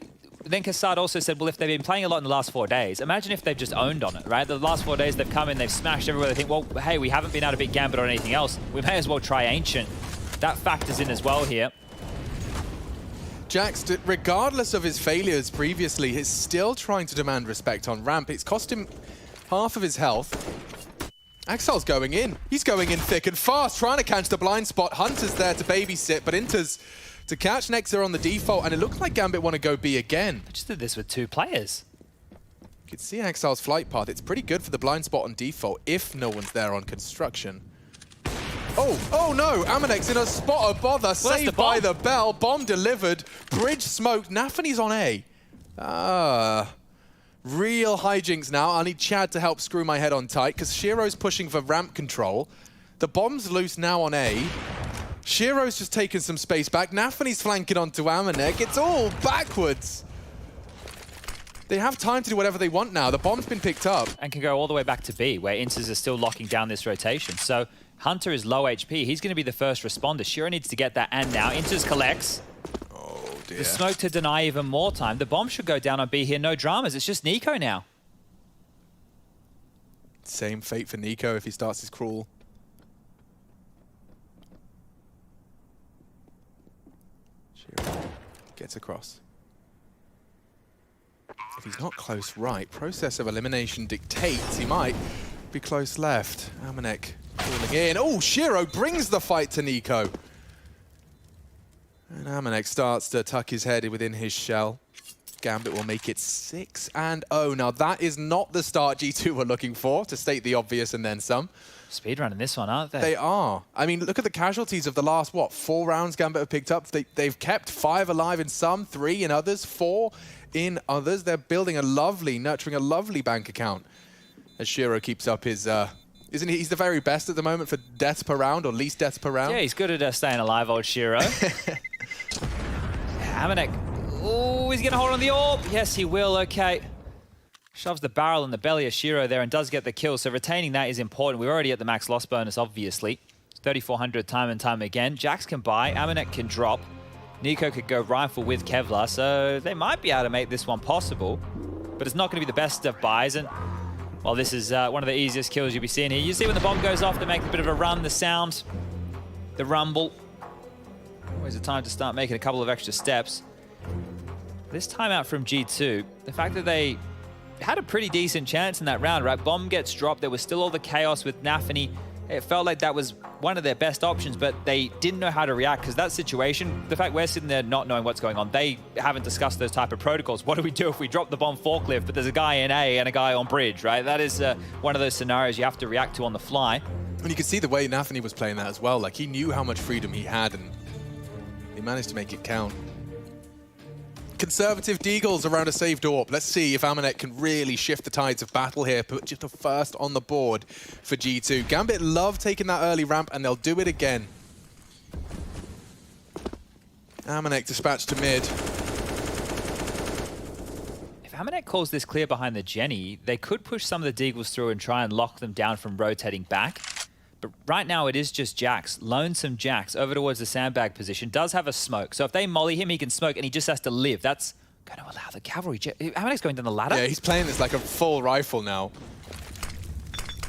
then Kassad also said, well, if they've been playing a lot in the last 4 days, imagine if they've just owned on it, right? The last 4 days they've come in, they've smashed everywhere. They think, well, hey, we haven't been able to beat Gambit on anything else. We may as well try Ancient. That factors in as well here. Jax, regardless of his failures previously, is still trying to demand respect on ramp. It's cost him half of his health. Axel's going in. He's going in thick and fast, trying to catch the blind spot. Hunter's there to babysit, but Inter's to catch Nexa on the default, and it looks like Gambit want to go B again. I just did this with 2 players. You can see Axel's flight path. It's pretty good for the blind spot on default if no one's there on construction. Oh no! Amanek's in a spot of bother, saved by the bell. Bomb delivered, bridge smoked. Nafany's on A. Real hijinks now. I need Chad to help screw my head on tight because Shiro's pushing for ramp control. The bomb's loose now on A. Shiro's just taken some space back. Nafany's flanking onto Amanek. It's all backwards. They have time to do whatever they want now. The bomb's been picked up. And can go all the way back to B, where Inters are still locking down this rotation. So Hunter is low HP. He's going to be the first responder. Shiro needs to get that, and now Inters collects. Oh dear. The smoke to deny even more time. The bomb should go down on B here. No dramas. It's just Nico now. Same fate for Nico if he starts his crawl. Shiro gets across. If he's not close right, process of elimination dictates he might be close left. Amanek falling in. Oh, Shiro brings the fight to Nico. And Amanek starts to tuck his head within his shell. Gambit will make it 6-0. Now that is not the start G2 were looking for, to state the obvious and then some. Speedrunning this one, aren't they? They are. I mean, look at the casualties of the last, what, 4 rounds Gambit have picked up. They've kept 5 alive in some, 3 in others, 4 in others. They're building a lovely, nurturing a lovely bank account as Shiro keeps up his... isn't he? He's the very best at the moment for deaths per round, or least deaths per round. Yeah, he's good at staying alive, old Shiro. Amanek. Oh, he's going to hold on the orb. Yes, he will. Okay. Shoves the barrel in the belly of Shiro there and does get the kill. So retaining that is important. We're already at the max loss bonus, obviously. 3,400 time and time again. Jax can buy. Amanek can drop. Nico could go rifle with Kevlar. So they might be able to make this one possible. But it's not going to be the best of buys. And, well, this is one of the easiest kills you'll be seeing here. You see when the bomb goes off, they make a bit of a run. The sound, the rumble. Always a time to start making a couple of extra steps. This timeout from G2, the fact that they had a pretty decent chance in that round, right? Bomb gets dropped. There was still all the chaos with Nafany. It felt like that was one of their best options, but they didn't know how to react because that situation, the fact we're sitting there not knowing what's going on, they haven't discussed those type of protocols. What do we do if we drop the bomb forklift, but there's a guy in A and a guy on bridge, right? That is one of those scenarios you have to react to on the fly. And you can see the way Nafany was playing that as well. Like, he knew how much freedom he had, and he managed to make it count. Conservative Deagles around a saved AWP. Let's see if Amanek can really shift the tides of battle here. Put just the first on the board for G2. Gambit love taking that early ramp, and they'll do it again. Amanek dispatched to mid. If Amanek calls this clear behind the Jenny, they could push some of the Deagles through and try and lock them down from rotating back. But right now it is just Jax, lonesome Jax, over towards the sandbag position. Does have a smoke, so if they molly him, he can smoke, and he just has to live. That's going to allow the cavalry. Amanek's going down the ladder. Yeah, he's playing this like a full rifle now.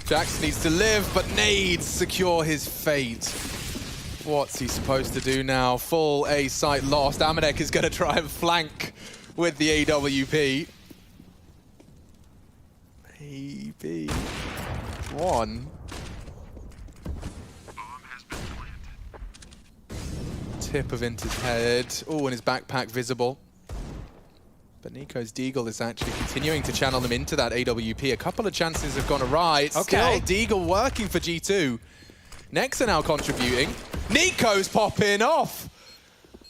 Jax needs to live, but nades secure his fate. What's he supposed to do now? Full A site lost. Amanek is going to try and flank with the AWP. Maybe one. Tip of Inter's head. Oh, and his backpack visible. But Nico's Deagle is actually continuing to channel them into that AWP. A couple of chances have gone awry. It's still Deagle working for G2. Nexa now contributing. Nico's popping off.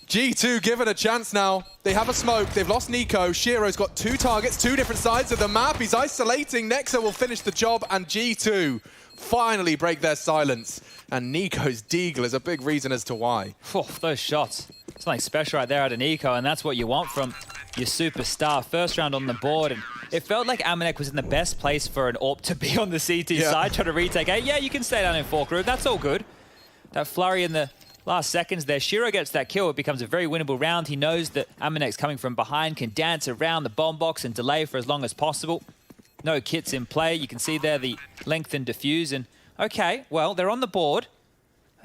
G2 given a chance now. They have a smoke. They've lost Nico. Shiro's got 2 targets, 2 different sides of the map. He's isolating. Nexa will finish the job, and G2 finally break their silence. And Nico's Deagle is a big reason as to why. Oh, those shots. Something special right there out of Nico, and that's what you want from your superstar. First round on the board, and it felt like Amanek was in the best place for an AWP to be on the CT side, trying to retake A. Yeah, you can stay down in Fork Room. That's all good. That flurry in the last seconds there. Shiro gets that kill. It becomes a very winnable round. He knows that Amanek's coming from behind, can dance around the bomb box and delay for as long as possible. No kits in play. You can see there the lengthened diffuse. And okay, well, they're on the board.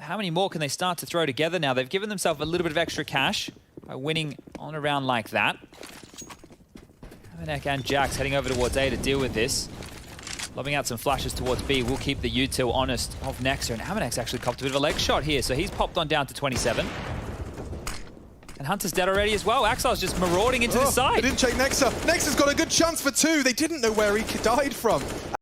How many more can they start to throw together now? They've given themselves a little bit of extra cash by winning on a round like that. Amanek and Jax heading over towards A to deal with this. Lobbing out some flashes towards B will keep the util honest of Nexa. And Amanek's actually copped a bit of a leg shot here, so he's popped on down to 27. And Hunter's dead already as well. Axel's just marauding into the side. They didn't check Nexa. Nexa's got a good chance for 2. They didn't know where he died from.